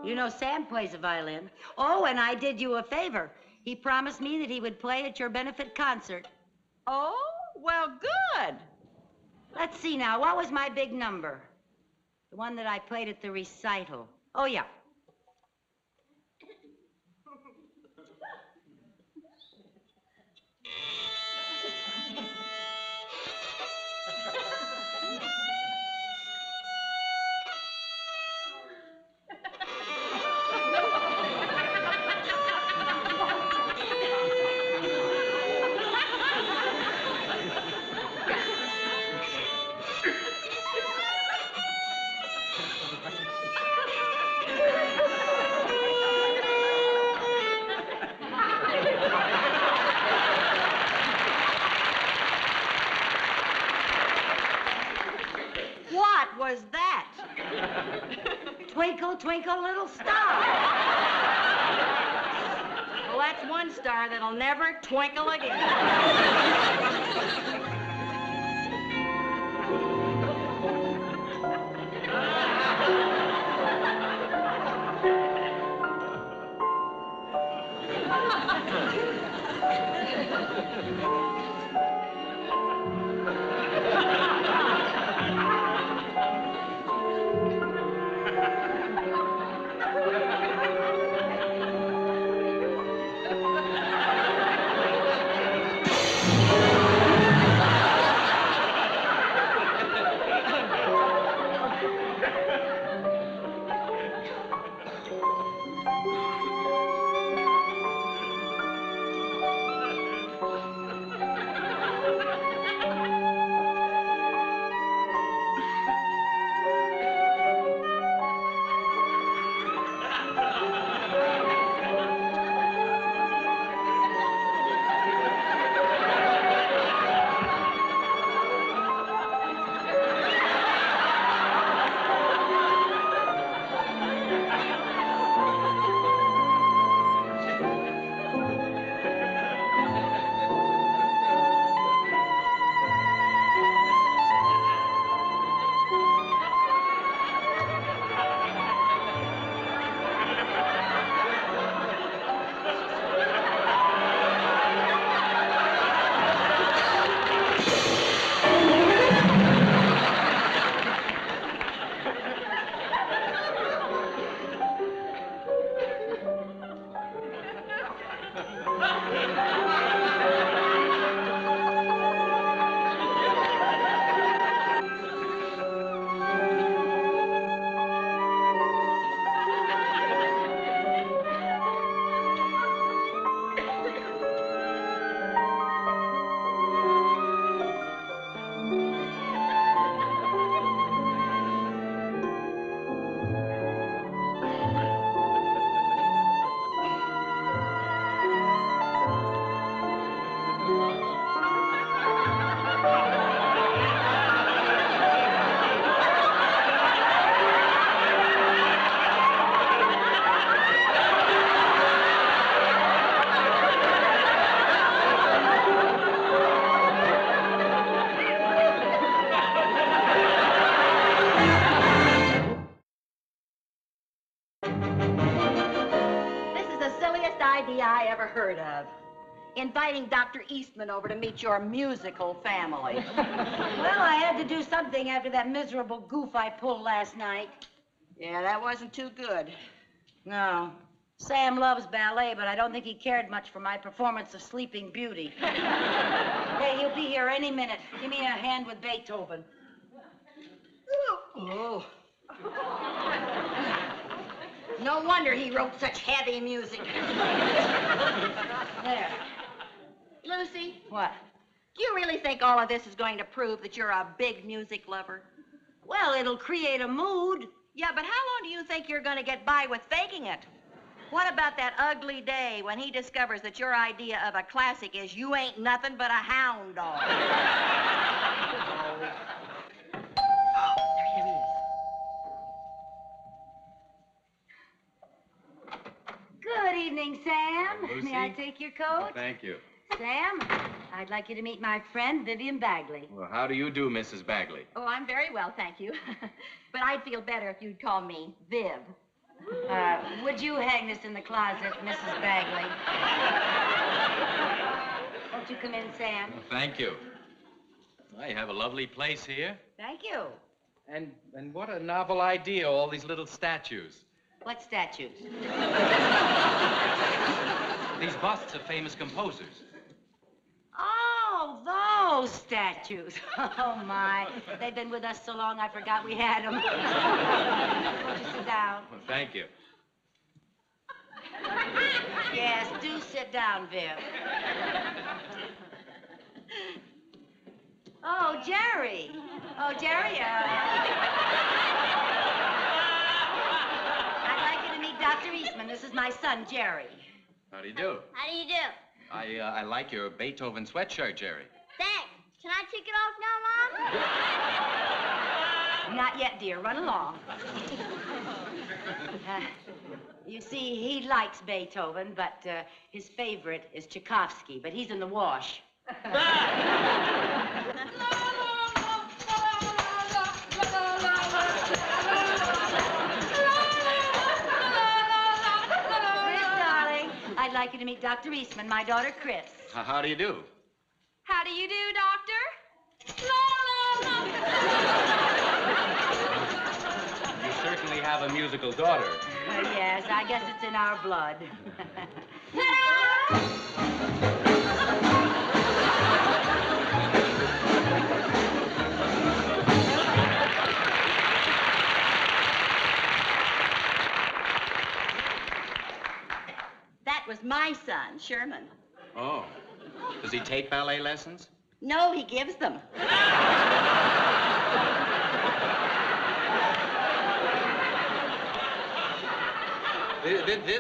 You know, Sam plays a violin. Oh, and I did you a favor. He promised me that he would play at your benefit concert. Oh, well, good. Let's see now. What was my big number? The one that I played at the recital. Oh, yeah. Twinkle, twinkle, little star. Well, that's one star that'll never twinkle again. Idea I ever heard of. Inviting Dr. Eastman over to meet your musical family. Well, I had to do something after that miserable goof I pulled last night. Yeah, that wasn't too good. No. Sam loves ballet, but I don't think he cared much for my performance of Sleeping Beauty. Hey, he'll be here any minute. Give me a hand with Beethoven. Oh. No wonder he wrote such heavy music. There. Lucy? What? Do you really think all of this is going to prove that you're a big music lover? Well, it'll create a mood. Yeah, but how long do you think you're going to get by with faking it? What about that ugly day when he discovers that your idea of a classic is You Ain't Nothing But a Hound Dog? There he is. Good evening, Sam. Lucy? May I take your coat? Thank you. Sam, I'd like you to meet my friend, Vivian Bagley. Well, how do you do, Mrs. Bagley? Oh, I'm very well, thank you. But I'd feel better if you'd call me Viv. Would you hang this in the closet, Mrs. Bagley? Won't you come in, Sam? Well, thank you. Well, you have a lovely place here. Thank you. And what a novel idea, all these little statues. What statues? These busts of famous composers. Oh, those statues. Oh, my. They've been with us so long, I forgot we had them. Won't you sit down? Well, thank you. Yes, do sit down, Viv. Oh, Jerry. Oh, Jerry, I'd like you to meet Dr. Eastman. This is my son, Jerry. How do you do? How do you do? I like your Beethoven sweatshirt, Jerry. Thanks. Can I take it off now, Mom? not yet, dear. Run along. You see, he likes Beethoven, but his favorite is Tchaikovsky, but he's in the wash. I'd like you to meet Dr. Eastman, my daughter, Chris. How do you do? How do you do, Doctor? You certainly have a musical daughter. Yes, I guess it's in our blood. That was my son, Sherman. Oh. Does he take ballet lessons? No, he gives them.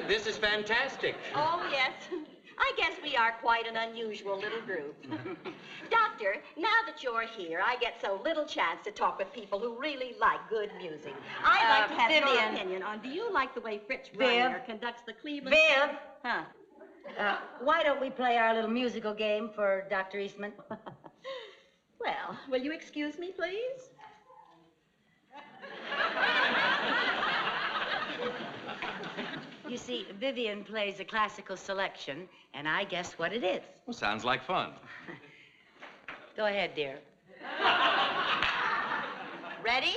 This is fantastic. Oh, yes. I guess we are quite an unusual little group. Doctor, now that you're here, I get so little chance to talk with people who really like good music. I'd like to have your Vivian. opinion on, do you like the way Fritz Viv. Reiner conducts the Cleveland... Viv. Huh? Why don't we play our little musical game for Dr. Eastman? Well, will you excuse me, please? You see, Vivian plays a classical selection, and I guess what it is. Well, sounds like fun. Go ahead, dear. Ready?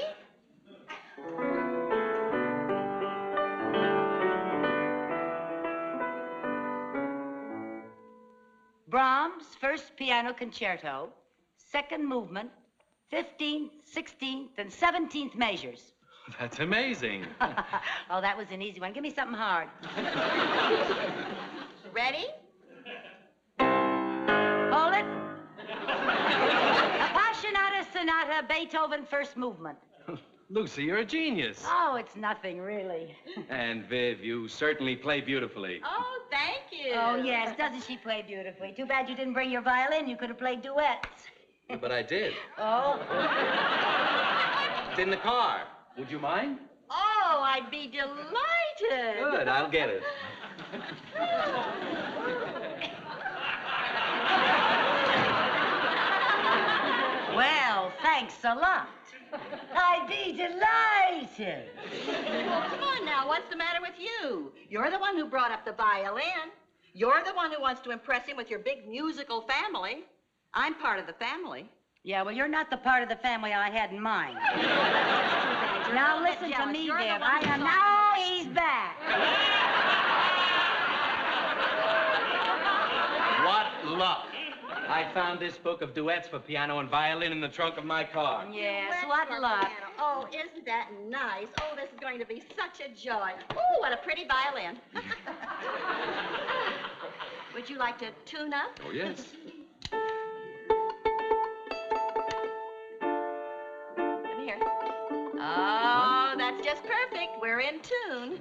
Brahms' First Piano Concerto, second movement, 15th, 16th, and 17th measures. That's amazing. Oh, that was an easy one. Give me something hard. Ready? Hold it. Appassionata Sonata, Beethoven, first movement. Lucy, you're a genius. Oh, it's nothing, really. And Viv, you certainly play beautifully. Oh, thank you. Oh, yes, doesn't she play beautifully? Too bad you didn't bring your violin. You could have played duets. But I did. Oh? It's in the car. Would you mind? Oh, I'd be delighted. Good, I'll get it. Well, thanks a lot. I'd be delighted. Well, come on now, what's the matter with you? You're the one who brought up the violin. You're the one who wants to impress him with your big musical family. I'm part of the family. Yeah, well, you're not the part of the family I had in mind. Now listen to me, Viv. I am now he's back. What luck. I found this book of duets for piano and violin in the trunk of my car. Yes, what luck. Oh, isn't that nice? Oh, this is going to be such a joy. Oh, what a pretty violin. Would you like to tune up? Oh, yes. Let me hear it. Oh, that's just perfect. We're in tune.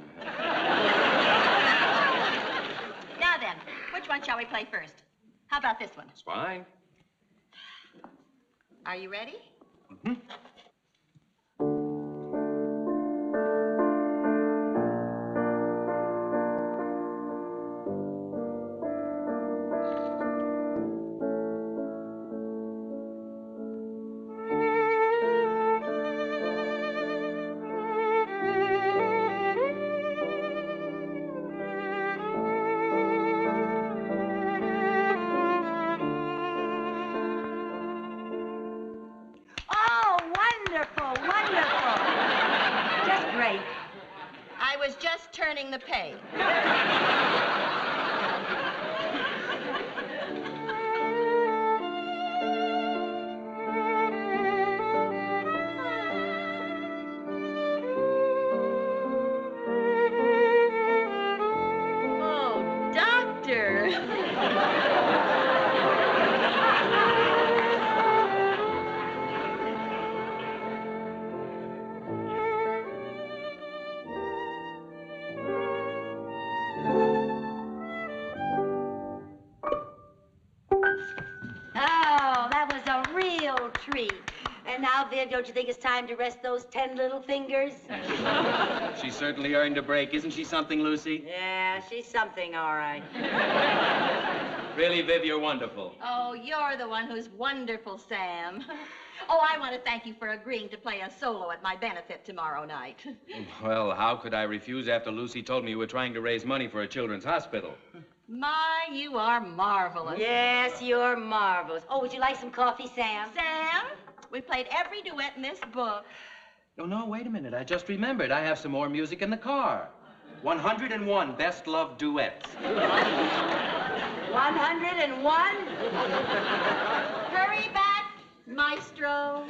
Now then, which one shall we play first? How about this one? It's fine. Are you ready? Mm-hmm. I was just turning the page. Oh, Doctor. Now, Viv, don't you think it's time to rest those 10 little fingers? She certainly earned a break. Isn't she something, Lucy? Yeah, she's something, all right. Really, Viv, you're wonderful. Oh, you're the one who's wonderful, Sam. Oh, I want to thank you for agreeing to play a solo at my benefit tomorrow night. Well, how could I refuse after Lucy told me you were trying to raise money for a children's hospital? My, you are marvelous. Yes, you're marvelous. Oh, would you like some coffee, Sam? Sam, we played every duet in this book. Oh, no, wait a minute. I just remembered. I have some more music in the car. 101 best love duets. 101? Hurry back, maestro.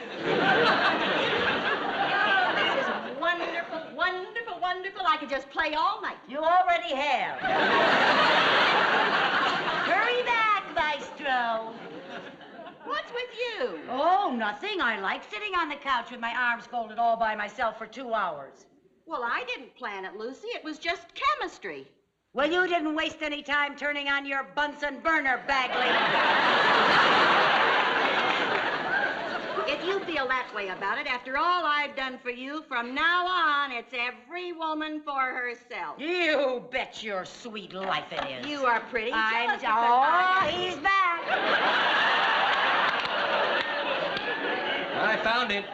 This is wonderful, wonderful, wonderful. I could just play all night. You already have. Hurry back, maestro. What's with you? Oh, nothing. I like sitting on the couch with my arms folded all by myself for 2 hours. Well, I didn't plan it, Lucy. It was just chemistry. Well, you didn't waste any time turning on your Bunsen burner, Bagley. If you feel that way about it, after all I've done for you, from now on, it's every woman for herself. You bet your sweet life it is. You are pretty jealous. He's back. I found it.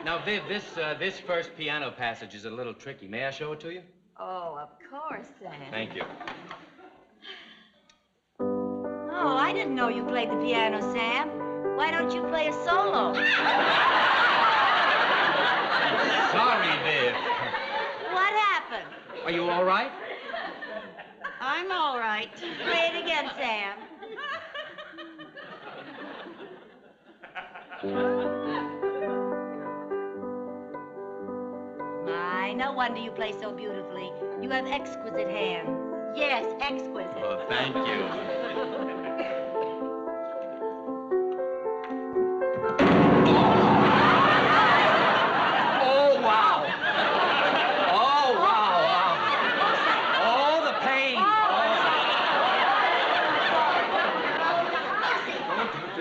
Now, Viv, this first piano passage is a little tricky. May I show it to you? Oh, of course, Sam. Thank you. Oh, I didn't know you played the piano, Sam. Why don't you play a solo? Sorry, Viv. What happened? Are you all right? I'm all right. Play it again, Sam. My, no wonder you play so beautifully. You have exquisite hands. Yes, exquisite. Oh, thank you. Oh, wow. Oh, wow, wow. Oh, the pain.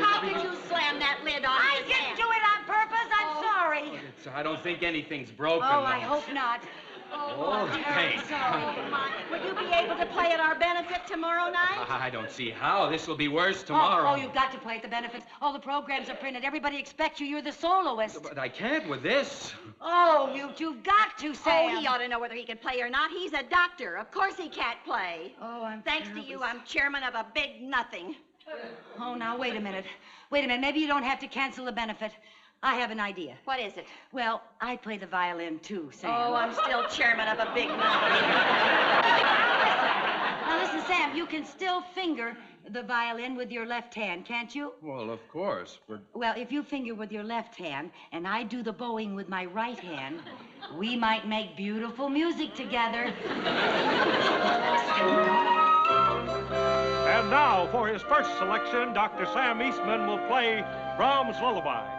How could you slam that lid on I his didn't hand? do it on purpose. I'm sorry. I don't think anything's broken. Oh, I though. hope not. Oh, the pain. Oh, my. Will you be able to play at our benefit tomorrow night? I don't see how. This will be worse tomorrow. Oh, you've got to play at the benefits. All the programs are printed. Everybody expects you. You're the soloist. But I can't with this. Oh, you've got to, Sam. Oh, he ought to know whether he can play or not. He's a doctor. Of course he can't play. Oh, I'm Thanks to you, I'm chairman of a big nothing. Oh, now, wait a minute. Wait a minute. Maybe you don't have to cancel the benefit. I have an idea. What is it? Well, I play the violin, too, Sam. Oh, I'm still chairman of a big nothing. Now, listen, Sam, you can still finger the violin with your left hand, can't you? Well, of course, but... Well, if you finger with your left hand and I do the bowing with my right hand, we might make beautiful music together. And now, for his first selection, Dr. Sam Eastman will play Brahms' Lullaby.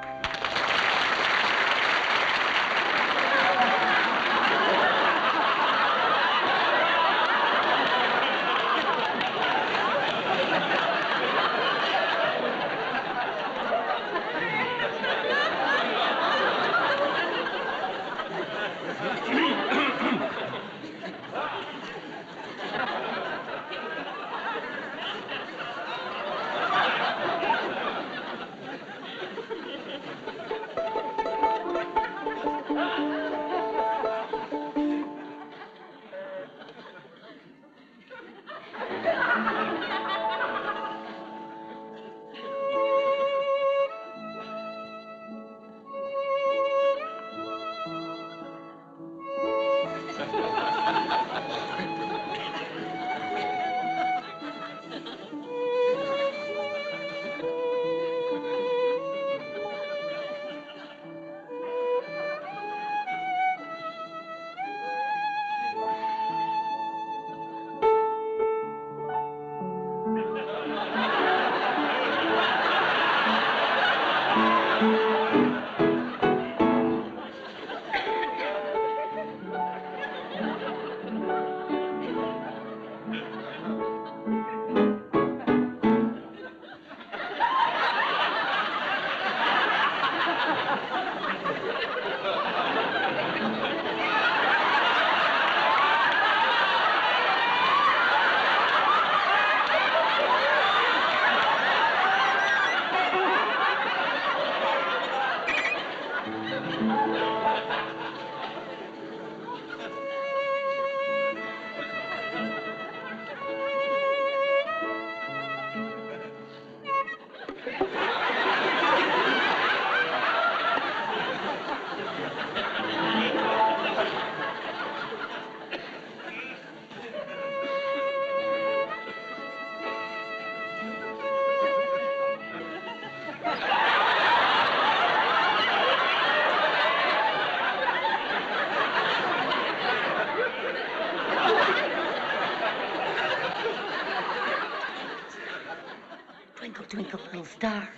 Twinkle, twinkle, little star.